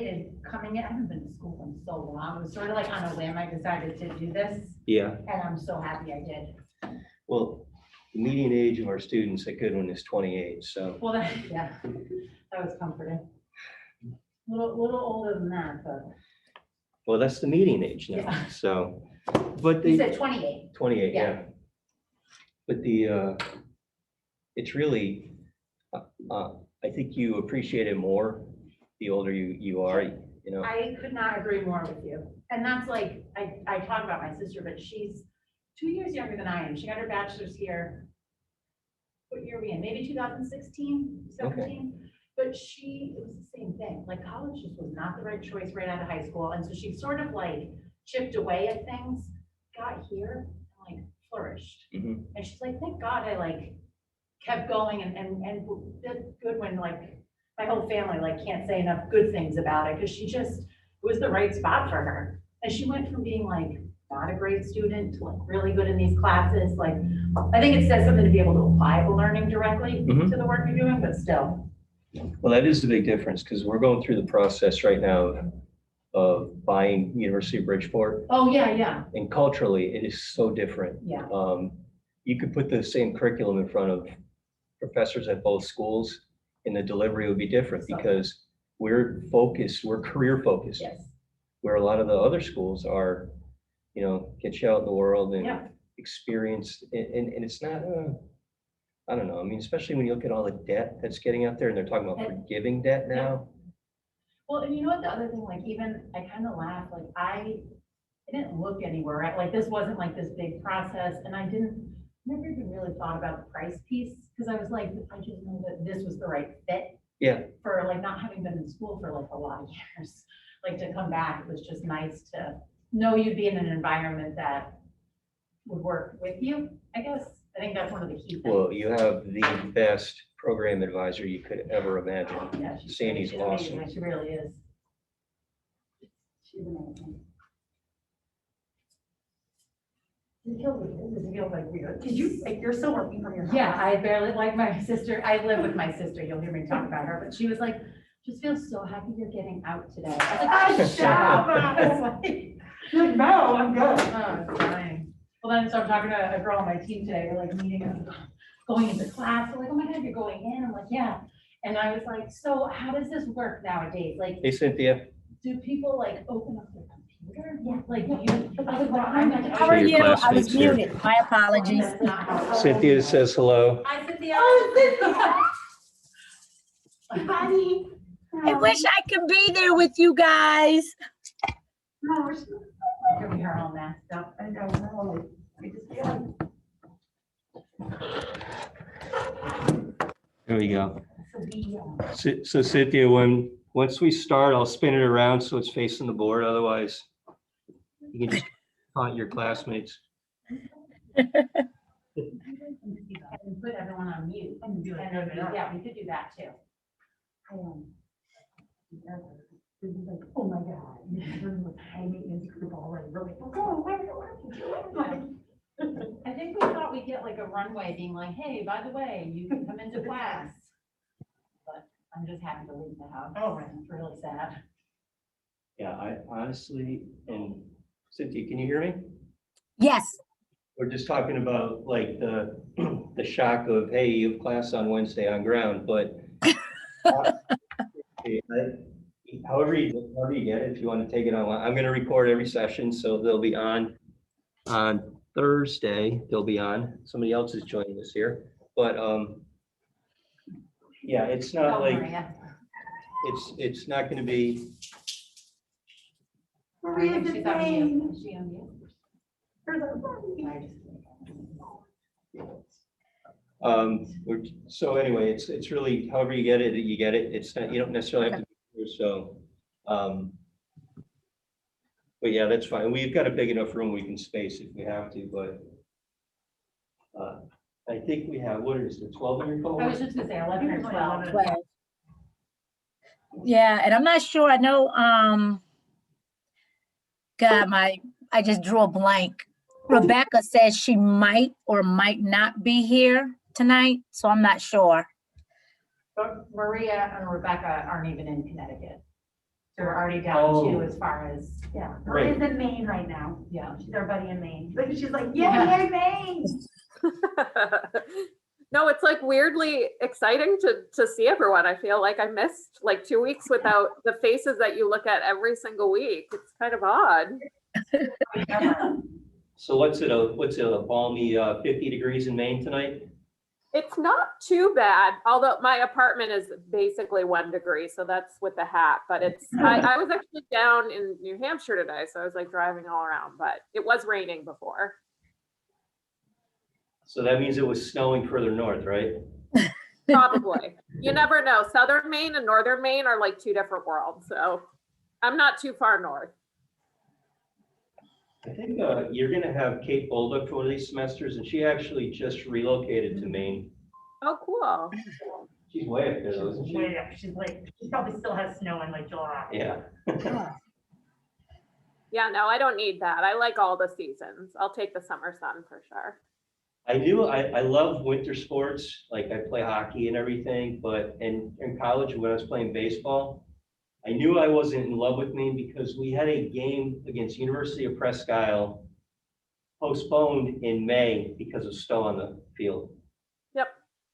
Coming in, I haven't been to school in so long. It was sort of like on a whim, I decided to do this, Yeah, and I'm so happy I did. well, the median age of our students at Goodwin is 28, so. Well, yeah, that was comforting. Little older than that, but Well, that's the median age now, Yeah. so, but you the said 28. 28, Yeah. yeah. But it's really, I think you appreciate it more the older you are, you know. I could not agree more with you. And that's like, I talk about my sister, but she's 2 years younger than I am. She got her bachelor's here. What year are we in? Maybe 2016, 17? But it was the same thing. Like college just was not the right choice right out of high school. And so she sort of like chipped away at things, got here, and like flourished. Mhm. And she's like, thank God I like kept going and did good when like my whole family like can't say enough good things about it because it was the right spot for her. And she went from being like not a great student to like really good in these classes. Like, I think it says something to be able to apply the learning directly Mhm. to the work you're doing, but still. Well, that is the big difference, because we're going through the process right now of buying University of Bridgeport, Oh, yeah. and culturally, it is so different. Yeah. You could put the same curriculum in front of professors at both schools, and the delivery would be different, So- because we're career focused. Yes. Where a lot of the other schools are, get you out in the world and Yeah. experience, and it's not, I don't know, I mean, especially when you look at all the debt that's getting out there, and they're talking about forgiving debt now. Well, and you know what, the other thing, like even, I kind of laughed, like I didn't look anywhere, right? Like this wasn't like this big process, and never even really thought about the price piece, because I was like, I just knew that this was the right fit. Yeah. For like not having been in school for like a lot of years, like to come back, it was just nice to know you'd be in an environment that would work with you, I guess. I think that's one of the key things. Well, you have the best program advisor you could ever imagine. Yeah, Sandy's she's awesome. amazing. She really is. She's amazing. Does it feel like weird? Did you, like, you're still working from your house? Yeah, I barely, like my sister, I live with my sister, you'll hear me talk about her, but she was like, just feel so happy you're getting out today. I was like, shut up. I was like, no, I'm good. Oh, it's fine. Well, then, so I'm talking to a girl on my team today, we're like meeting, and going into class, we're like, oh my God, you're going in? I'm like, yeah. And I was like, so how does this work nowadays? Like, Hey, Cynthia. do people like open up their computer? Yeah, like, do you? I was like, well, I'm like, How are Your you? I was classmates here. muted. My apologies. Cynthia says hello. Hi, Cynthia. Honey. I wish I could be there with you guys. Here we are all messed up. I don't know. We just feel There we go. so we, So Cynthia, once we start, I'll spin it around so it's facing the board. Otherwise, you can just taunt your classmates. and put everyone on mute. And yeah, we could do that too. It was like, oh my God, everyone was hanging into the ball already. We're like, oh, what are you doing? I think we thought we'd get like a runway being like, hey, by the way, you can come into class. But I'm just happy to leave the house. Oh, it's really sad. Yeah, I honestly, and Cynthia, can you hear me? Yes. We're just talking about like the shock of, hey, you have class on Wednesday on ground, but however you get it, if you want to take it online, I'm going to record every session, so they'll be on Thursday. They'll be on. Somebody else is joining us here, but yeah, it's not like it's not going to be. Maria, she's on mute. Is she on mute? So anyway, it's really however you get it, you get it. It's not, you don't necessarily have to be here, so. But yeah, that's fine. We've got a big enough room we can space if we have to, but I think we have, what is it, 12 in your phone? I was just gonna say 11 or 12. 12. Yeah, and I'm not sure. I know, God, I just drew a blank. Rebecca says she might or might not be here tonight, so I'm not sure. But Maria and Rebecca aren't even in Connecticut. They're already down too, Oh. as far as, Yeah, Right. Maria's in Maine right now. yeah. She's our buddy in Maine. Like, she's like, Yeah. yay, Maine. No, it's like weirdly exciting to see everyone. I feel like I missed like 2 weeks without the faces that you look at every single week. It's kind of odd. So what's it a balmy 50 degrees in Maine tonight? It's not too bad, although my apartment is basically 1 degree, so that's with the hat. But I was actually down in New Hampshire today, so I was like driving all around, but it was raining before. So that means it was snowing further north, right? Probably. You never know. Southern Maine and Northern Maine are like two different worlds, so I'm not too far north. I think you're gonna have Kate Bolduc for one of these semesters, and she actually just relocated to Maine. Oh, cool. She's way up there though, isn't she? Way up. She's like, she probably still has snow in like July. Yeah. Yeah, no, I don't need that. I like all the seasons. I'll take the summer sun for sure. I love winter sports, like I play hockey and everything, but in college, when I was playing baseball, I knew I wasn't in love with Maine because we had a game against University of Presque Isle postponed in May because of snow on the field. Yep.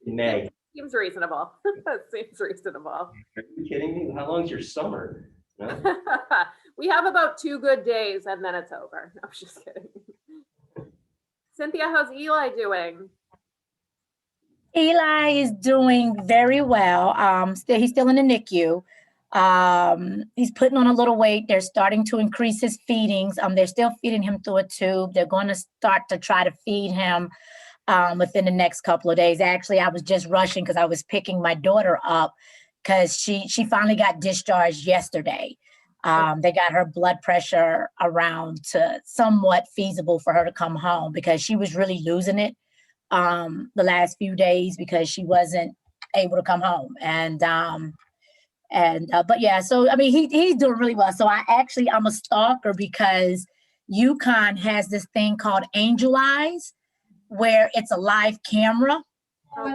In May. Seems reasonable. That seems reasonable. Are you kidding me? How long's your summer? No? We have about 2 good days and then it's over. No, I'm just kidding. Cynthia, how's Eli doing? Eli is doing very well. He's still in the NICU. He's putting on a little weight. They're starting to increase his feedings. They're still feeding him through a tube. They're going to start to try to feed him within the next couple of days. Actually, I was just rushing because I was picking my daughter up because she finally got discharged yesterday. They got her blood pressure around to somewhat feasible for her to come home because she was really losing it the last few days because she wasn't able to come home. But yeah, so I mean, he's doing really well. So I'm a stalker because UConn has this thing called Angel Eyes, where it's a live camera,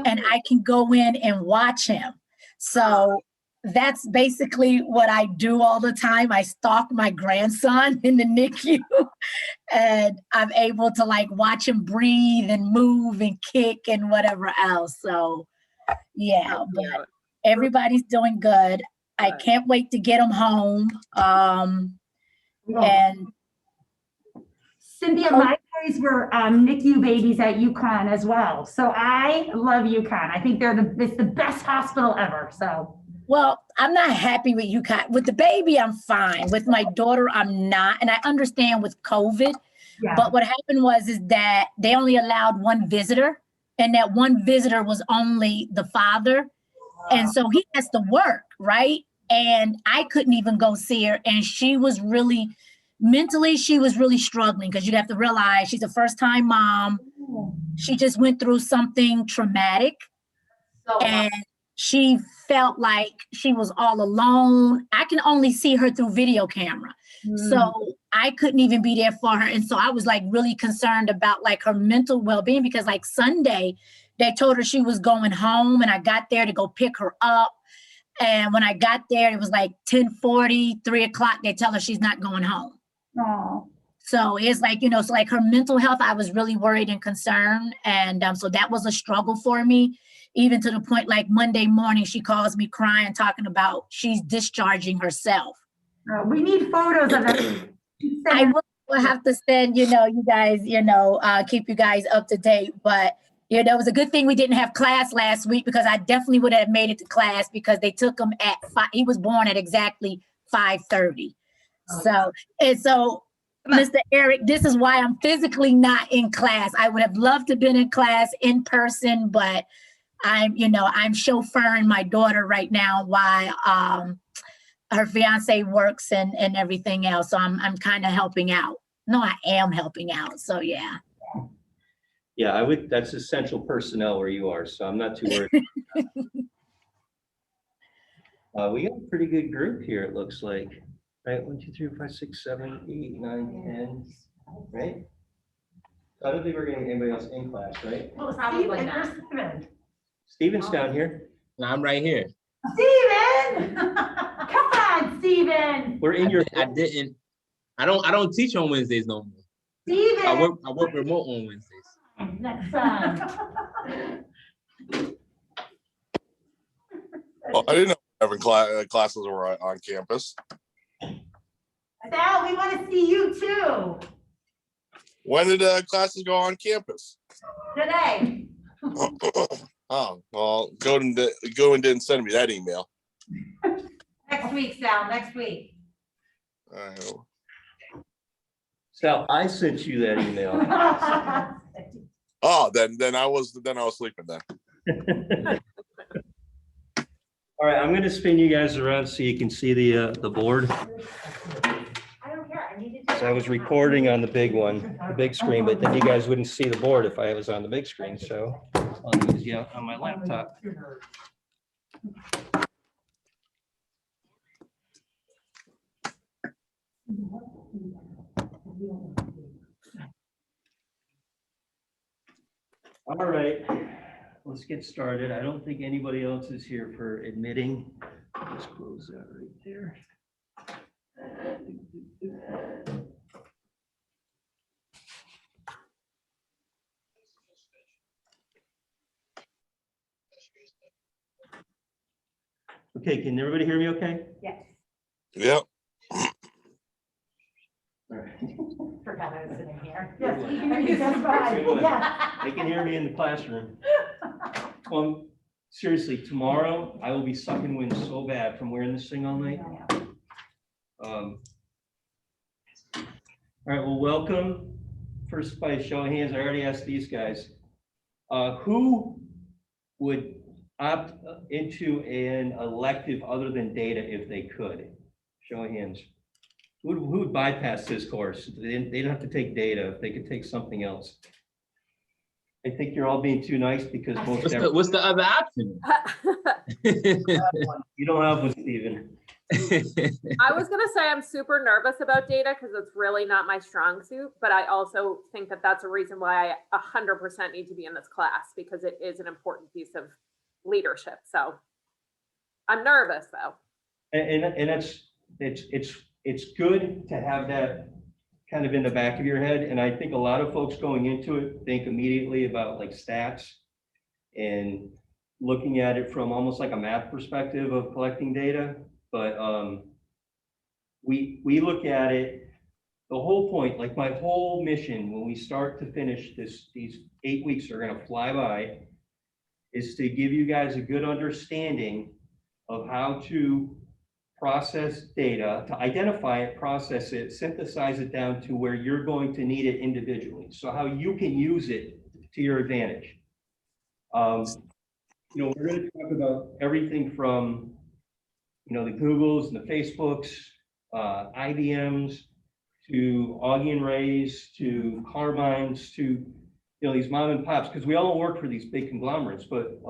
and I can go in and watch him. So that's basically what I do all the time. I stalk my grandson in the NICU, and I'm able to like watch him breathe and move and kick and whatever else. So yeah, but everybody's doing good. I can't wait to get them home. And Cynthia, my boys were NICU babies at UConn as well. So I love UConn. I think it's the best hospital ever. So. well, I'm not happy with UConn. With the baby, I'm fine. With my daughter, I'm not. And I understand with COVID, Yeah. but what happened is that they only allowed one visitor, and that one visitor was only the father. And so he has to work, right? And I couldn't even go see her. And she was really, mentally, she was really struggling because you have to realize she's a first-time mom. She just went through something traumatic. And she felt like she was all alone. I can only see her through video camera. So I couldn't even be there for her. And so I was like really concerned about like her mental well-being because like Sunday, they told her she was going home and I got there to go pick her up. And when I got there, it was like 10:40, 3 o'clock. They tell her she's not going home. Oh. So it's like, so like her mental health, I was really worried and concerned. And so that was a struggle for me, even to the point like Monday morning, she calls me crying, talking about she's discharging herself. We need photos of it. I will have to send, you guys, keep you guys up to date. But, it was a good thing we didn't have class last week because I definitely would have made it to class because they took him at 5. He was born at exactly 5:30. So Mr. Eric, this is why I'm physically not in class. I would have loved to have been in class in person, but I'm chauffeuring my daughter right now while her fiance works and everything else. So I'm kind of helping out. No, I am helping out. So yeah. Yeah, that's essential personnel where you are, so I'm not too worried. We got a pretty good group here, it looks like. Right, 1, 2, 3, 4, 5, 6, 7, 8, 9, 10, right? I don't think we're getting anybody else in class, right? Well, Probably Steven, not. where's Steven? Steven's down here. No, I'm right here. Steven! Come on, Steven. We're in your. I didn't. I don't teach on Wednesdays no more. Steven. I work remote on Wednesdays. Next Oh, I didn't know having classes were on campus. Sal, we want to see you too. When did classes go on campus? Today. Oh, well, Godin didn't send me that email. Next week, Sal, next week. Sal, I sent you that email. Oh, then I was sleeping then. All right, I'm gonna spin you guys around so you can see the board. I don't care, I need to. So I was recording on the big one, the big screen, but then you guys wouldn't see the board if I was on the big screen, so I'll use you on my laptop. All right, let's get started. I don't think anybody else is here for admitting. Let's close that right there. Okay, can everybody hear me okay? Yes, Yep. All right. forgot I was sitting here. Yes, we can hear you just fine. Good. Yeah. They can hear me in the classroom. Well, seriously, tomorrow I will be sucking wind so bad from wearing this thing all night. All right, well, welcome. First, by show of hands, I already asked these guys. Who would opt into an elective other than data if they could? Show of hands. Who would bypass this course? They don't have to take data if they could take something else. I think you're all being too nice because most What's the other option? you don't have one, Stephen. I was gonna say I'm super nervous about data because it's really not my strong suit, but I also think that that's a reason why I 100% need to be in this class because it is an important piece of leadership. So I'm nervous though. And it's good to have that kind of in the back of your head. And I think a lot of folks going into it think immediately about like stats and looking at it from almost like a math perspective of collecting data. But we look at it, the whole point, like my whole mission when we start to finish these 8 weeks are gonna fly by, is to give you guys a good understanding of how to process data, to identify it, process it, synthesize it down to where you're going to need it individually. So how you can use it to your advantage. You know, we're going to talk about everything from, you know, the Googles and the Facebooks, IBMs, to Augie and Ray's, to Carmine's, to, you know, these mom and pops, because we all work for these big conglomerates, but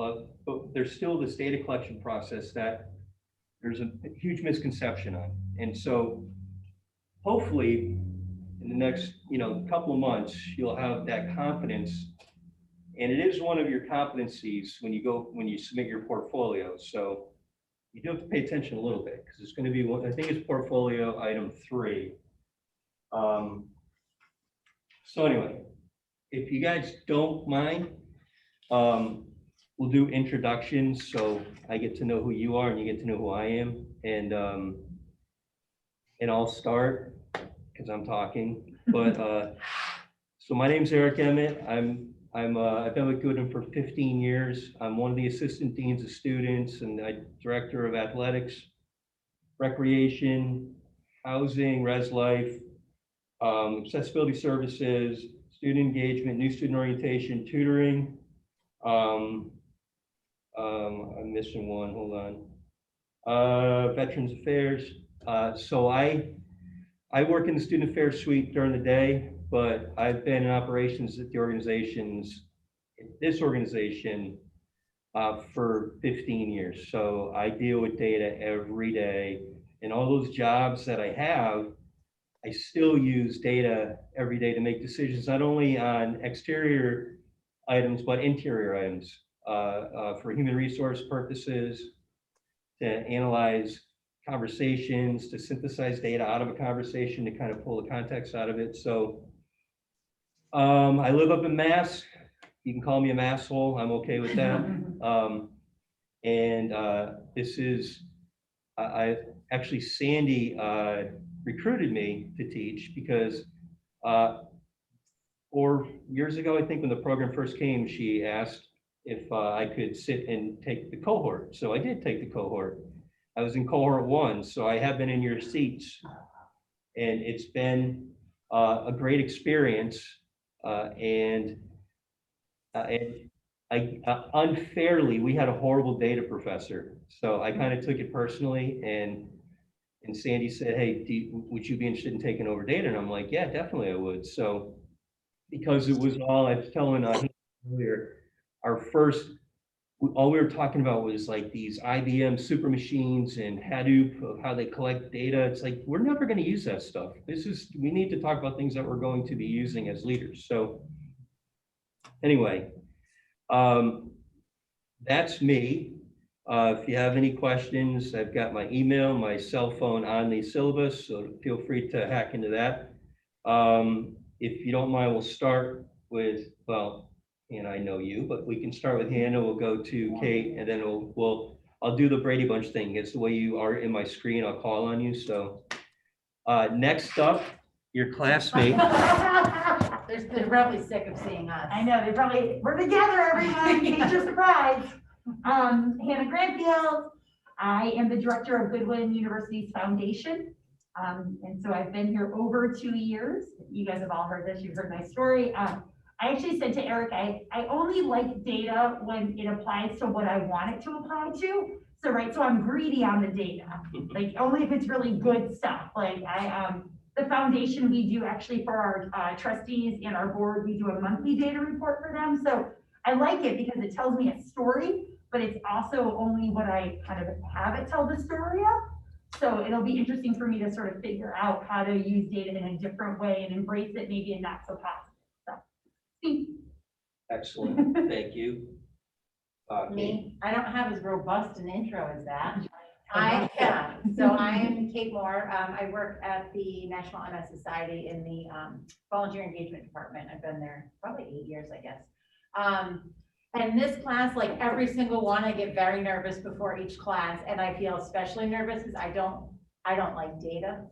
there's still this data collection process that there's a huge misconception on. And so hopefully in the next, you know, couple of months, you'll have that confidence. And it is one of your competencies when you submit your portfolio. So you do have to pay attention a little bit because it's going to be one, I think it's portfolio item 3. So anyway, if you guys don't mind, we'll do introductions, so I get to know who you are and you get to know who I am. And I'll start because I'm talking. But so my name's Eric Emmett. I've been with Goodwin for 15 years. I'm one of the assistant deans of students and director of athletics, recreation, housing, res life, accessibility services, student engagement, new student orientation, tutoring. I'm missing one, hold on. Veterans Affairs. So I work in the student affairs suite during the day, but I've been in operations at this organization for 15 years. So I deal with data every day, and all those jobs that I have, I still use data every day to make decisions, not only on exterior items, but interior items. For human resource purposes, to analyze conversations, to synthesize data out of a conversation, to kind of pull the context out of it. So I live up in Mass. You can call me a masshole. I'm okay with that. This is, I actually, Sandy recruited me to teach because 4 years ago, I think when the program first came, she asked if I could sit and take the cohort. So I did take the cohort. I was in cohort 1, so I have been in your seats. And it's been a great experience. And I unfairly, we had a horrible data professor. So I kind of took it personally, and Sandy said, hey, would you be interested in taking over data? And I'm like, yeah, definitely I would. So because it was all, I was telling earlier, all we were talking about was like these IBM super machines and Hadoop, of how they collect data. It's like, we're never going to use that stuff. We need to talk about things that we're going to be using as leaders. So anyway, that's me. If you have any questions, I've got my email, my cell phone on the syllabus, so feel free to hack into that. If you don't mind, we'll start with, well, and I know you, but we can start with Hannah, we'll go to Kate, and then I'll do the Brady Bunch thing. It's the way you are in my screen, I'll call on you. So next up, your classmate. They're probably sick of seeing us. I know, we're together, everyone, in case you're surprised. Hannah Granfield, I am the director of Goodwin University's foundation. And so I've been here over 2 years. You guys have all heard this, you've heard my story. I actually said to Eric, I only like data when it applies to what I want it to apply to. So, right, so I'm greedy on the data, like only if it's really good stuff. Like the foundation, we do actually for our trustees and our board, we do a monthly data report for them. So I like it because it tells me a story, but it's also only what I kind of have it tell the story of. So it'll be interesting for me to sort of figure out how to use data in a different way and embrace it maybe in not so positive. So. Excellent, thank you. Me, I don't have as robust an intro as that. So I'm Kate Moore. I work at the National MS Society in the volunteer engagement department. I've been there probably 8 years, I guess. And this class, like every single one, I get very nervous before each class, and I feel especially nervous because I don't like data.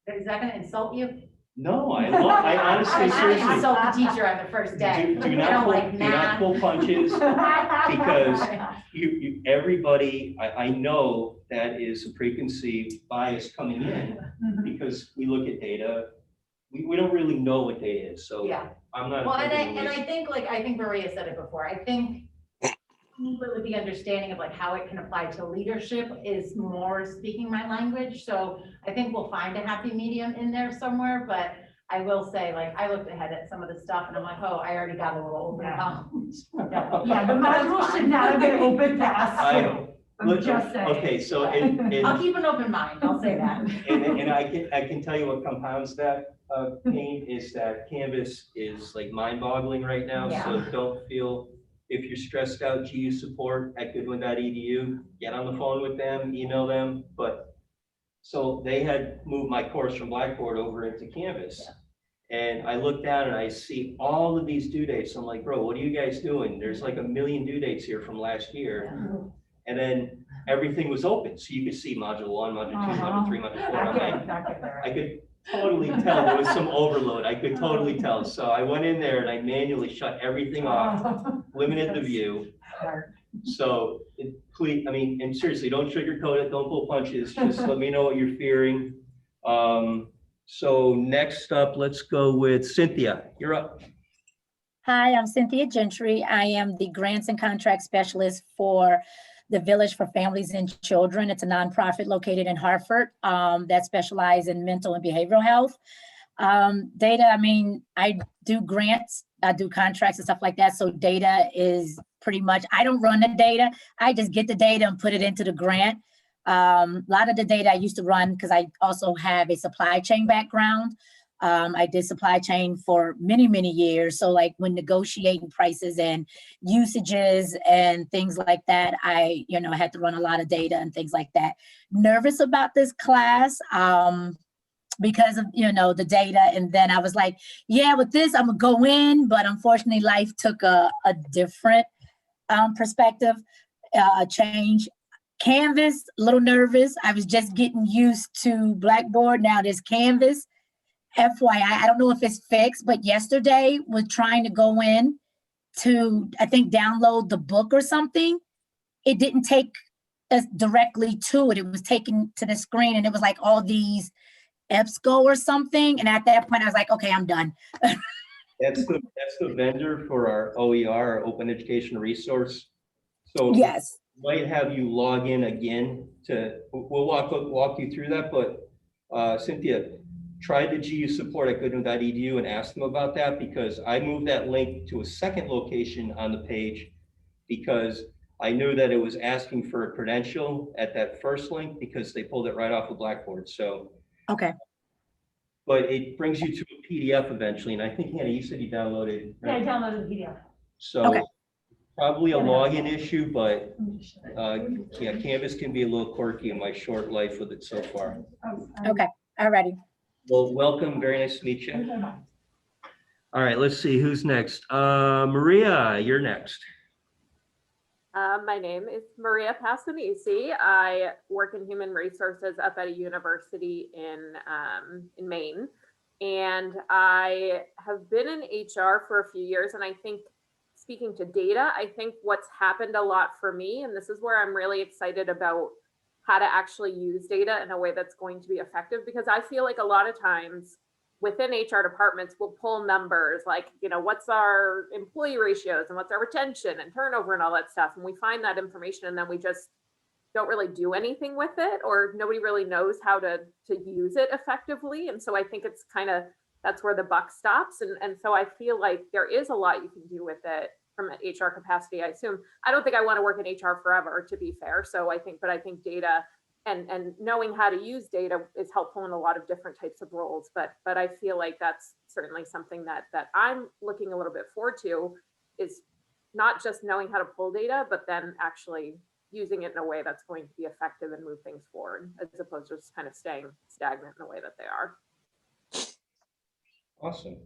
Is that going to insult you? No, I honestly, seriously. I insult the teacher on the first day. Do not pull punches, because everybody, I know that is a preconceived bias coming in, because we look at data, we don't really know what data is, so yeah. I'm not. Well, and I think Maria said it before. I think with the understanding of like how it can apply to leadership is more speaking my language. So I think we'll find a happy medium in there somewhere. But I will say, like, I looked ahead at some of the stuff and I'm like, oh, I already got a little overwhelmed. Yeah, the module should not have been open to us. I'm just saying. Okay, so I'll keep an open mind. I'll say that. And I can tell you what compounds that pain is that Canvas is like mind-boggling right now. Yeah. So don't feel, if you're stressed out, GU support at goodwin.edu, get on the phone with them, email them. But so they had moved my course from Blackboard over into Canvas. Yeah. And I look down and I see all of these due dates. I'm like, bro, what are you guys doing? There's like 1 million due dates here from last year. Yeah. And then everything was open. So you could see module 1, module 2, module 3, module 4. I'm like, I could totally tell there was some overload. I could totally tell. So I went in there and I manually shut everything off, limited the view. So please, I mean, and seriously, don't sugarcoat it, don't pull punches, just let me know what you're fearing. So next up, let's go with Cynthia. You're up. Hi, I'm Cynthia Gentry. I am the grants and contract specialist for the Village for Families and Children. It's a nonprofit located in Hartford that specializes in mental and behavioral health. Data, I mean, I do grants, I do contracts and stuff like that. So data is pretty much, I don't run the data. I just get the data and put it into the grant. A lot of the data I used to run, because I also have a supply chain background. I did supply chain for many, many years. So like when negotiating prices and usages and things like that, I, had to run a lot of data and things like that. Nervous about this class because of, the data. And then I was like, yeah, with this, I'm gonna go in, but unfortunately life took a different perspective, change. Canvas, a little nervous. I was just getting used to Blackboard. Now there's Canvas. FYI, I don't know if it's fixed, but yesterday was trying to go in to, I think, download the book or something. It didn't take us directly to it. It was taken to the screen and it was like all these EBSCO or something. And at that point I was like, okay, I'm done. That's the vendor for our OER, our Open Education Resource. So Yes. might have you log in again we'll walk you through that, but Cynthia, try the GU support at goodwin.edu and ask them about that, because I moved that link to a second location on the page because I knew that it was asking for a credential at that first link because they pulled it right off of Blackboard. So, Okay. but it brings you to a PDF eventually. And I think, Hannah, you said you downloaded. Yeah, I downloaded the video. So Okay. probably a login issue, but yeah, Canvas can be a little quirky in my short life with it so far. Okay. Alrighty. Well, welcome. Very nice to meet you. All right, let's see who's next. Maria, you're next. My name is Maria Passanisi. I work in human resources up at a university in Maine. And I have been in HR for a few years. And I think, speaking to data, I think what's happened a lot for me, and this is where I'm really excited about how to actually use data in a way that's going to be effective, because I feel like a lot of times within HR departments, we'll pull numbers like, what's our employee ratios and what's our retention and turnover and all that stuff. And we find that information and then we just don't really do anything with it, or nobody really knows how to use it effectively. And so I think it's that's where the buck stops. And so I feel like there is a lot you can do with it from an HR capacity. I don't think I want to work in HR forever, to be fair. So I think data and knowing how to use data is helpful in a lot of different types of roles. But I feel like that's certainly something that I'm looking a little bit forward to, is not just knowing how to pull data, but then actually using it in a way that's going to be effective and move things forward, as opposed to just kind of staying stagnant in the way that they are. Awesome.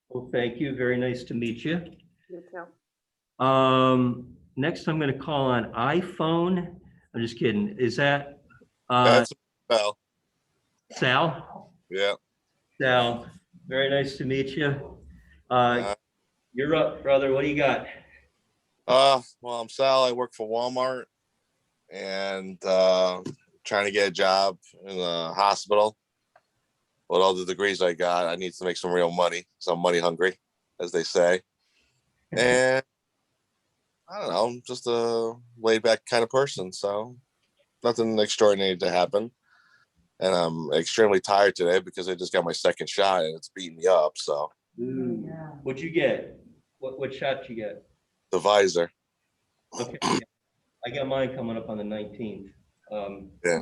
Well, thank you. Very nice to meet you. You too. Next I'm going to call on iPhone. I'm just kidding. Is that That's Sal. Sal? Yeah. Sal, very nice to meet you. You're up, brother. What do you got? Well, I'm Sal. I work for Walmart and trying to get a job in a hospital. With all the degrees I got, I need to make some real money. So I'm money hungry, as they say. And I don't know, I'm just a laid back kind of person. So nothing extraordinary to happen. And I'm extremely tired today because I just got my second shot and it's beating me up. So What'd you get? What shot did you get? the visor. Okay. I got mine coming up on the 19th. Yeah.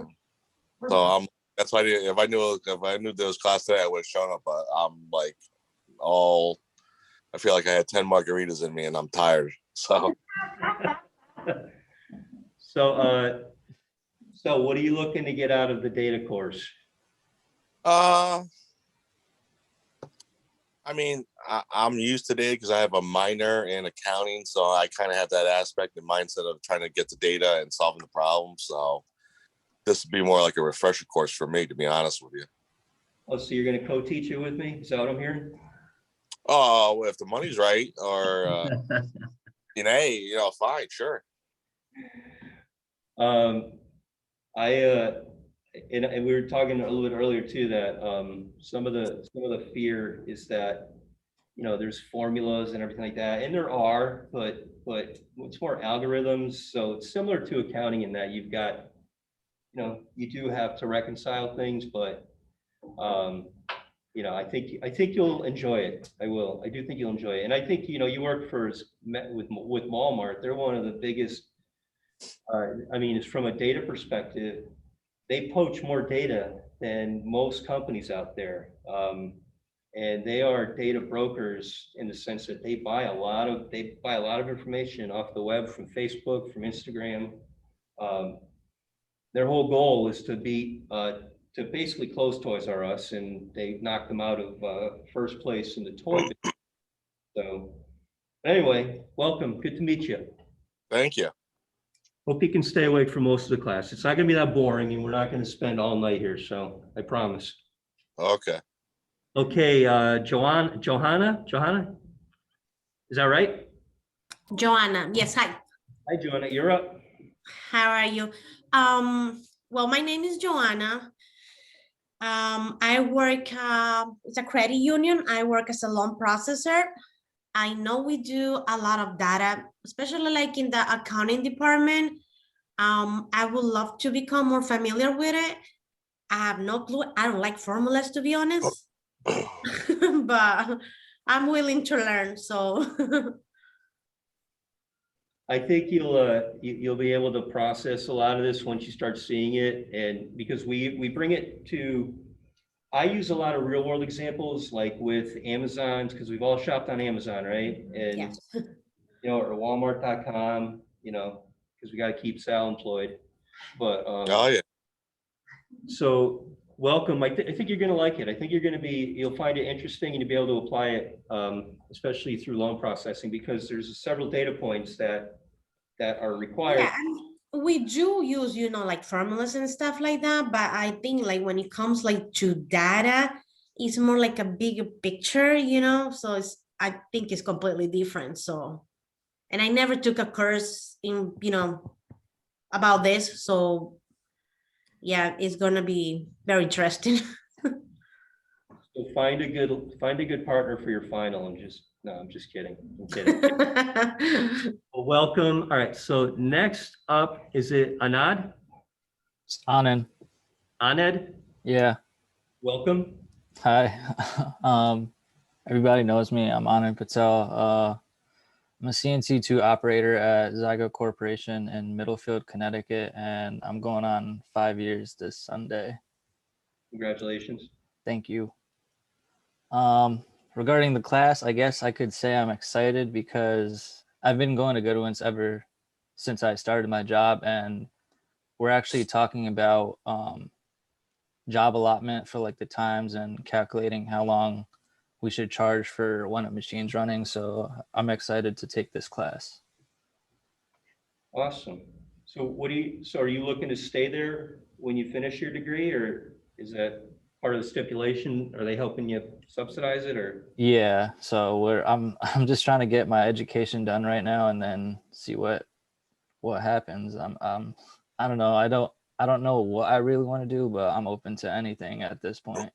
So that's why if I knew there was class today, I would have shown up. But I'm like I feel like I had 10 margaritas in me and I'm tired. So So what are you looking to get out of the data course? I mean, I'm used to data because I have a minor in accounting, so I kind of have that aspect and mindset of trying to get the data and solving the problem. So this would be more like a refresher course for me, to be honest with you. Oh, so you're going to co-teach it with me? Is that what I'm hearing? Oh, if the money's right, or hey, fine, sure. And we were talking a little bit earlier too, that some of the fear is that, there's formulas and everything like that, and there are, but it's more algorithms. So it's similar to accounting in that you've got, you do have to reconcile things, but I think you'll enjoy it. I do think you'll enjoy it. And I think, you work with Walmart. They're one of the biggest, it's from a data perspective, they poach more data than most companies out there. And they are data brokers in the sense that they buy a lot of information off the web, from Facebook, from Instagram. Their whole goal is to basically close Toys R Us, and they knocked them out of first place in the toy business. So anyway, welcome. Good to meet you. Thank you. Hope you can stay awake for most of the class. It's not gonna be that boring, and we're not gonna spend all night here, so I promise. Okay. Okay, Johanna, is that right? Joanna, yes, hi. Hi, Johanna, you're up. How are you? Well, my name is Joanna. I work, it's a credit union. I work as a loan processor. I know we do a lot of data, especially like in the accounting department. I would love to become more familiar with it. I have no clue. I don't like formulas, to be honest. But I'm willing to learn, so. I think you'll be able to process a lot of this once you start seeing it, and because we bring it to, I use a lot of real world examples, like with Amazon's, because we've all shopped on Amazon, right? And Yes. or Walmart.com, because we got to keep Sal employed. But Oh, yeah. so welcome. I think you're going to like it. I think you'll find it interesting, and you'll be able to apply it, especially through loan processing, because there's several data points that are required. Yeah, we do use, like formulas and stuff like that, but I think like when it comes like to data, it's more like a bigger picture, so I think it's completely different. So, and I never took a course in, about this. So yeah, it's gonna be very interesting. So find a good partner for your final, and I'm just kidding. I'm kidding. Well, welcome. All right. So next up, is it Anand? It's Anand. Anand, Yeah. welcome. Hi. Everybody knows me. I'm Anand Patel. I'm a CNC2 operator at Zygo Corporation in Middlefield, Connecticut, and I'm going on 5 years this Sunday. Congratulations. Thank you. Regarding the class, I guess I could say I'm excited because I've been going to Goodwin's ever since I started my job, and we're actually talking about job allotment for like the times and calculating how long we should charge for when a machine's running. So I'm excited to take this class. Awesome. So are you looking to stay there when you finish your degree, or is that part of the stipulation? Are they helping you subsidize it, or? Yeah, so I'm just trying to get my education done right now and then see what happens. I don't know. I don't know what I really want to do, but I'm open to anything at this point.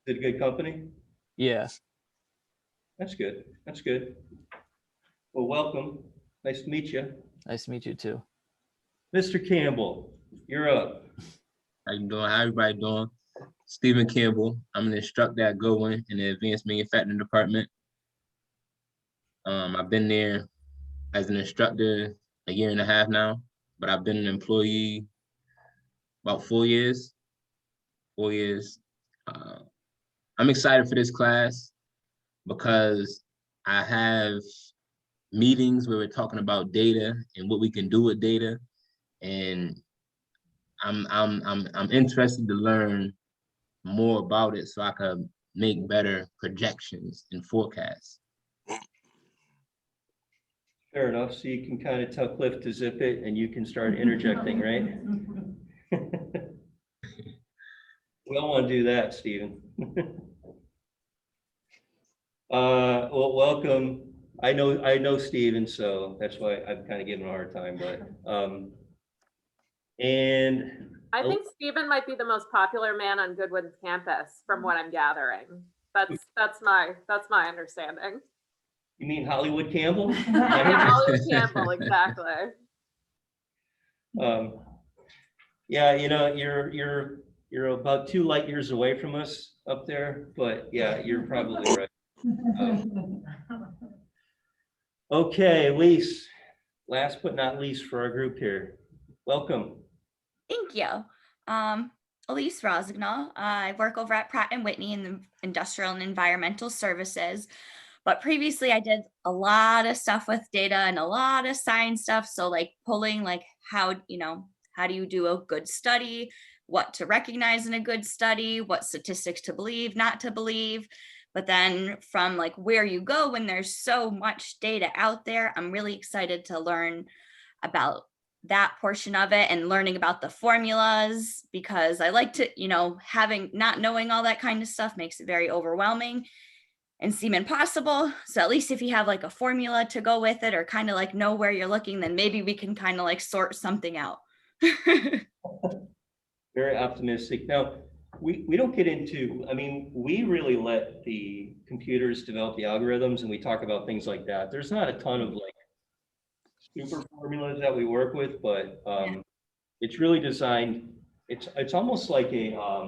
Is it a good company? Yeah. That's good. That's good. Well, welcome. Nice to meet you. Nice to meet you too. Mr. Campbell, you're up. How you doing? How everybody doing? Stephen Campbell. I'm an instructor at Goodwin in the advanced manufacturing department. I've been there as an instructor a year and a half now, but I've been an employee about 4 years. 4 years. I'm excited for this class because I have meetings where we're talking about data and what we can do with data, and I'm interested to learn more about it so I can make better projections and forecasts. Fair enough. So you can kind of tell Cliff to zip it, and you can start interjecting, right? We all want to do that, Stephen. Well, welcome. I know Stephen, so that's why I'm kind of giving him a hard time, but and I think Stephen might be the most popular man on Goodwin's campus, from what I'm gathering. That's my understanding. you mean Hollywood Campbell? Yeah, Hollywood Campbell, exactly. Yeah, you're about 2 light years away from us up there, but yeah, you're probably right. Okay, Elise, last but not least for our group here. Welcome. Thank you. A Elise Rosignol. I work over at Pratt & Whitney in the Industrial and Environmental Services. But previously I did a lot of stuff with data and a lot of science stuff. So like pulling like how do you do a good study, what to recognize in a good study, what statistics to believe, not to believe. But then from like where you go when there's so much data out there, I'm really excited to learn about that portion of it and learning about the formulas, because I like to, not knowing all that kind of stuff makes it very overwhelming and seem impossible. So at least if you have like a formula to go with it or kind of like know where you're looking, then maybe we can kind of like sort something out. Very optimistic. Now, we don't get into, I mean, we really let the computers develop the algorithms and we talk about things like that. There's not a ton of like super formulas that we work with, but it's really designed, it's almost like a, I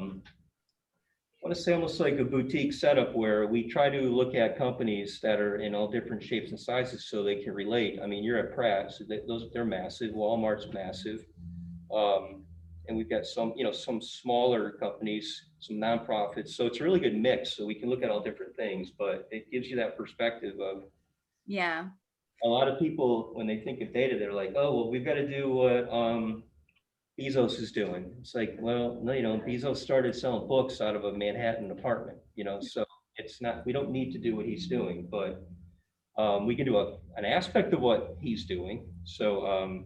want to say almost like a boutique setup where we try to look at companies that are in all different shapes and sizes so they can relate. I mean, you're at Pratt, so they're massive. Walmart's massive. And we've got some, some smaller companies, some nonprofits. So it's a really good mix. So we can look at all different things, but it gives you that perspective of, Yeah. a lot of people, when they think of data, they're like, oh, well, we've got to do what Bezos is doing. It's like, well, no, Bezos started selling books out of a Manhattan apartment, so it's not, we don't need to do what he's doing, but we can do an aspect of what he's doing. So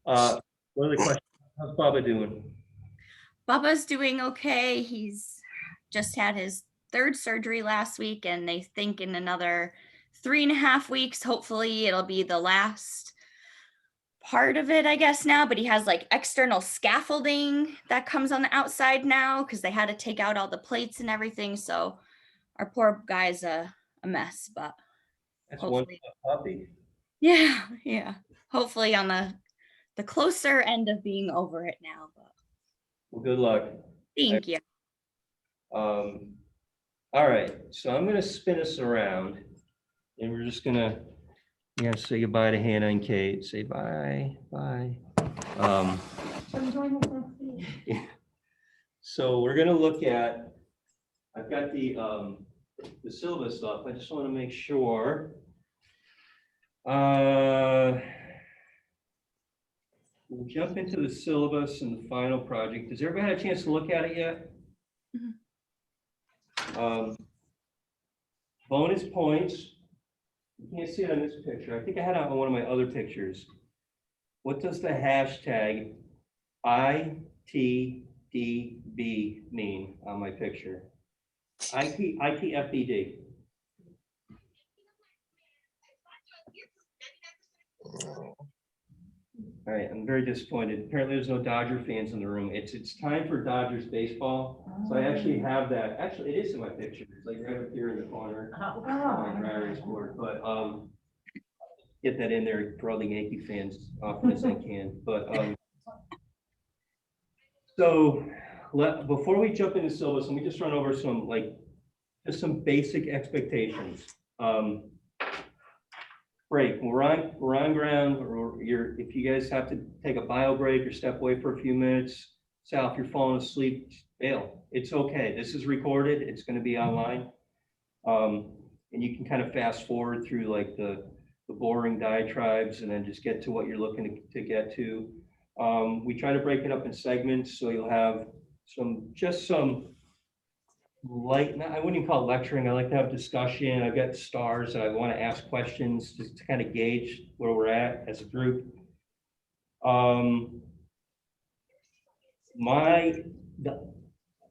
what are the questions? How's Baba doing? Baba's doing okay. He's just had his 3rd surgery last week, and they think in another 3.5 weeks, hopefully it'll be the last part of it, I guess now, but he has like external scaffolding that comes on the outside now because they had to take out all the plates and everything. So our poor guy's a mess, but That's one puppy. yeah. Hopefully on the closer end of being over it now. But Well, good luck. thank you. All right, so I'm gonna spin us around and we're just gonna say goodbye to Hannah and Kate. Say bye. So we're gonna look at, I've got the syllabus stuff. I just want to make sure. We'll jump into the syllabus and the final project. Has everybody had a chance to look at it yet? Bonus points. You can't see it on this picture. I think I had it on one of my other pictures. What does the hashtag ITDB mean on my picture? ITFBD. All right, I'm very disappointed. Apparently there's no Dodger fans in the room. It's time for Dodgers baseball. So I actually have that. Actually, it is in my picture. It's like right up here in the corner. On my dry erase board, but get that in there for all the Yankee fans often as I can. But so before we jump into syllabus, let me just run over some just some basic expectations. Break. We're on ground. If you guys have to take a bio break or step away for a few minutes, Sal, if you're falling asleep, bail. It's okay. This is recorded. It's going to be online, and you can kind of fast forward through like the boring diatribes and then just get to what you're looking to get to. We try to break it up in segments, so you'll have some light, I wouldn't even call it lecturing. I like to have discussion. I've got stars that I want to ask questions just to kind of gauge where we're at as a group.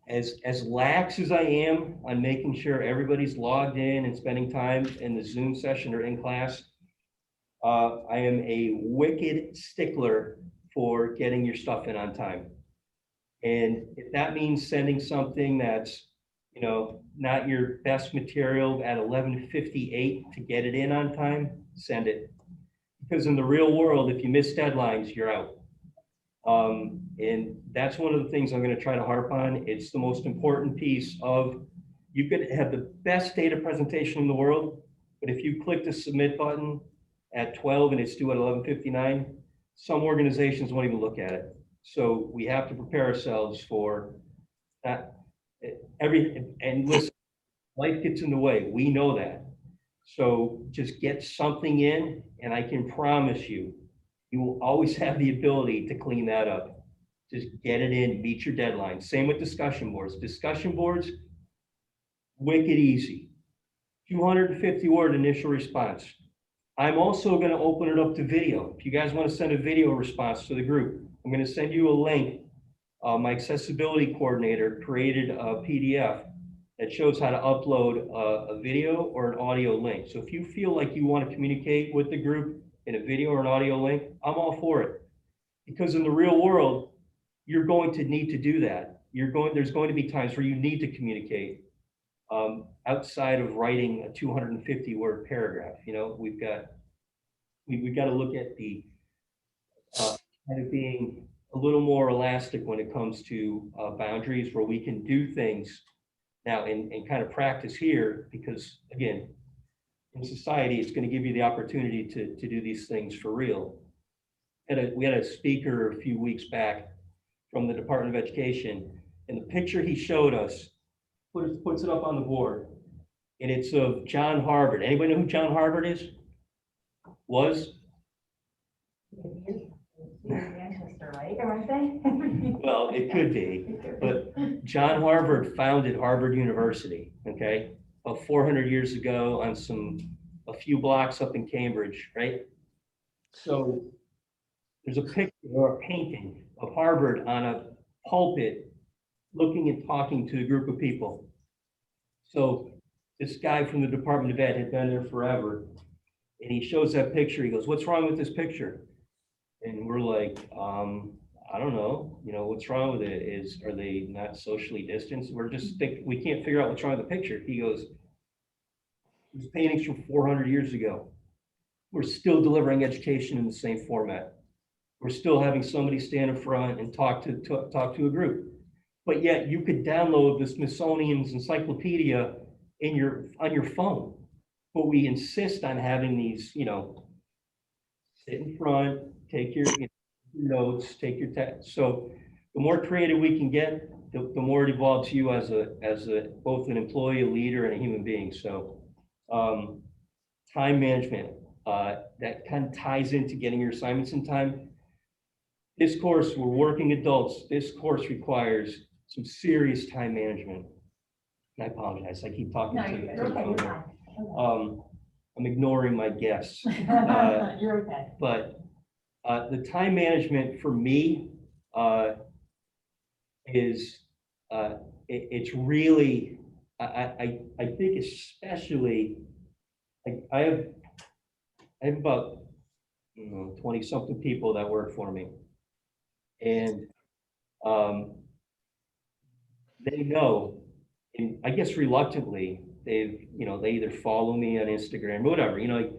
As lax as I am on making sure everybody's logged in and spending time in the Zoom session or in class, I am a wicked stickler for getting your stuff in on time. And if that means sending something that's not your best material at 11:58 to get it in on time, send it. Because in the real world, if you miss deadlines, you're out. And that's one of the things I'm going to try to harp on. It's the most important piece of, you could have the best data presentation in the world, but if you click the submit button at 12 and it's due at 11:59, some organizations won't even look at it. So we have to prepare ourselves for that. And listen, life gets in the way. We know that. So just get something in, and I can promise you, you will always have the ability to clean that up. Just get it in, meet your deadline. Same with discussion boards. Discussion boards, wicked easy. 250 word initial response. I'm also going to open it up to video. If you guys want to send a video response to the group, I'm going to send you a link. My accessibility coordinator created a PDF that shows how to upload a video or an audio link. So if you feel like you want to communicate with the group in a video or an audio link, I'm all for it. Because in the real world, you're going to need to do that. There's going to be times where you need to communicate outside of writing a 250 word paragraph. You know, we've got to look at the kind of being a little more elastic when it comes to boundaries where we can do things now and kind of practice here, because again, in society, it's going to give you the opportunity to do these things for real. We had a speaker a few weeks back from the Department of Education, and the picture he showed us puts it up on the board, and it's of John Harvard. Anybody know who John Harvard is? Was? Manchester, right? Aren't they? Well, it could be, but John Harvard founded Harvard University, okay? About 400 years ago on a few blocks up in Cambridge, right? So there's a picture or a painting of Harvard on a pulpit looking and talking to a group of people. So this guy from the Department of Ed had been there forever, and he shows that picture. He goes, "What's wrong with this picture?" And we're like, I don't know, you know, what's wrong with it? Are they not socially distanced? We can't figure out what's wrong with the picture. He goes, "These paintings from 400 years ago. We're still delivering education in the same format. We're still having somebody stand in front and talk to a group. But yet you could download the Smithsonian's encyclopedia on your phone. But we insist on having these, you know, sit in front, take your notes, take your text." So the more creative we can get, the more it evolves you as both an employee, a leader, and a human being. So time management, that kind of ties into getting your assignments in time. This course, we're working adults. This course requires some serious time management. And I apologize. I keep talking to the phone here. I'm ignoring my guests. You're okay. But the time management for me is it's really, I think especially, I have about 20 something people that work for me, and they know, and I guess reluctantly, they either follow me on Instagram or whatever, you know,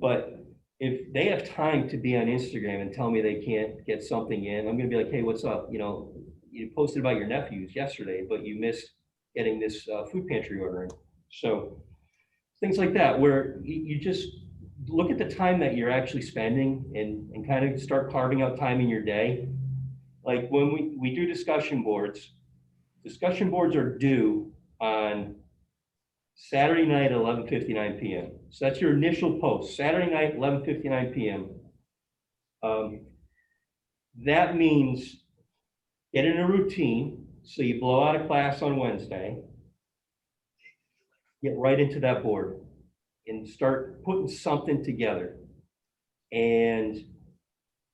but if they have time to be on Instagram and tell me they can't get something in, I'm gonna be like, "Hey, what's up? You know, you posted about your nephews yesterday, but you missed getting this food pantry ordering." So things like that, where you just look at the time that you're actually spending and kind of start carving out time in your day. Like when we do discussion boards are due on Saturday night at 11:59 p.m. So that's your initial post, Saturday night, 11:59 p.m. That means get in a routine. So you blow out of class on Wednesday, get right into that board and start putting something together. And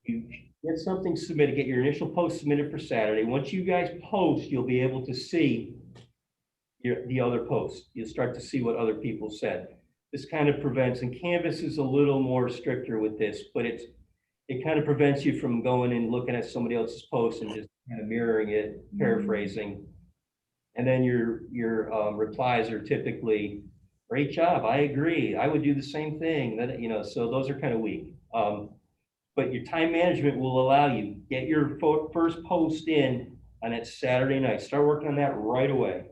you get something submitted, get your initial post submitted for Saturday. Once you guys post, you'll be able to see the other posts. You'll start to see what other people said. This kind of prevents, and Canvas is a little more stricter with this, but it kind of prevents you from going and looking at somebody else's post and just kind of mirroring it, paraphrasing. And then your replies are typically, "Great job, I agree, I would do the same thing." That, you know, so those are kind of weak. But your time management will allow you get your first post in on that Saturday night. Start working on that right away.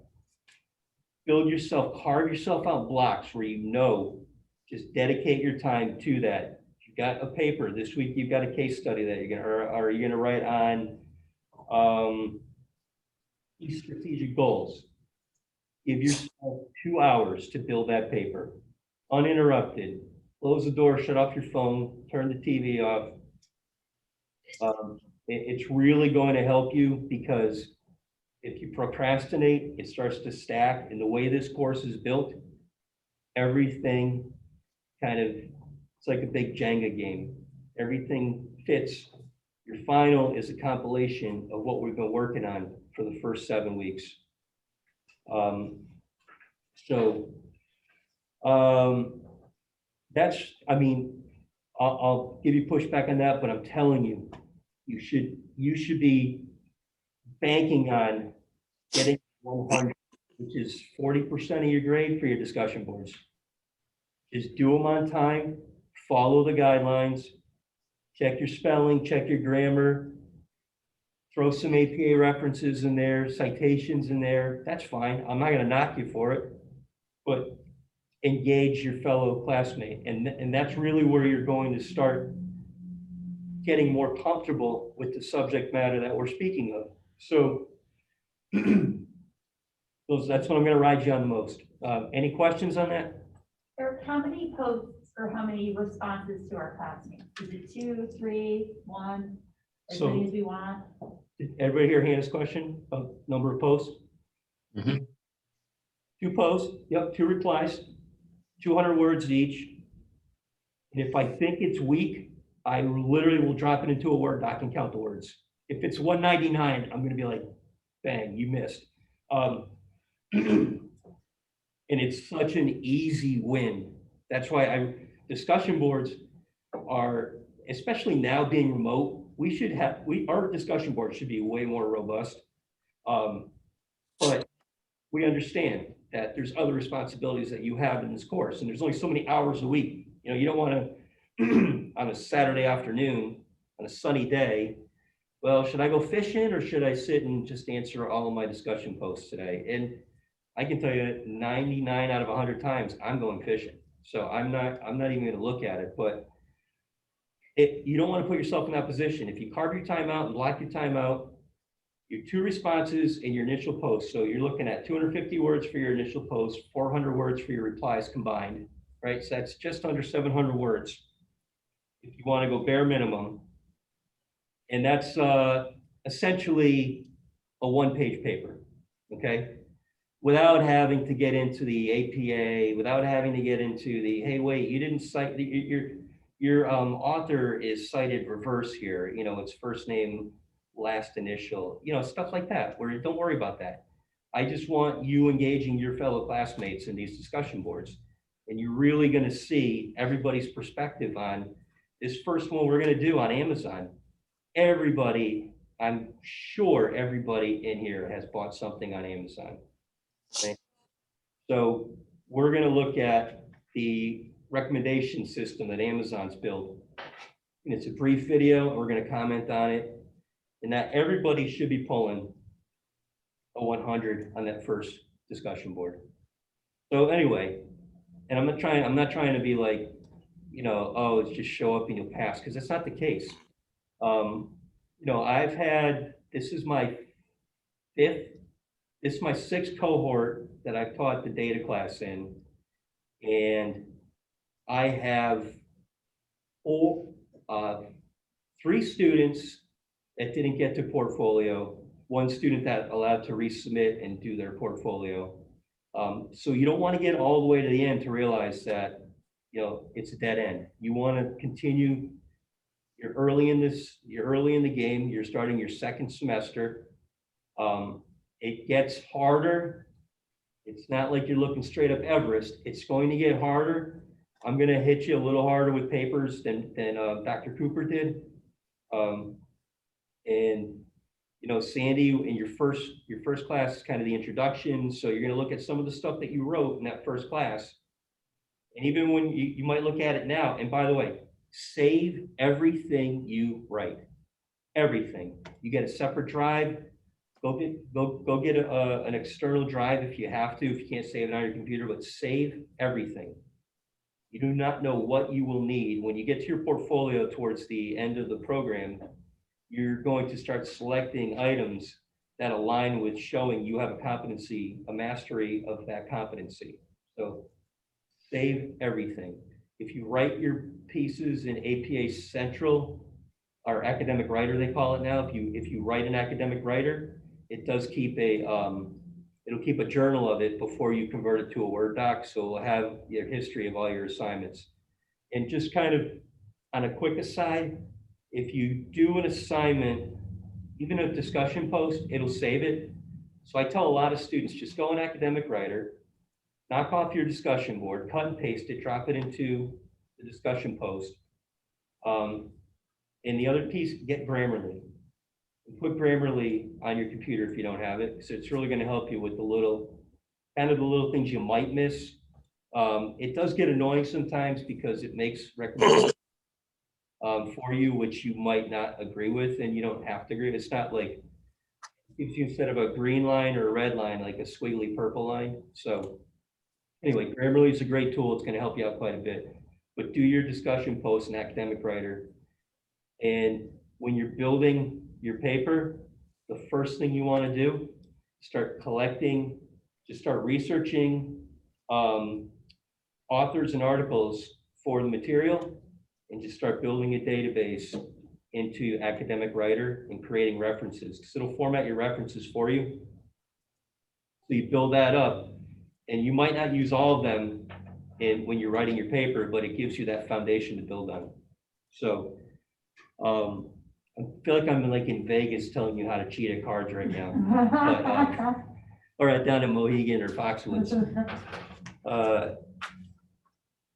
Carve yourself out blocks where you know, just dedicate your time to that. If you've got a paper this week, you've got a case study that you're gonna, or are you gonna write on Key strategic goals. Give yourself 2 hours to build that paper, uninterrupted. Close the door, shut off your phone, turn the TV off. It's really going to help you, because if you procrastinate, it starts to stack. And the way this course is built, everything kind of, it's like a big Jenga game. Everything fits. Your final is a compilation of what we've been working on for the first 7 weeks. That's, I mean, I'll give you pushback on that, but I'm telling you, you should be banking on getting 100, which is 40% of your grade for your discussion boards. Just do them on time, follow the guidelines, check your spelling, check your grammar, throw some APA references in there, citations in there. That's fine. I'm not going to knock you for it, but engage your fellow classmate. And that's really where you're going to start getting more comfortable with the subject matter that we're speaking of. So that's what I'm going to ride you on the most. Any questions on that? Eric, how many posts or how many responses to our classmates? Is it 2, 3, 1, as So- many as we want? Did everybody hear Hannah's question of number of posts? Mhm. 2 posts, yep, 2 replies, 200 words each. And if I think it's weak, I literally will drop it into a Word doc and count the words. If it's 199, I'm gonna be like, bang, you missed. And it's such an easy win. That's why discussion boards are, especially now being remote, our discussion board should be way more robust. But we understand that there's other responsibilities that you have in this course, and there's only so many hours a week. You know, you don't want to, on a Saturday afternoon, on a sunny day, well, should I go fishing or should I sit and just answer all of my discussion posts today? And I can tell you 99 out of 100 times I'm going fishing. So I'm not even going to look at it, but you don't want to put yourself in that position. If you carve your time out and block your time out, your 2 responses and your initial post. So you're looking at 250 words for your initial post, 400 words for your replies combined, right? So that's just under 700 words if you want to go bare minimum. And that's essentially a 1-page paper, okay? Without having to get into the APA, without having to get into the, hey, wait, you didn't cite, your author is cited reverse here. You know, it's first name, last initial, you know, stuff like that, where don't worry about that. I just want you engaging your fellow classmates in these discussion boards. And you're really going to see everybody's perspective on this first one we're going to do on Amazon. Everybody, I'm sure everybody in here has bought something on Amazon. Okay? So we're going to look at the recommendation system that Amazon's built. And it's a brief video, and we're going to comment on it. And that everybody should be pulling a 100 on that first discussion board. So anyway, and I'm not trying to be like, you know, oh, it's just show up and you'll pass, because that's not the case. You know, this is my 6th cohort that I've taught the data class in. And I have 3 students that didn't get to portfolio, 1 student that allowed to resubmit and do their portfolio. So you don't want to get all the way to the end to realize that, you know, it's a dead end. You want to continue. You're early in the game. You're starting your 2nd semester. It gets harder. It's not like you're looking straight up Everest. It's going to get harder. I'm going to hit you a little harder with papers than Dr. Cooper did. And, you know, Sandy, in your first class is kind of the introduction. So you're going to look at some of the stuff that you wrote in that first class. And even when you might look at it now, and by the way, save everything you write, everything. You get a separate drive, go get an external drive if you have to, if you can't save it on your computer, but save everything. You do not know what you will need when you get to your portfolio towards the end of the program. you're going to start selecting items that align with showing you have a competency, a mastery of that competency. So save everything. If you write your pieces in APA Central, or academic writer, they call it now. If you write an academic writer, it does keep it'll keep a journal of it before you convert it to a Word doc. So it'll have your history of all your assignments. And just kind of on a quick aside, if you do an assignment, even a discussion post, it'll save it. So I tell a lot of students, just go in academic writer, knock off your discussion board, cut and paste it, drop it into the discussion post. And the other piece, get Grammarly. Put Grammarly on your computer if you don't have it, because it's really going to help you with the little things you might miss. It does get annoying sometimes because it makes recommendations for you, which you might not agree with, and you don't have to agree. It's not like, it gives you, instead of a green line or a red line, like a squiggly purple line. So anyway, Grammarly is a great tool. It's going to help you out quite a bit. But do your discussion posts in academic writer. And when you're building your paper, the first thing you want to do, start collecting, just start researching authors and articles for the material, and just start building a database into academic writer and creating references, because it'll format your references for you. So you build that up, and you might not use all of them when you're writing your paper, but it gives you that foundation to build on. So I feel like I'm like in Vegas telling you how to cheat at cards right now, but, or down in Mohegan or Foxwoods. A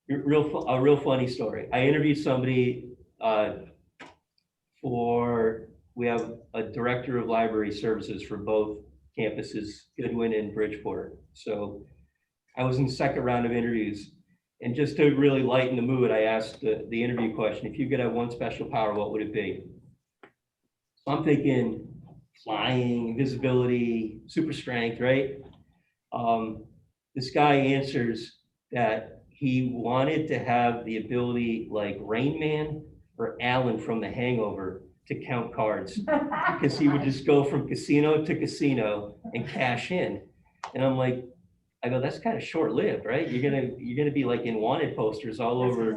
real funny story. I interviewed somebody we have a director of library services for both campuses, Goodwin and Bridgeport. So I was in the second round of interviews, and just to really lighten the mood, I asked the interview question: if you could have one special power, what would it be? So I'm thinking flying, invisibility, super strength, right? This guy answers that he wanted to have the ability, like Rain Man or Alan from The Hangover, to count cards, because he would just go from casino to casino and cash in. And I'm like, I go, that's kind of short-lived, right? You're gonna be like in wanted posters all over.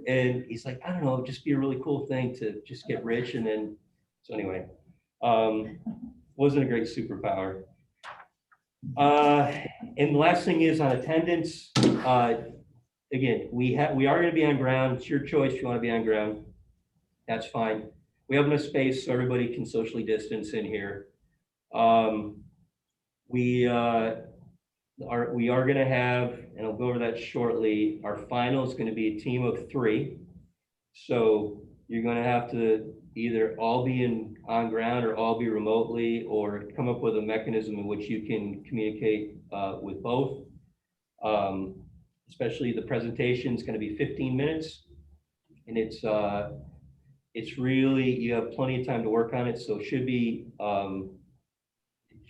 And he's like, I don't know, it'd just be a really cool thing to just get rich. And then, so anyway, wasn't a great superpower. And the last thing is on attendance. Again, we are going to be on ground. It's your choice if you want to be on ground. That's fine. We have enough space so everybody can socially distance in here. We are going to have, and I'll go over that shortly, our final is going to be a team of 3. So you're going to have to either all be on ground or all be remotely, or come up with a mechanism in which you can communicate with both. Especially the presentation is going to be 15 minutes, and it's really, you have plenty of time to work on it, so it should be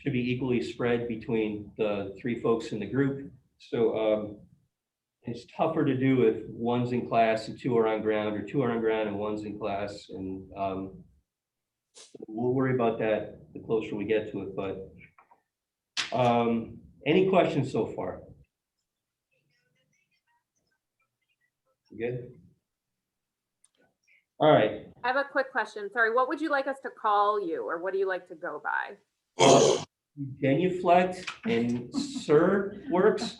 equally spread between the 3 folks in the group. So it's tougher to do if one's in class and 2 are on ground, or 2 are on ground and one's in class. And we'll worry about that the closer we get to it. But any questions so far? Good. All right. I have a quick question. Sorry, what would you like us to call you, or what do you like to go by? Genuflect and Sir works.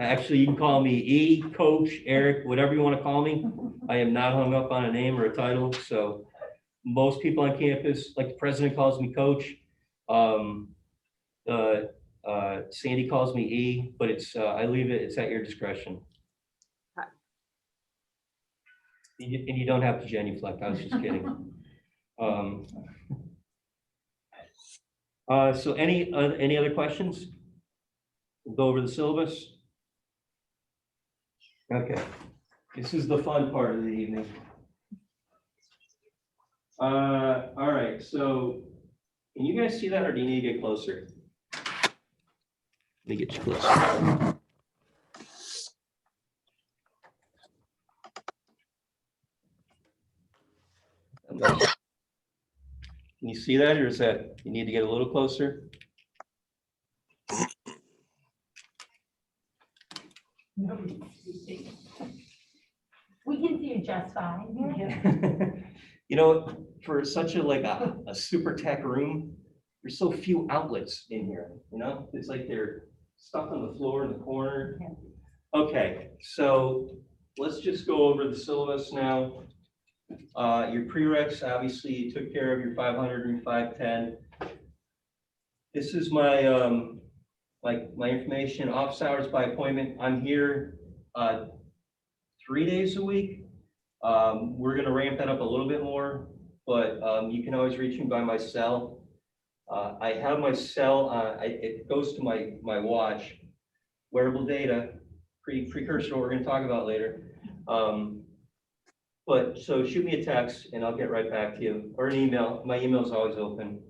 Actually, you can call me E, Coach, Eric, whatever you want to call me. I am not hung up on a name or a title. So most people on campus, like the president calls me Coach. Sandy calls me E, but it's I leave it, it's at your discretion. Okay. And you don't have to genuflect. I was just kidding. So any other questions? We'll go over the syllabus. Okay, this is the fun part of the evening. All right, so can you guys see that, or do you need to get closer? Let me get you closer. see that, or is that, you need to get a little closer? We can see you just fine here. You know, for such a super tech room, there's so few outlets in here, you know? It's like they're stuck on the floor in the corner. Okay, so let's just go over the syllabus now. Your prereqs, obviously, you took care of your 500 and 510. This is my, my information, office hours by appointment. I'm here 3 days a week. We're gonna ramp that up a little bit more, but you can always reach me by my cell. I have my cell, it goes to my watch, wearable data, precursor to what we're gonna talk about later. But so shoot me a text and I'll get right back to you, or an email. My email is always open.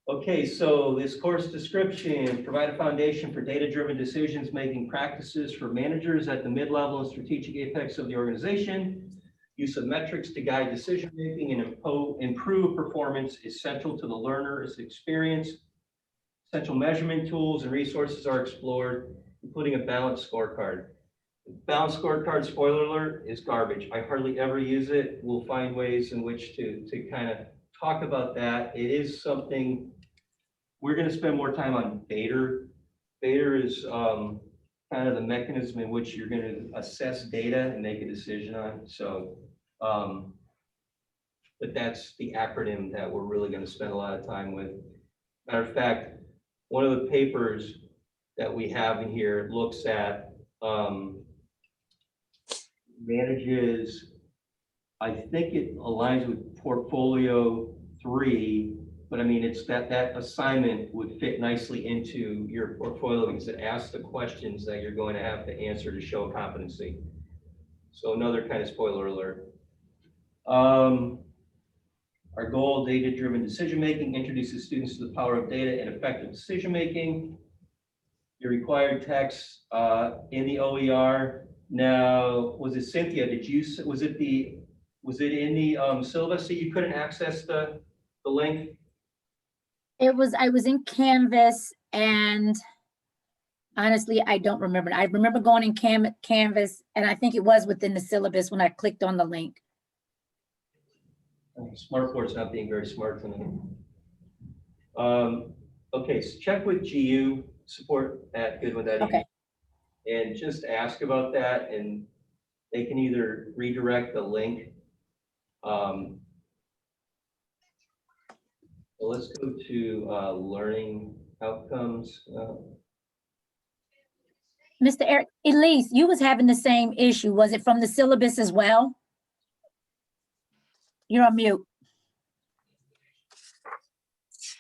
Okay, so this course description, provide a foundation for data-driven decisions making practices for managers at the mid-level and strategic apex of the organization. Use of metrics to guide decision-making and improve performance is central to the learner's experience. Essential measurement tools and resources are explored, including a balanced scorecard. Balanced scorecard, spoiler alert, is garbage. I hardly ever use it. We'll find ways in which to kind of talk about that. It is something, we're going to spend more time on Bader. Bader is kind of the mechanism in which you're going to assess data and make a decision on. So, but that's the acronym that we're really going to spend a lot of time with. Matter of fact, one of the papers that we have in here looks at manages, I think it aligns with portfolio 3, but I mean, it's that assignment would fit nicely into your portfolio because it asks the questions that you're going to have to answer to show competency. So another kind of spoiler alert. Our goal, data-driven decision-making, introduces students to the power of data and effective decision-making. Your required text in the OER. Now, was it Cynthia? Was it in the syllabus that you couldn't access the link? I was in Canvas, and honestly, I don't remember. I remember going in Canvas, and I think it was within the syllabus when I clicked on the link. Smartboard's not being very smart tonight. Okay, so check with GU support at Goodwin.edu. Okay. And just ask about that, and they can either redirect the link. So let's go to learning outcomes. Mr. Eric, Elise, you was having the same issue. Was it from the syllabus as well? You're on mute.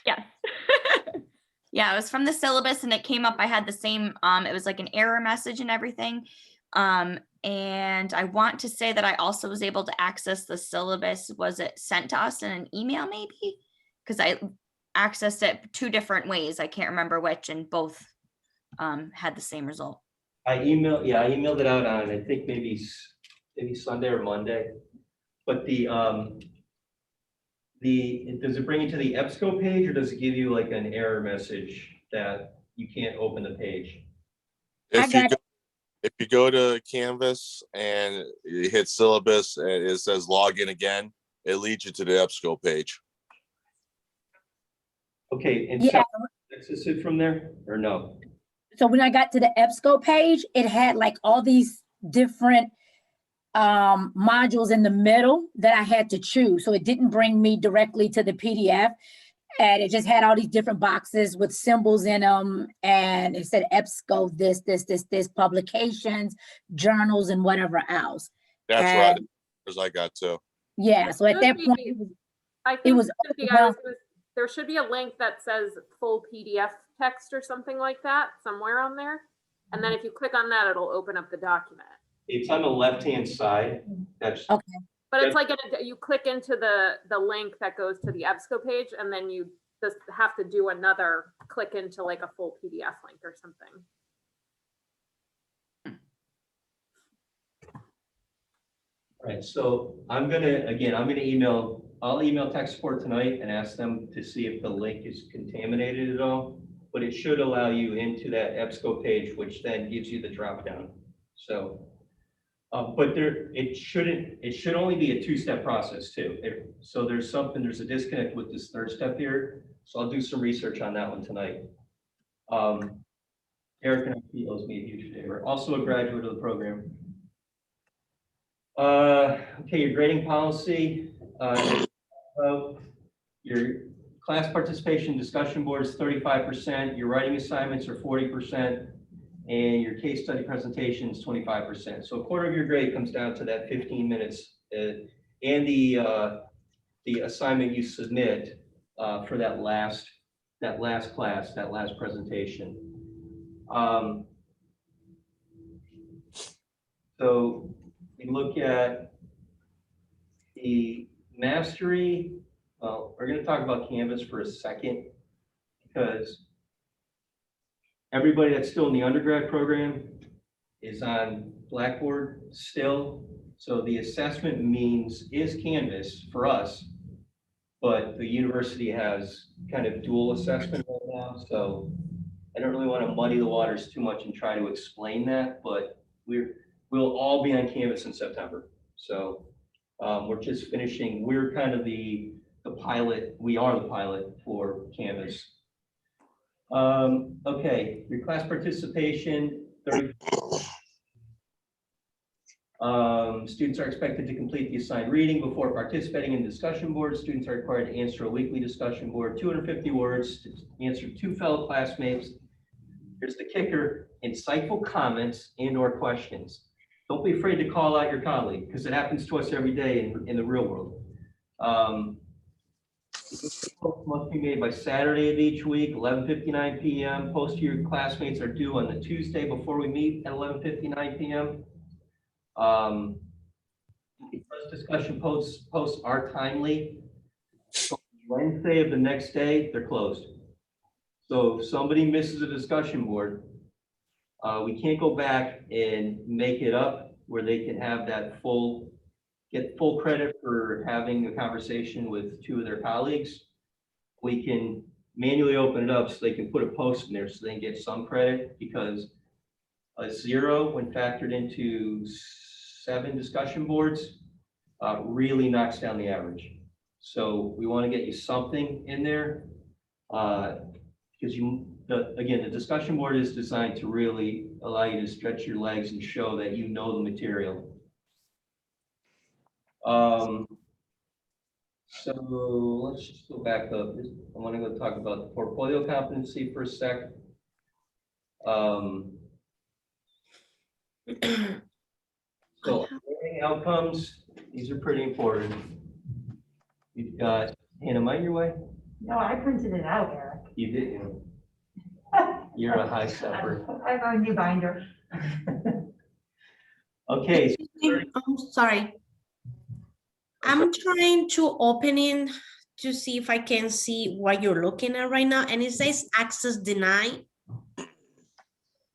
Yes. Yeah, it was from the syllabus and it came up. I had the same, it was like an error message and everything. And I want to say that I also was able to access the syllabus. Was it sent to us in an email maybe? Because I accessed it 2 different ways. I can't remember which, and both had the same result. I emailed it out on, I think maybe Sunday or Monday. But does it bring you to the EBSCO page, or does it give you like an error message that you can't open the page? If you go to Canvas and you hit syllabus and it says log in again, it leads you to the EBSCO page. Okay, and Yeah. access it from there or no? So when I got to the EBSCO page, it had like all these different modules in the middle that I had to choose. So it didn't bring me directly to the PDF, and it just had all these different boxes with symbols in them. And it said EBSCO, this, publications, journals, and whatever else. That's And- right. As I got to. Yeah, so at that point, I think was Cynthia, overwhelming. there should be a link that says full PDF text or something like that somewhere on there. And then if you click on that, it'll open up the document. It's on the left-hand side. That's Okay. But it's like, you click into the link that goes to the EBSCO page, and then you just have to do another click into like a full PDF link or something. right. So I'm gonna email I'll email tech support tonight and ask them to see if the link is contaminated at all, but it should allow you into that EBSCO page, which then gives you the drop down. So, but it should only be a two-step process too. So there's a disconnect with this third step here. So I'll do some research on that one tonight. Eric and I owes me a huge favor. Also a graduate of the program. Okay, your grading policy. Your class participation discussion board is 35%. Your writing assignments are 40%. And your case study presentation is 25%. So a quarter of your grade comes down to that 15 minutes and the assignment you submit for that last class, that last presentation. So we look at the mastery. Well, we're going to talk about Canvas for a second because everybody that's still in the undergrad program is on Blackboard still. So the assessment is Canvas for us, but the university has kind of dual assessment right now. So I don't really want to muddy the waters too much and try to explain that, but we'll all be on Canvas in September. So we're just finishing, we're kind of the pilot, we are the pilot for Canvas. Okay, your class participation, 30. Students are expected to complete the assigned reading before participating in the discussion board. Students are required to answer a weekly discussion board, 250 words to answer 2 fellow classmates. Here's the kicker: insightful comments and/or questions. Don't be afraid to call out your colleague because it happens to us every day in the real world. Must be made by Saturday of each week, 11:59 p.m. Post to your classmates are due on the Tuesday before we meet at 11:59 p.m. Discussion posts are timely. Wednesday of the next day, they're closed. So if somebody misses a discussion board, we can't go back and make it up where they can have that get full credit for having a conversation with 2 of their colleagues. We can manually open it up so they can put a post in there so they can get some credit, because a 0 when factored into 7 discussion boards really knocks down the average. So we want to get you something in there because again, the discussion board is designed to really allow you to stretch your legs and show that you know the material. So let's just go back up. I want to go talk about the portfolio competency for a sec. So learning outcomes, these are pretty important. You've got, Hannah, am I in your way? No, I printed it out, Eric. You didn't. You're a high stepper. I have a new binder. Okay. I'm sorry. I'm trying to open in to see if I can see what you're looking at right now, and it says access denied.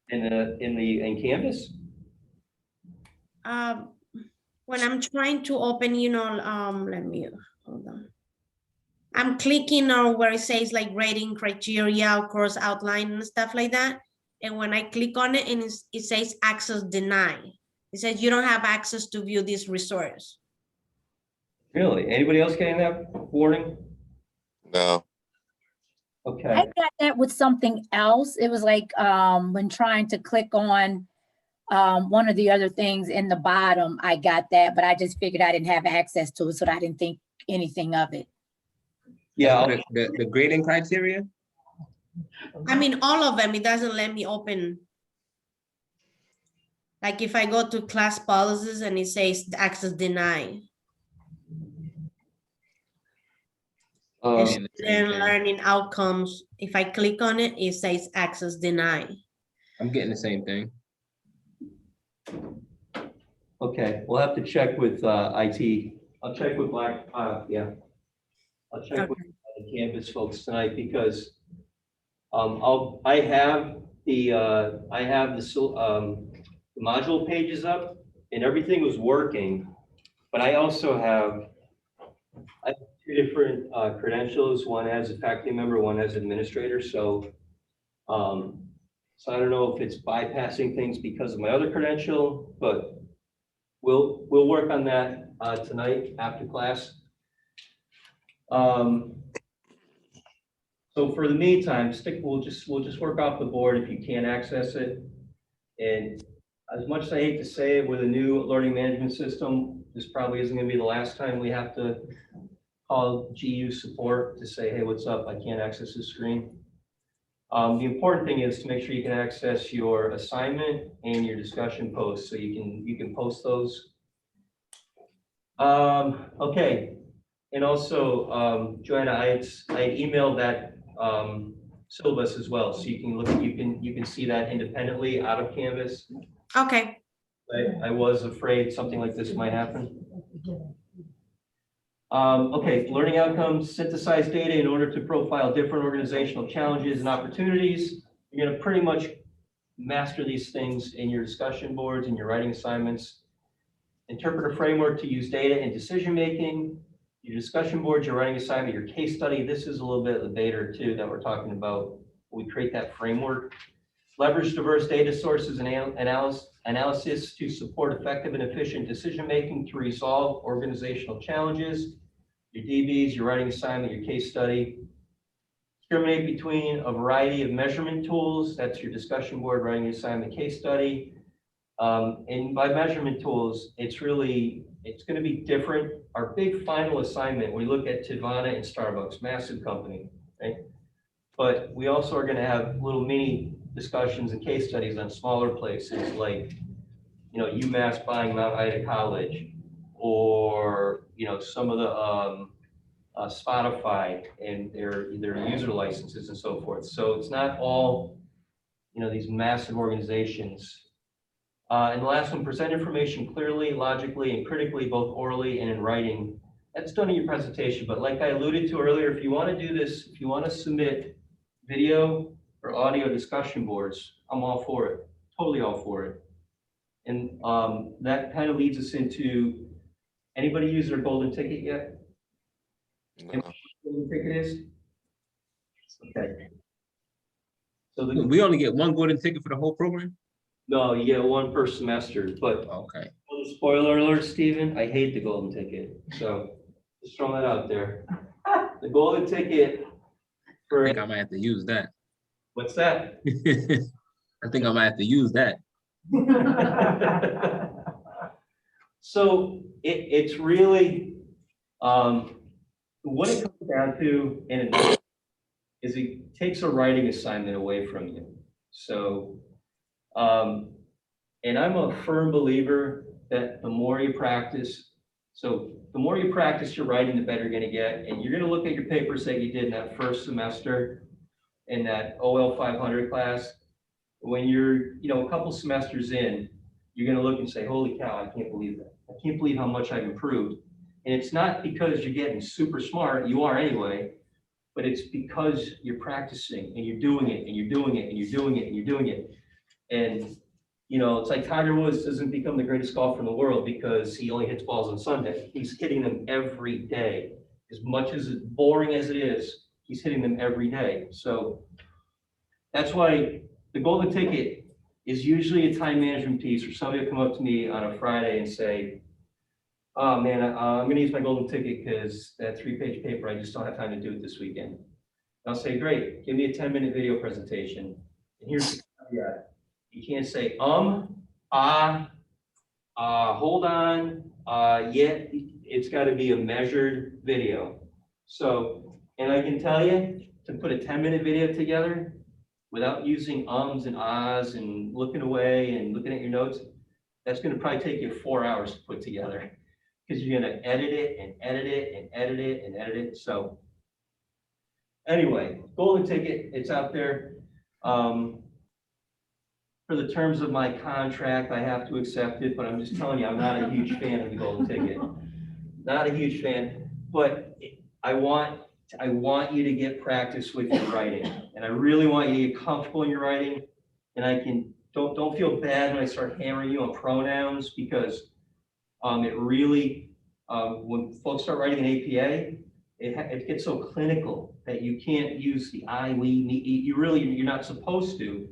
In Canvas? When I'm trying to open, let me, hold on. I'm clicking on where it says like rating criteria, course outline and stuff like that. And when I click on it, and it says access denied. It says you don't have access to view this resource. Really? Anybody else getting that warning? No. Okay. I got that with something else. It was like when trying to click on one of the other things in the bottom, I got that, but I just figured I didn't have access to it, so I didn't think anything of it. Yeah. The grading criteria? I mean, all of them, it doesn't let me open. Like if I go to class policies and it says access denied. Student learning outcomes, if I click on it, it says access denied. I'm getting the same thing. Okay, we'll have to check with IT. I'll check with I'll check with the Canvas folks tonight because I have the module pages up and everything was working, but I also have two different credentials, one as a faculty member, one as administrator, so so I don't know if it's bypassing things because of my other credential, but we'll work on that tonight after class. So for the meantime, we'll just work off the board if you can't access it. And as much as I hate to say it, with a new learning management system, this probably isn't gonna be the last time we have to call GU support to say, hey, what's up? I can't access this screen. The important thing is to make sure you can access your assignment and your discussion posts, so you can post those. Okay, and also, Joanna, I had emailed that syllabus as well, so you can look, you can see that independently out of Canvas. Okay. I was afraid something like this might happen. Okay, learning outcomes, synthesize data in order to profile different organizational challenges and opportunities. You're going to pretty much master these things in your discussion boards and your writing assignments. Interpret a framework to use data in decision-making. Your discussion boards, your writing assignment, your case study. This is a little bit of the beta too that we're talking about. We create that framework. Leverage diverse data sources and analysis to support effective and efficient decision-making to resolve organizational challenges. Your DBs, your writing assignment, your case study. Discriminate between a variety of measurement tools. That's your discussion board, writing assignment, case study. And by measurement tools, it's going to be different. Our big final assignment, we look at Tivana and Starbucks, massive company, right? But we also are going to have little mini discussions and case studies on smaller places like, UMass buying Mount Ida College, or, some of the Spotify and their user licenses and so forth. So it's not all, these massive organizations. And the last one, present information clearly, logically, and critically, both orally and in writing. That's done in your presentation, but like I alluded to earlier, if you want to do this, if you want to submit video or audio discussion boards, I'm all for it, totally all for it. And that kind of leads us into, anybody use their golden ticket yet? No. Golden ticket is? Okay. So We only get one golden ticket for the whole program? no, you get one per semester, but Okay. spoiler alert, Stephen, I hate the golden ticket. So just throwing that out there. The golden ticket I for, think I might have to use that. what's that? I think I might have to use that. So it's really, what it comes down to is it takes a writing assignment away from you. So, and I'm a firm believer that the more you practice, so the more you practice your writing, the better you're going to get. And you're going to look at your papers that you did in that first semester in that OL 500 class. When you're, a couple semesters in, you're going to look and say, holy cow, I can't believe that. I can't believe how much I've improved. And it's not because you're getting super smart, you are anyway, but it's because you're practicing and you're doing it and you're doing it and you're doing it and you're doing it. And, it's like Tiger Woods doesn't become the greatest golfer in the world because he only hits balls on Sunday. He's hitting them every day. As much as boring as it is, he's hitting them every day. So that's why the golden ticket is usually a time management piece, or somebody will come up to me on a Friday and say, oh man, I'm going to use my golden ticket because that 3-page paper, I just don't have time to do it this weekend. And I'll say, great, give me a 10-minute video presentation. And here's the caveat. You can't say, hold on, yeah, it's got to be a measured video. So, and I can tell you, to put a 10-minute video together without using ums and ahs and looking away and looking at your notes, that's going to probably take you 4 hours to put together because you're going to edit it and edit it and edit it and edit it. So anyway, golden ticket, it's out there. For the terms of my contract, I have to accept it, but I'm just telling you, I'm not a huge fan of the golden ticket. Not a huge fan, but I want you to get practice with your writing, and I really want you to get comfortable in your writing. And don't feel bad when I start hammering you on pronouns, because it really, when folks start writing an APA, it gets so clinical that you can't use the I, we, me, you're not supposed to.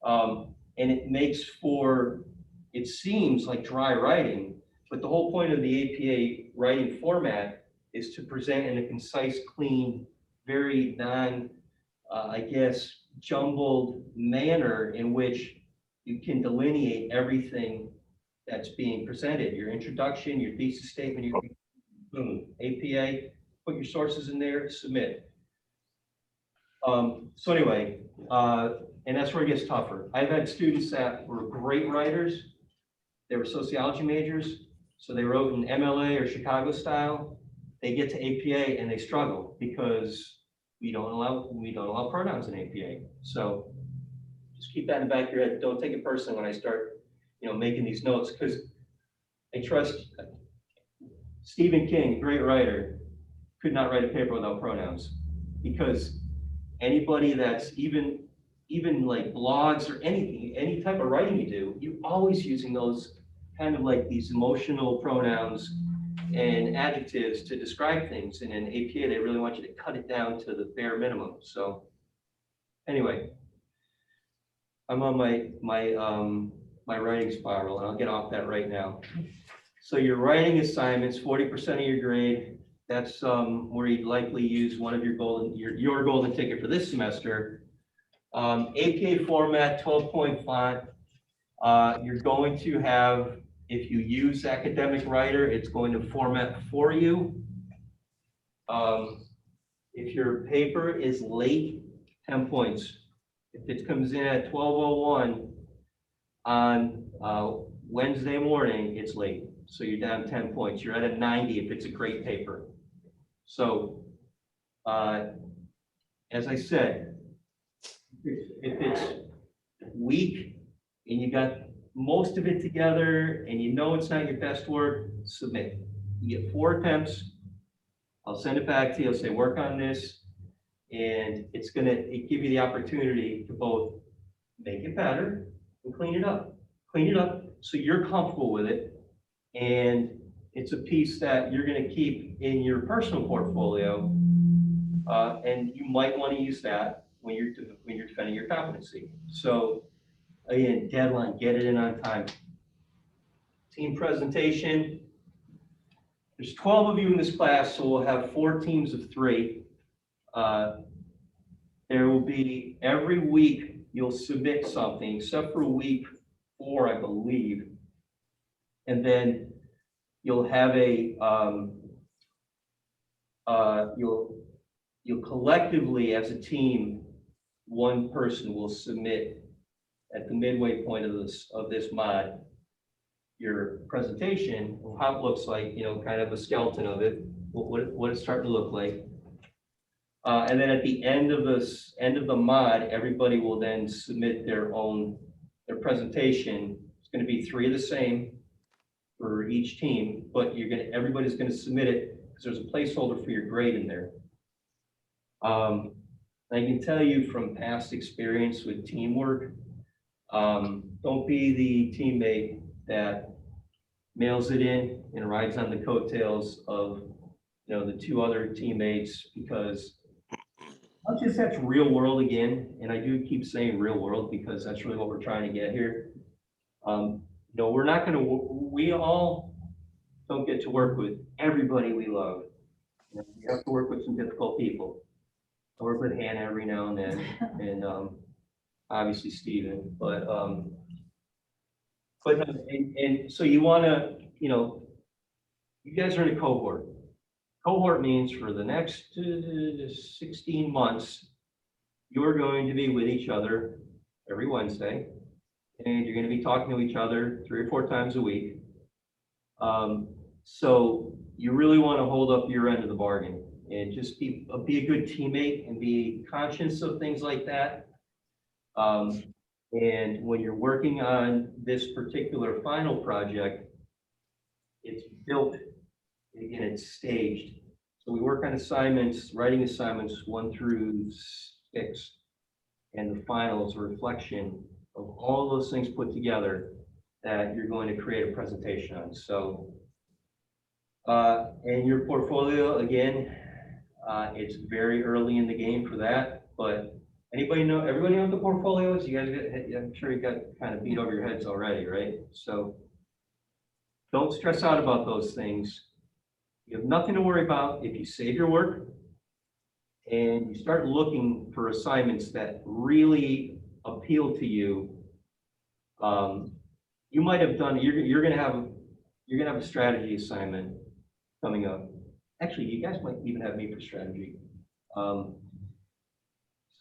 And it makes for, it seems like dry writing, but the whole point of the APA writing format is to present in a concise, clean, very I guess, jumbled manner in which you can delineate everything that's being presented, your introduction, your thesis statement, your boom, APA, put your sources in there, submit. So anyway, and that's where it gets tougher. I've had students that were great writers. They were sociology majors, so they wrote in MLA or Chicago style. They get to APA and they struggle because we don't allow pronouns in APA. So just keep that in the back of your head. Don't take it personally when I start, making these notes, because I trust Stephen King, great writer, could not write a paper without pronouns, because anybody that's even like blogs or anything, any type of writing you do, you're always using those kind of like these emotional pronouns and adjectives to describe things. And in APA, they really want you to cut it down to the bare minimum. So anyway, I'm on my writing spiral, and I'll get off that right now. So your writing assignments, 40% of your grade, that's where you'd likely use one of your golden ticket for this semester. APA format 12.5. You're going to have, if you use Academic Writer, it's going to format for you. If your paper is late, 10 points. If it comes in at 12:01 on Wednesday morning, it's late. So you're down 10 points. You're at a 90 if it's a great paper. So, as I said, if it's weak and you got most of it together and it's not your best work, submit. You get 4 attempts. I'll send it back to you. I'll say, work on this. And it's going to give you the opportunity to both make it better and clean it up. Clean it up so you're comfortable with it. And it's a piece that you're going to keep in your personal portfolio. And you might want to use that when you're defending your competency. So again, deadline, get it in on time. Team presentation. There's 12 of you in this class, so we'll have 4 teams of 3. There will be, every week you'll submit something, except for week 4, I believe. And then you'll have you'll collectively as a team, one person will submit at the midway point of this mod, your presentation, how it looks like, kind of a skeleton of it, what it's starting to look like. And then at the end of the mod, everybody will then submit their presentation. It's going to be 3 of the same for each team, but everybody's going to submit it because there's a placeholder for your grade in there. I can tell you from past experience with teamwork, don't be the teammate that mails it in and rides on the coattails of the 2 other teammates, because not just that's real world again, and I do keep saying real world because that's really what we're trying to get here. We're not going to, we all don't get to work with everybody we love. We have to work with some difficult people. I work with Hannah every now and then, and obviously Steven, but so you want to, you guys are in a cohort. Cohort means for the next 16 months, you're going to be with each other every Wednesday, and you're going to be talking to each other 3 or 4 times a week. So you really want to hold up your end of the bargain and just be a good teammate and be conscious of things like that. And when you're working on this particular final project, it's built, again, it's staged. So we work on assignments, writing assignments 1 through 6, and the final is a reflection of all those things put together that you're going to create a presentation on. So, and your portfolio, again, It's very early in the game for that, but everybody know what the portfolio is? You guys I'm sure you got kind of beat over your heads already, right? So don't stress out about those things. You have nothing to worry about if you save your work and you start looking for assignments that really appeal to you. You might have done, you're gonna have a strategy assignment coming up. Actually, you guys might even have me for strategy.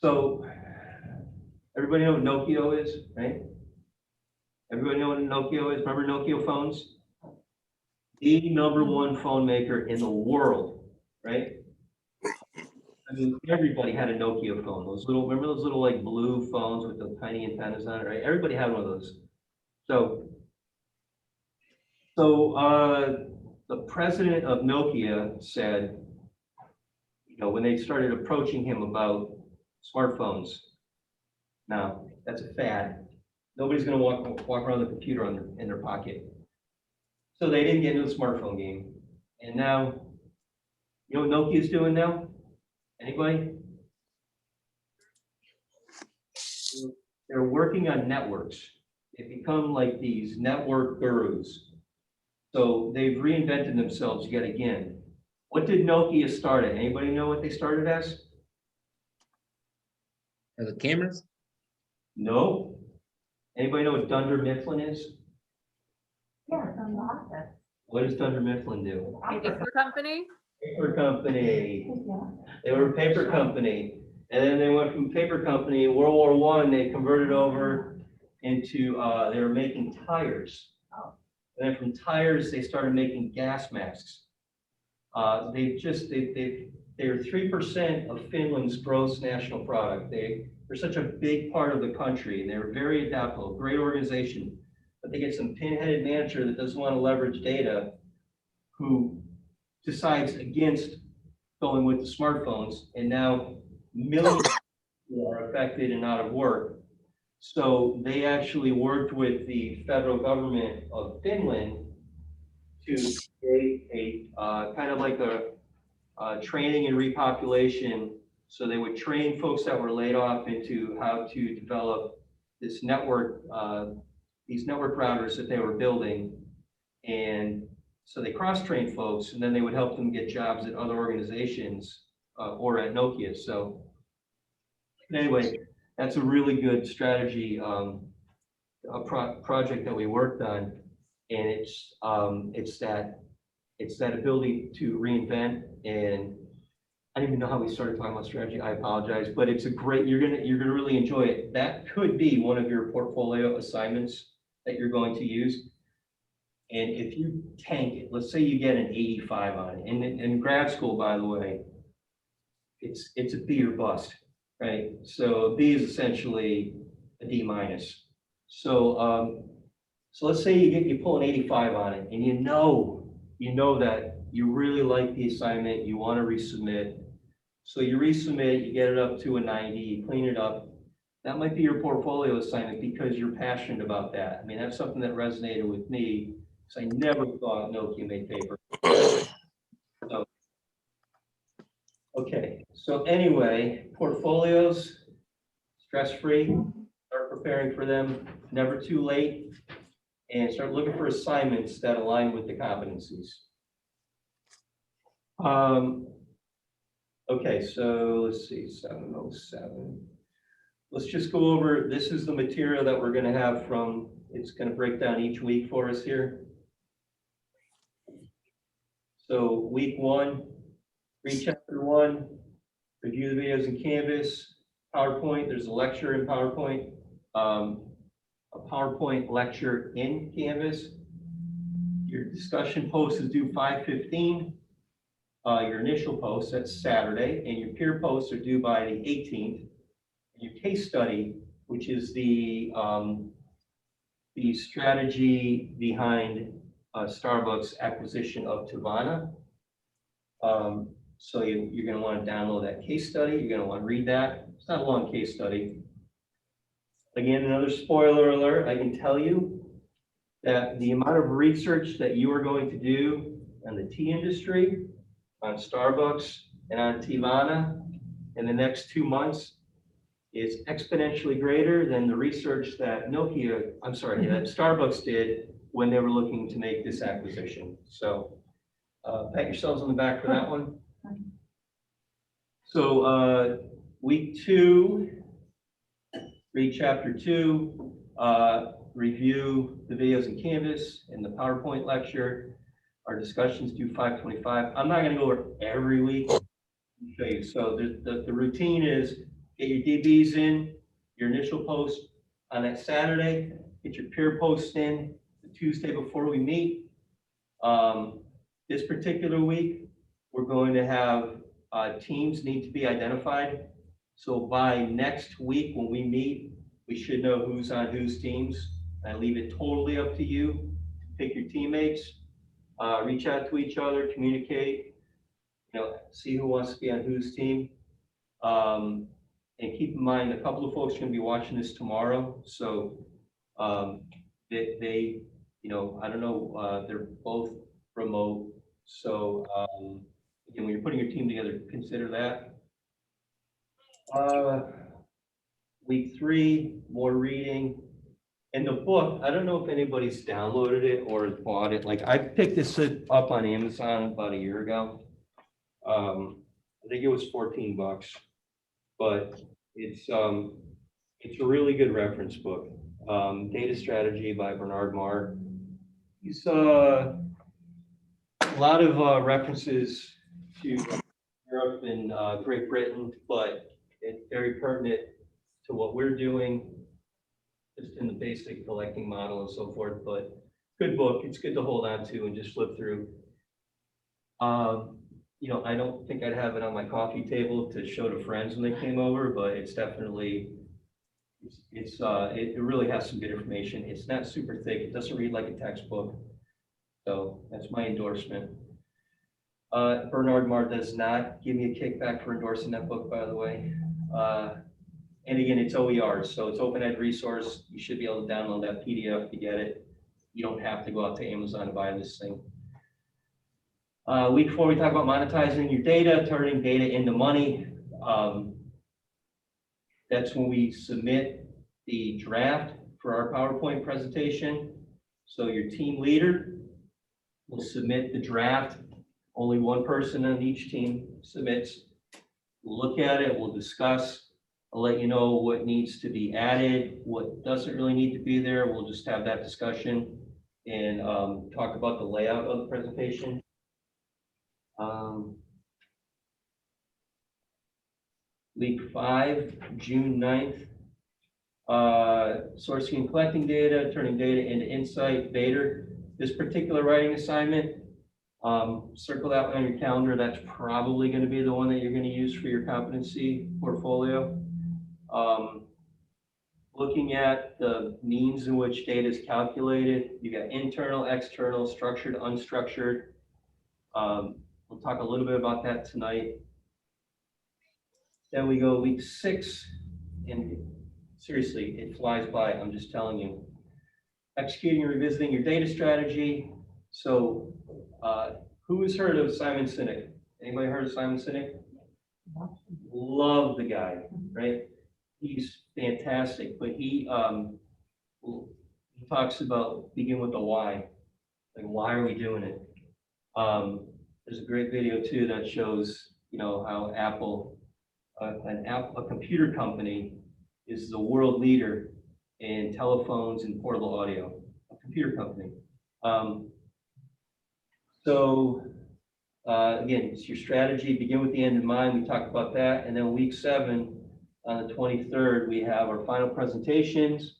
So everybody know what Nokia is, right? Everybody know what Nokia is? Remember Nokia phones? The #1 phone maker in the world, right? I mean, everybody had a Nokia phone. Remember those little like blue phones with the tiny antennas on it, right? Everybody had one of those. So the president of Nokia said, you know, when they started approaching him about smartphones, now that's a fad. Nobody's going to walk around the computer in their pocket. So they didn't get into the smartphone game. And now, you know what Nokia's doing now? Anybody? They're working on networks. They become like these network gurus. So they've reinvented themselves yet again. What did Nokia start at? Anybody know what they started as? As a cameras? No. Anybody know what Dunder Mifflin is? Yeah, it's on the office. What does Dunder Mifflin do? Paper company? Paper company. Yeah. They were a paper company. And then they went from paper company, World War I, they converted over into, they were making tires. And then from tires, they started making gas masks. They're 3% of Finland's gross national product. They're such a big part of the country, and they're very adaptable, great organization. But they get some pinheaded manager that doesn't want to leverage data, who decides against going with the smartphones, and now millions of people are affected and out of work. So they actually worked with the federal government of Finland to create a kind of like a training and repopulation. So they would train folks that were laid off into how to develop this network, these network routers that they were building. And so they cross-trained folks, and then they would help them get jobs at other organizations or at Nokia. So anyway, that's a really good strategy, project that we worked on, and it's that ability to reinvent. And I don't even know how we started talking about strategy. I apologize, but it's a great. You're gonna really enjoy it. That could be one of your portfolio assignments that you're going to use. And if you tank it, let's say you get an 85 on it, and in grad school, by the way, it's a B or bust. Right, so B is essentially a D minus. So let's say you pull an 85 on it, and you know that you really like the assignment, you want to resubmit. So you resubmit, you get it up to a 90, you clean it up. That might be your portfolio assignment because you're passionate about that. I mean, that's something that resonated with me because I never thought Nokia made paper. So, okay, so anyway, portfolios, stress-free, start preparing for them, never too late, and start looking for assignments that align with the competencies. Okay, so let's see, 707. Let's just go over, this is the material that we're gonna have from, it's gonna break down each week for us here. So week 1, read chapter 1, review the videos in Canvas, PowerPoint, there's a lecture in PowerPoint, a PowerPoint lecture in Canvas. Your discussion post is due 5/15. Your initial post, that's Saturday, and your peer posts are due by the 18th. Your case study, which is the strategy behind Starbucks acquisition of Teavana. So you're going to want to download that case study. You're going to want to read that. It's not a long case study. Again, another spoiler alert. I can tell you that the amount of research that you are going to do on the tea industry, on Starbucks, and on Tivana in the next 2 months is exponentially greater than the research that that Starbucks did when they were looking to make this acquisition. So pat yourselves on the back for that one. So week 2, read chapter 2, review the videos in Canvas and the PowerPoint lecture. Our discussions due 5:25. I'm not going to go over every week. I'll show you. So the routine is get your DBs in, your initial post on that Saturday, get your peer posts in the Tuesday before we meet. This particular week, we're going to have teams need to be identified. So by next week when we meet, we should know who's on whose teams. I leave it totally up to you to pick your teammates, reach out to each other, communicate, see who wants to be on whose team. And keep in mind, a couple of folks are going to be watching this tomorrow. So they I don't know, they're both remote. So again, when you're putting your team together, consider that. Week 3, more reading. And the book, I don't know if anybody's downloaded it or bought it. Like I picked this up on Amazon about a year ago. I think it was $14, but it's a really good reference book. Data Strategy by Bernard Marr. He's a lot of references to Europe and Great Britain, but it's very pertinent to what we're doing, just in the basic collecting model and so forth. But good book. It's good to hold on to and just flip through. I don't think I'd have it on my coffee table to show to friends when they came over, but it's definitely, it really has some good information. It's not super thick. It doesn't read like a textbook. So that's my endorsement. Bernard Marr does not give me a kickback for endorsing that book, by the way. And again, it's OER, so it's open ed resource. You should be able to download that PDF to get it. You don't have to go out to Amazon to buy this thing. Week 4, we talk about monetizing your data, turning data into money. That's when we submit the draft for our PowerPoint presentation. So your team leader will submit the draft. Only one person on each team submits. We'll look at it, we'll discuss. I'll let you know what needs to be added, what doesn't really need to be there. We'll just have that discussion and talk about the layout of the presentation. Week 5, June 9th, sourcing and collecting data, turning data into insight, Vader. This particular writing assignment, circle that one on your calendar. That's probably going to be the one that you're going to use for your competency portfolio. Looking at the means in which data is calculated, you got internal, external, structured, unstructured. We'll talk a little bit about that tonight. Then we go week 6, and seriously, it flies by. I'm just telling you. Executing and revisiting your data strategy. So, who has heard of Simon Sinek? Anybody heard of Simon Sinek? Love the guy, right? He's fantastic, but he talks about begin with the why. Like, why are we doing it? There's a great video too that shows, how Apple, a computer company, is the world leader in telephones and portable audio. A computer company. Again, it's your strategy. Begin with the end in mind. We talked about that, and then week 7. On the 23rd, we have our final presentations,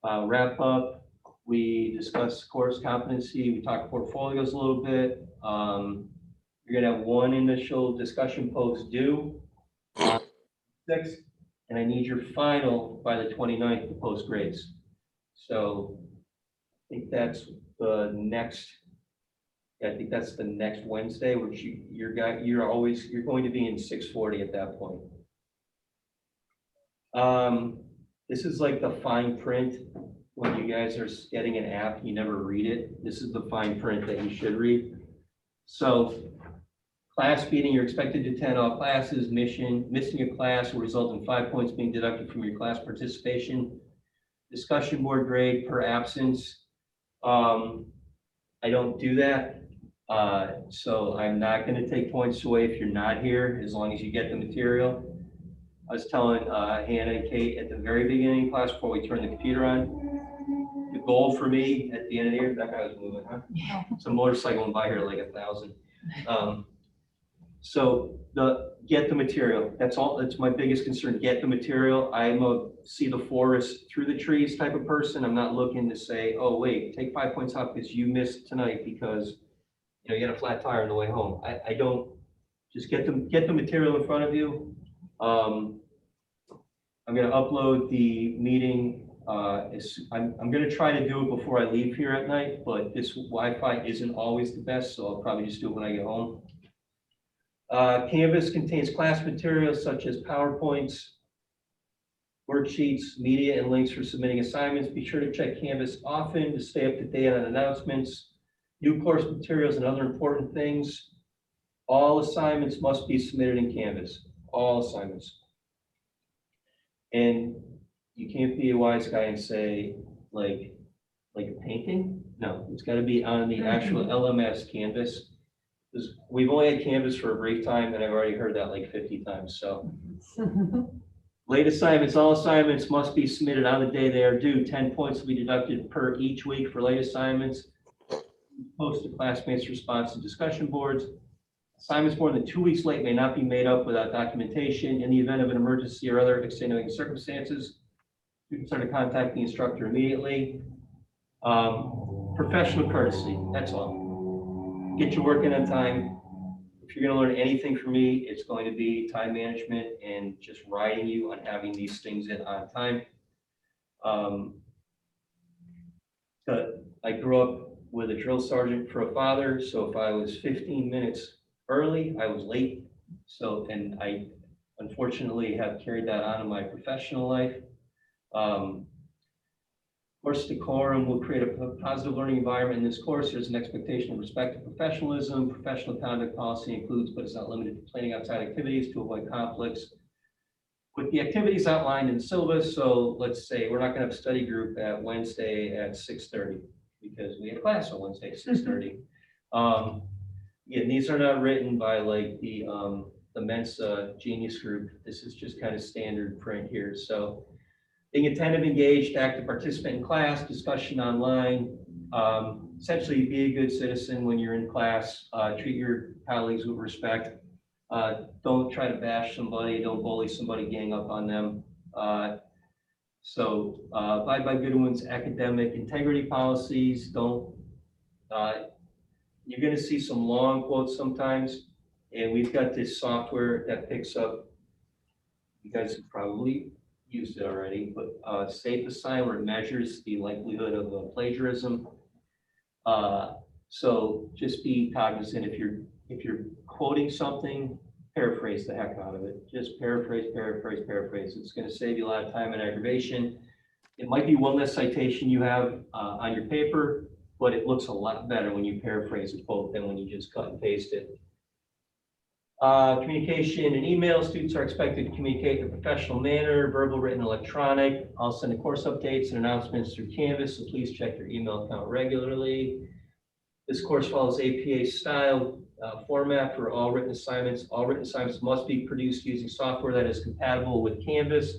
wrap up. We discuss course competency. We talk portfolios a little bit. You're gonna have one initial discussion post due on 6th, and I need your final by the 29th to post grades. So I think that's the next. I think that's the next Wednesday, which you're going to be in 640 at that point. This is like the fine print when you guys are getting an app, you never read it. This is the fine print that you should read. So Class feeding, you're expected to attend all classes. Missing a class will result in 5 points being deducted from your class participation. Discussion board grade per absence. I don't do that. So I'm not going to take points away if you're not here, as long as you get the material. I was telling Hannah and Kate at the very beginning of class before we turned the computer on, the goal for me at the end of the year, that guy was moving, huh? It's a motorcycle went by here like 1,000. So get the material. That's all. That's my biggest concern. Get the material. I'm a see the forest through the trees type of person. I'm not looking to say, oh wait, take 5 points off because you missed tonight because you had a flat tire on the way home. I don't just get the material in front of you. I'm going to upload the meeting. I'm going to try to do it before I leave here at night, but this Wi-Fi isn't always the best, so I'll probably just do it when I get home. Canvas contains class materials such as PowerPoints, worksheets, media, and links for submitting assignments. Be sure to check Canvas often to stay up to date on announcements, new course materials, and other important things. All assignments must be submitted in Canvas, all assignments. And you can't be a wise guy and say, like a painting? No, it's got to be on the actual LMS Canvas. We've only had Canvas for a brief time, and I've already heard that like 50 times, so. Late assignments, all assignments must be submitted on the day they are due. 10 points will be deducted per each week for late assignments. Post to classmates' response and discussion boards. Assignments more than 2 weeks late may not be made up without documentation. In the event of an emergency or other extenuating circumstances, students are to contact the instructor immediately. Professional courtesy, that's all. Get your work in on time. If you're going to learn anything from me, it's going to be time management and just riding you on having these things in on time. I grew up with a drill sergeant for a father, so if I was 15 minutes early, I was late. So, and I unfortunately have carried that on in my professional life. Course decorum will create a positive learning environment in this course. There's an expectation of respect and professionalism. Professional conduct policy includes, but is not limited to, planning outside activities to avoid conflicts with the activities outlined in the syllabus. So let's say we're not going to have a study group at Wednesday at 6:30 because we have class on Wednesday at 6:30. Yeah, these are not written by like the Mensa Genius Group. This is just kind of standard print here. So being attentive, engaged, active participant in class, discussion online. Essentially, be a good citizen when you're in class. Treat your colleagues with respect. Don't try to bash somebody. Don't bully somebody, gang up on them. Abide by Goodwin's academic integrity policies. Don't. You're going to see some long quotes sometimes, and we've got this software that picks up. You guys have probably used it already, but Safe Assign, where it measures the likelihood of plagiarism. So just be cognizant if you're quoting something, paraphrase the heck out of it. Just paraphrase. It's going to save you a lot of time and aggravation. It might be one less citation you have on your paper, but it looks a lot better when you paraphrase a quote than when you just cut and paste it. Communication and email. Students are expected to communicate in a professional manner, verbal, written, electronic. I'll send the course updates and announcements through Canvas, so please check your email account regularly. This course follows APA style format for all written assignments. All written assignments must be produced using software that is compatible with Canvas,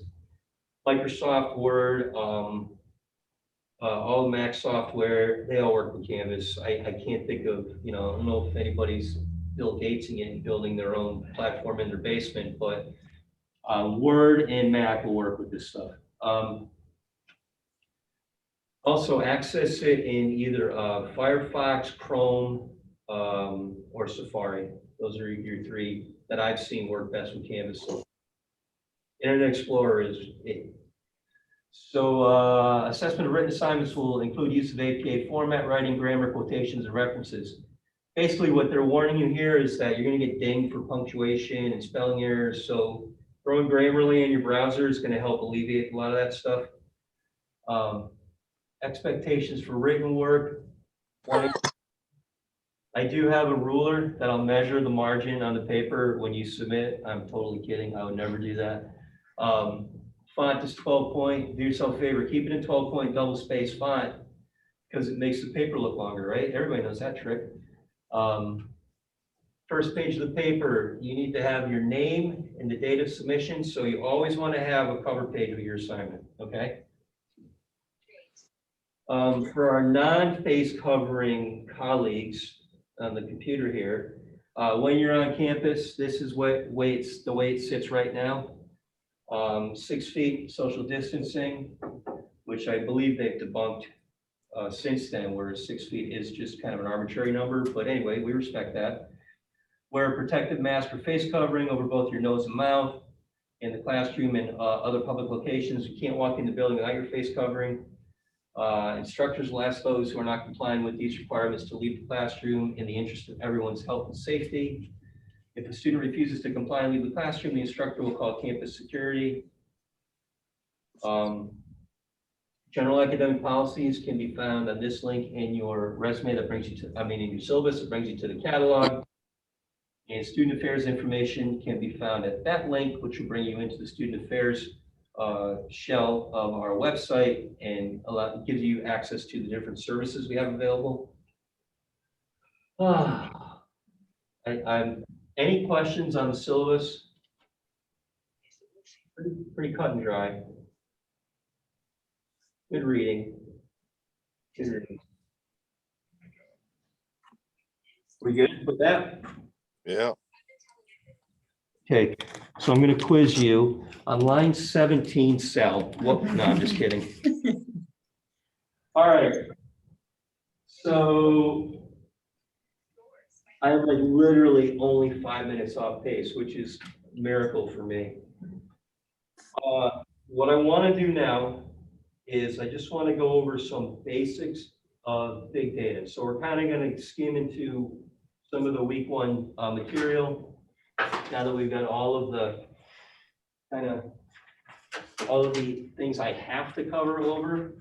Microsoft Word, all Mac software. They all work with Canvas. I can't think of, I don't know if anybody's Bill Gatesing it and building their own platform in their basement, but Word and Mac will work with this stuff. Also access it in either Firefox, Chrome, or Safari. Those are your three that I've seen work best with Canvas. Internet Explorer is it. So assessment of written assignments will include use of APA format, writing, grammar, quotations, and references. Basically, what they're warning you here is that you're going to get dinged for punctuation and spelling errors. So throwing Grammarly in your browser is going to help alleviate a lot of that stuff. Expectations for written work. I do have a ruler that I'll measure the margin on the paper when you submit. I'm totally kidding. I would never do that. Font is 12 point. Do yourself a favor, keep it in 12 point double space font because it makes the paper look longer, right? Everybody knows that trick. First page of the paper, you need to have your name and the date of submission. So you always want to have a cover page of your assignment, okay? For our non-face covering colleagues on the computer here, when you're on campus, this is the way it sits right now. 6 feet social distancing, which I believe they've debunked since then, where 6 feet is just kind of an arbitrary number. But anyway, we respect that. Wear a protective mask or face covering over both your nose and mouth. In the classroom and other public locations, you can't walk in the building without your face covering. Instructors will ask those who are not complying with these requirements to leave the classroom in the interest of everyone's health and safety. If a student refuses to comply and leave the classroom, the instructor will call campus security. General academic policies can be found on this link in your resume that brings you to, in your syllabus, that brings you to the catalog. And student affairs information can be found at that link, which will bring you into the student affairs shell of our website and gives you access to the different services we have available. Any questions on the syllabus? Pretty cut and dry. Good reading. Good reading. We good with that? Yeah. Okay, so I'm going to quiz you on line 17 cell. Whoop, no, I'm just kidding. All right. So I have like literally only 5 minutes off pace, which is a miracle for me. What I want to do now is I just want to go over some basics of big data. So we're kind of going to skim into some of the week 1 material. Now that we've got all of the things I have to cover over.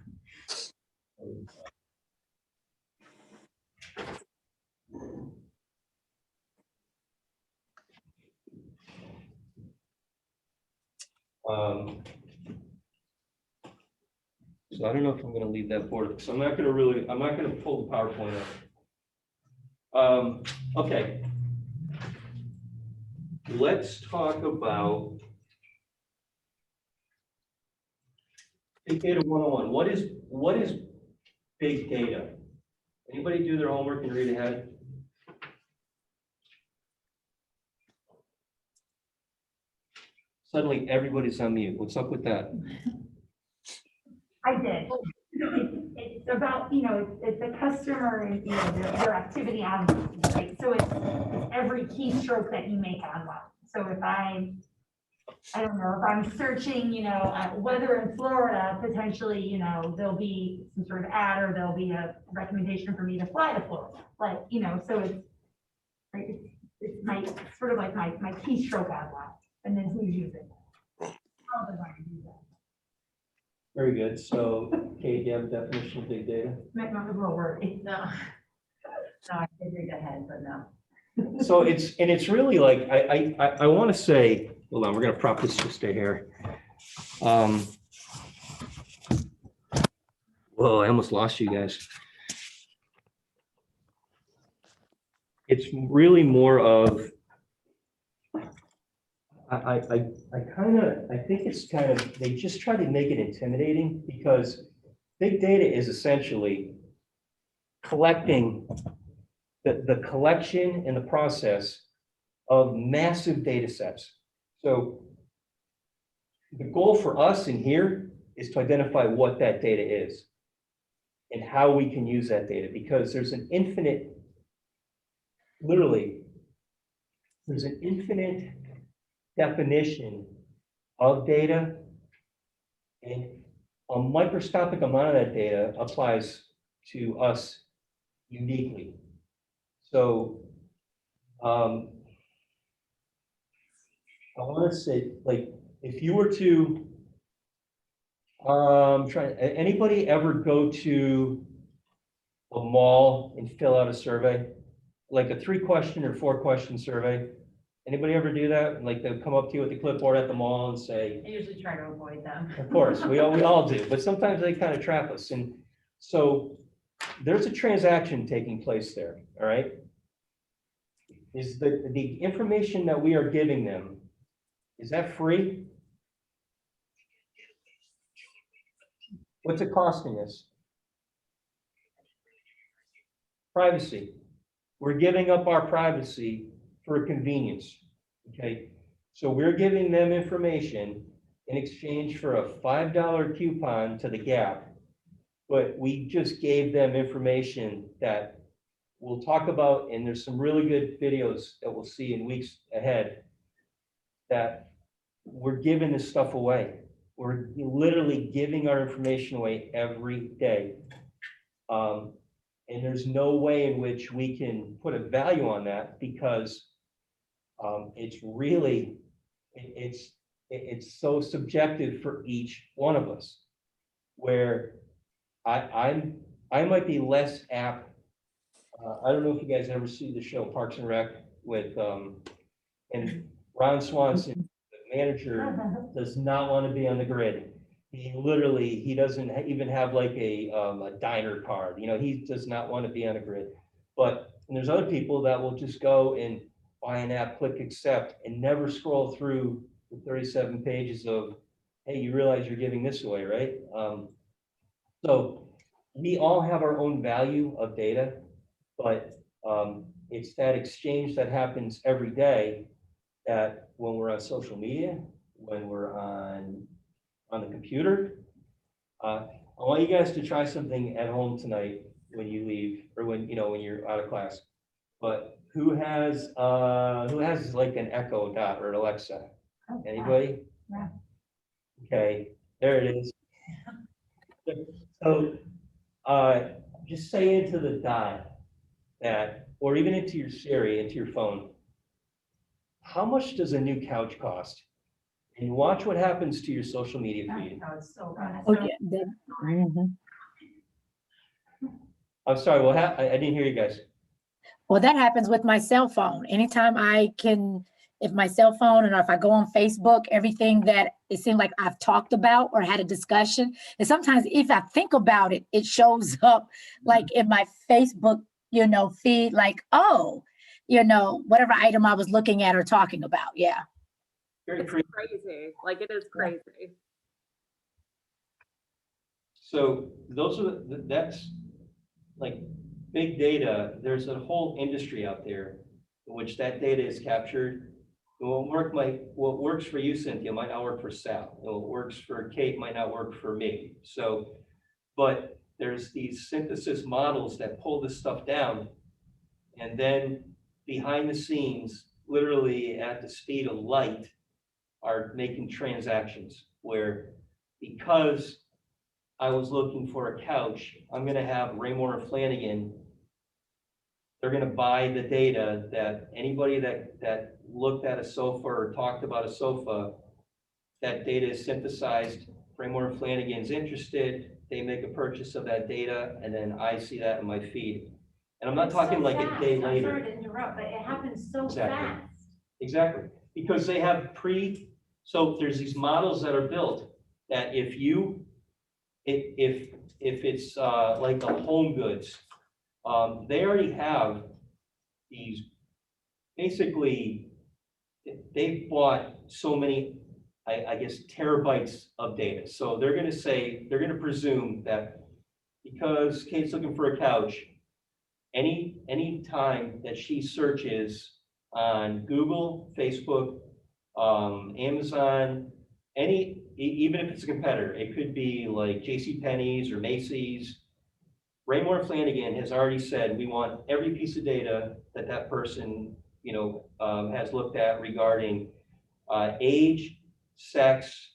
So I don't know if I'm going to leave that board. So I'm not going to pull the PowerPoint up. Okay. Let's talk about Big Data 101. What is big data? Anybody do their homework and read ahead? Suddenly everybody's on mute. What's up with that? I did. It's about, it's a customer and, their activity on, right? So it's every keystroke that you make on one. So if I don't know, if I'm searching, weather in Florida, potentially, there'll be some sort of ad or there'll be a recommendation for me to fly to Florida. Like, so it's like, it's my sort of like my keystroke ad line, and then who's using it. How do I do that? Very good. So, Kate, do you have a definition of big data? Might not be a real word. No, I did read ahead, but no. So it's really like, I want to say, hold on, we're going to prop this just a hair. Whoa, I almost lost you guys. It's really more of, I think it's kind of, they just try to make it intimidating because big data is essentially collecting the collection and the process of massive data sets. So the goal for us in here is to identify what that data is and how we can use that data, because there's an infinite, literally, there's an infinite definition of data, and a microscopic amount of that data applies to us uniquely. So I want to say, like, if you were to anybody ever go to a mall and fill out a survey? like a 3-question or 4-question survey. Anybody ever do that? Like they'll come up to you with the clipboard at the mall and say, I usually try to avoid them. of course, we all do, but sometimes they kind of trap us. And so there's a transaction taking place there, all right? Is the information that we are giving them, is that free? What's it costing us? Privacy. We're giving up our privacy for convenience, okay? So we're giving them information in exchange for a $5 coupon to the Gap, but we just gave them information that we'll talk about, and there's some really good videos that we'll see in weeks ahead, that we're giving this stuff away. We're literally giving our information away every day. And there's no way in which we can put a value on that, because it's really, it's so subjective for each one of us, where I might be less apt. I don't know if you guys ever see the show Parks and Rec with, and Ron Swanson, the manager, does not want to be on the grid. He doesn't even have like a diner card, you know, he does not want to be on a grid. But and there's other people that will just go and buy an app, click accept, and never scroll through the 37 pages of, hey, you realize you're giving this away, right? So we all have our own value of data, but it's that exchange that happens every day, that when we're on social media, when we're on the computer. I want you guys to try something at home tonight when you leave, or when you're out of class. But who has like an Echo Dot or an Alexa? Anybody? Yeah. Okay, there it is. So just say into the Dot that, or even into your Siri, into your phone, how much does a new couch cost? And watch what happens to your social media feed. Oh, it's so good. Oh, yeah. Mhm. I'm sorry, well, I didn't hear you guys. Well, that happens with my cell phone. Anytime if my cell phone, and if I go on Facebook, everything that it seemed like I've talked about or had a discussion, and sometimes if I think about it, it shows up like in my Facebook, feed, like, oh, whatever item I was looking at or talking about. Yeah. Very It's creepy. crazy. Like, it is crazy. So those are that's like big data. There's a whole industry out there in which that data is captured. What works for you, Cynthia, might not work for Sal. What works for Kate might not work for me. So, but there's these synthesis models that pull this stuff down, and then behind the scenes, literally at the speed of light, are making transactions where, because I was looking for a couch, I'm gonna have Raymore and Flanagan, they're gonna buy the data that anybody that looked at a sofa or talked about a sofa, that data is synthesized. Raymore and Flanagan's interested, they make a purchase of that data, and then I see that in my feed. And I'm not It's talking so like a fast. day I'm later. sorry to interrupt, but it happens so Exactly. fast. Exactly, because they have so there's these models that are built that if it's like the home goods, they already have these, basically, they've bought so many, I guess, terabytes of data. So they're gonna presume that because Kate's looking for a couch, any time that she searches on Google, Facebook, Amazon, even if it's a competitor, it could be like JCPenney's or Macy's. Raymore Flanagan has already said, we want every piece of data that person, has looked at regarding age, sex,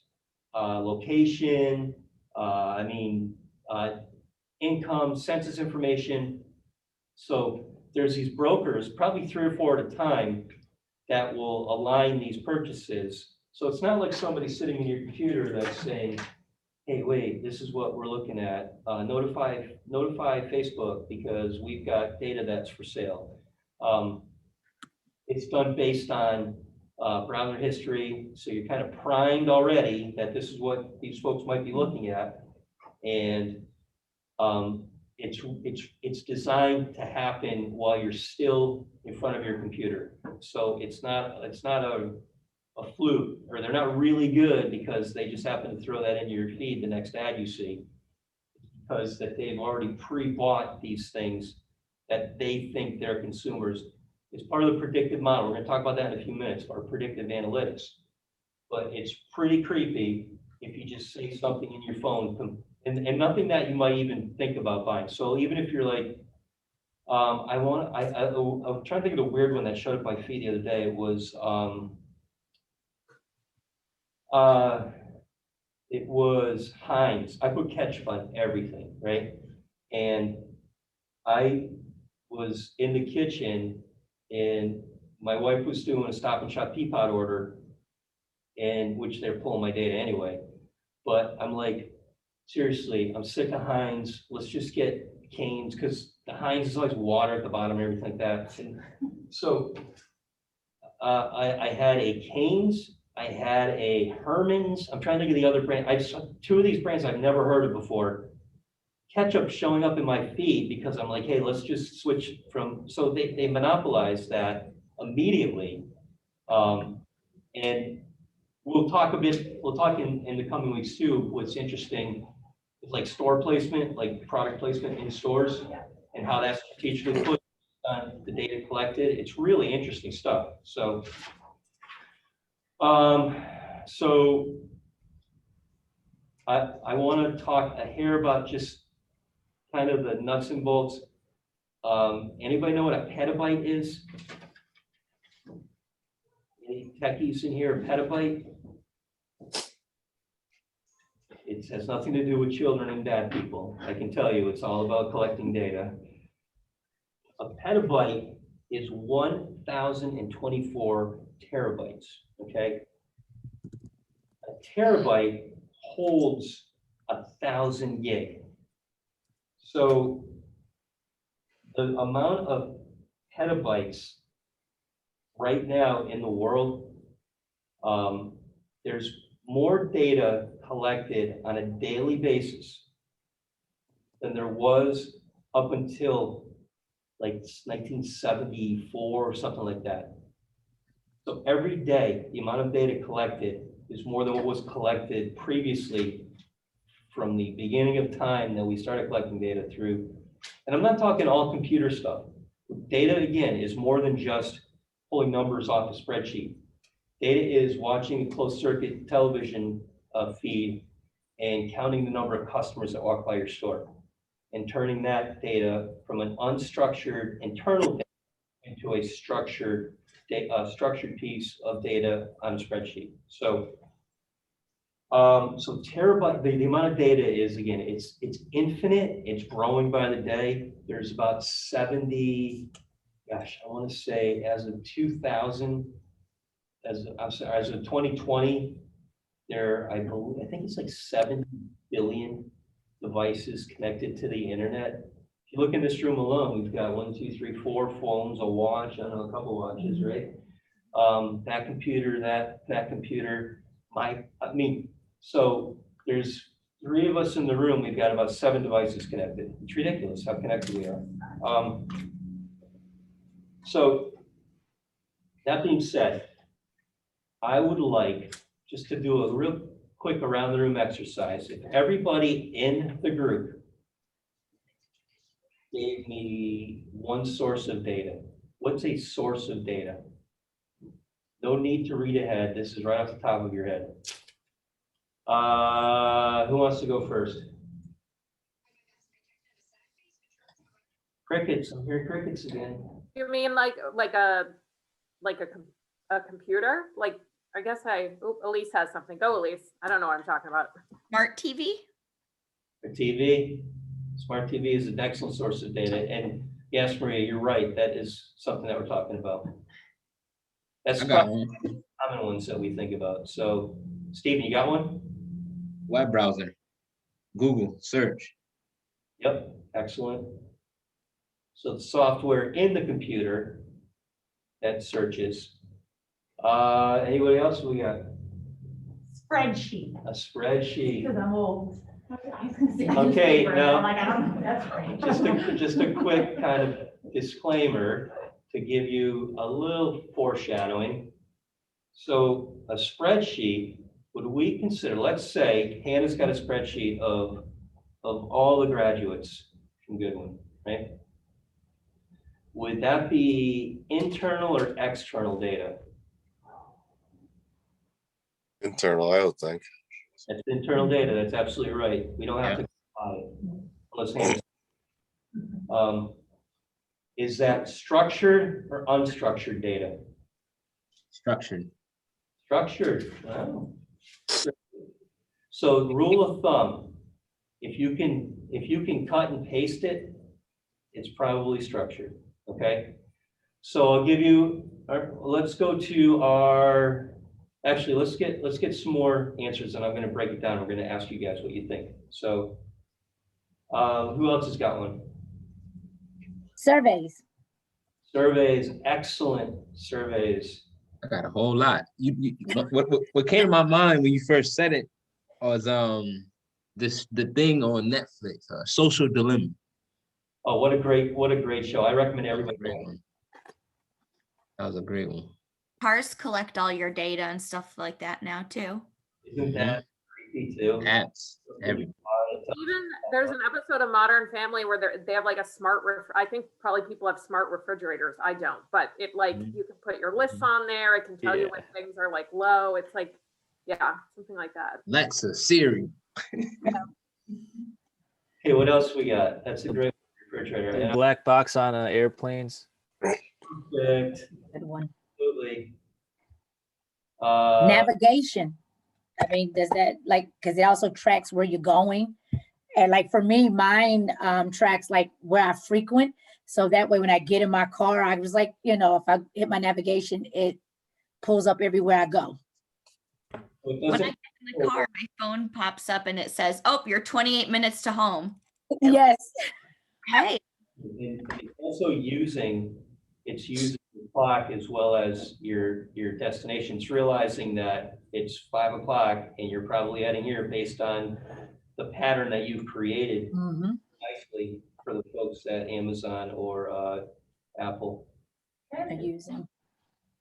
location, income, census information. So there's these brokers, probably 3 or 4 at a time, that will align these purchases. So it's not like somebody sitting in your computer that's saying, hey, wait, this is what we're looking at. Notify Facebook because we've got data that's for sale. It's done based on browser history, so you're kind of primed already that this is what these folks might be looking at. And it's designed to happen while you're still in front of your computer. So it's not a fluke, or they're not really good because they just happen to throw that into your feed the next ad you see. Because that they've already pre-bought these things that they think their consumers. It's part of the predictive model. We're gonna talk about that in a few minutes, our predictive analytics. But it's pretty creepy if you just say something in your phone and nothing that you might even think about buying. So even if you're like, I'm trying to think of the weird one that showed up my feed the other day. It was, it was Heinz. I put ketchup on everything, right? And I was in the kitchen and my wife was doing a Stop and Shop Peapod order, and which they're pulling my data anyway. But I'm like, seriously, I'm sick of Heinz. Let's just get Cane's, because the Heinz is always water at the bottom and everything like that. And so I had a Cane's, I had a Herman's. I'm trying to think of the other brand. Two of these brands I've never heard of before. Ketchup showing up in my feed because I'm like, hey, let's just switch from. So they monopolized that immediately, and we'll talk in the coming weeks too. What's interesting is like store placement, like product placement in stores, and how that's strategically put on the data collected. It's really interesting stuff. So. So I want to talk here about just kind of the nuts and bolts. Anybody know what a petabyte is? Any techies in here? A petabyte? It has nothing to do with children and bad people. I can tell you, it's all about collecting data. A petabyte is 1,024 terabytes. Okay, a terabyte holds 1,000 gig. So the amount of petabytes right now in the world, there's more data collected on a daily basis than there was up until like 1974 or something like that. So every day, the amount of data collected is more than what was collected previously from the beginning of time that we started collecting data through. And I'm not talking all computer stuff. Data, again, is more than just pulling numbers off a spreadsheet. Data is watching a closed circuit television feed and counting the number of customers that walk by your store and turning that data from an unstructured internal data into a structured piece of data on a spreadsheet. So, so terabyte, the amount of data is, again, it's infinite. It's growing by the day. There's about 70, gosh, I want to say as of 2000, as of 2020, I think it's like 7 billion devices connected to the internet. If you look in this room alone, we've got 1, 2, 3, 4 phones, a watch, I don't know, a couple watches, right? That computer, that computer, so there's 3 of us in the room, we've got about 7 devices connected. It's ridiculous how connected we are. So that being said, I would like just to do a real quick around the room exercise. If everybody in the group gave me one source of data, what's a source of data? No need to read ahead. This is right off the top of your head. Who wants to go first? Crickets. I'm hearing crickets again. You mean like a computer? Like, I guess Elise has something. Go, Elise. I don't know what I'm talking about. Smart TV? A TV. Smart TV is an excellent source of data. And yes, Maria, you're right. That is something that we're talking about. That's probably the common ones that we think about. So, Stephen, you got one? Web browser, Google search. Yep, excellent. So the software in the computer that searches. Anybody else? We got Spreadsheet, a spreadsheet. because I'm old. I was gonna say Okay, newspaper, now- I'm like, I don't know, that's right. Just a quick kind of disclaimer to give you a little foreshadowing. So a spreadsheet, would we consider, let's say Hannah's got a spreadsheet of all the graduates from Goodwin, right? Would that be internal or external data? Internal, I would think. That's internal data, that's absolutely right. We don't have to buy it unless Hannah's. Is that structured or unstructured data? Structured. Structured, wow. So rule of thumb, if you can cut and paste it, it's probably structured, okay? So I'll give you, let's go to our, actually, let's get some more answers and I'm gonna break it down. We're gonna ask you guys what you think. So who else has got one? Surveys. Surveys, excellent surveys. I got a whole lot. What came to my mind when you first said it was the thing on Netflix, Social Dilemma. Oh, what a great show. I recommend That was a everybody. great one. That was a great one. Parse collect all your data and stuff like that now too. Isn't that creepy too? Apps, everything. Even there's an episode of Modern Family where they have like a smart, I think probably people have smart refrigerators. I don't, but it like, you can put your lists on there. It can tell you when things are like low. It's like, yeah, something like that. Alexa, Siri. Okay, what else we got? That's a great refrigerator. The Yeah, black box on airplanes. perfect. Good one. Absolutely. Navigation. I mean, does that like, because it also tracks where you're going. And like for me, mine tracks like where I frequent. So that way when I get in my car, I was like, if I hit my navigation, it pulls up everywhere I go. When I get in the car, my phone pops up and it says, "Oh, you're 28 minutes to home." Yes. Hey, It's also using the clock as well as your destination. It's realizing that it's 5 o'clock and you're probably heading here based on the pattern that you've created Mhm. nicely for the folks at Amazon or Apple. I'm using.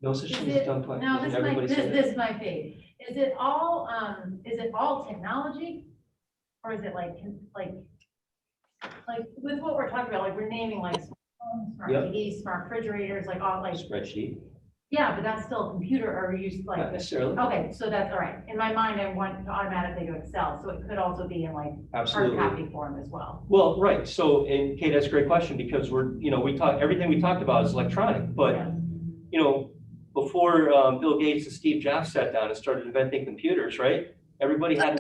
No such thing Is as it- dumb plan. No, Everybody said it. this might be. Is it all technology? Or is it like with what we're talking about, like we're naming like smart phones, smart Yep. TVs, smart refrigerators, like all like, Spreadsheet, yeah, but that's still a computer or you not like, necessarily. okay, so that's all right. In my mind, I went automatically to Excel, so it could also be in like hard Absolutely. copy form as well. Well, right, so, and Kate, that's a great question, because everything we talked about is electronic, but, Yeah. Before Bill Gates and Steve Jobs sat down and started inventing computers, right? Everybody had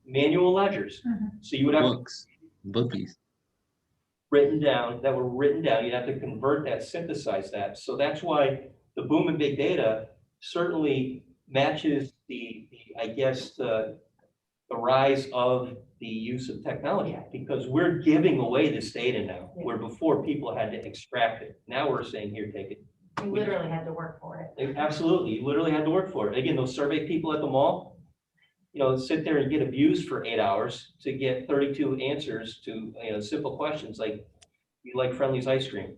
manual ledgers. So you would have Bookies. written down, you'd have to convert that, synthesize that. So that's why the boom in big data certainly matches the rise of the use of technology, because we're giving away this data now, where before people had to extract it. Now we're saying, here, take it. You literally had to work for it. Absolutely, you literally had to work for it. Again, those survey people at the mall, sit there and get abused for 8 hours to get 32 answers to, simple questions like, you like Friendly's ice cream?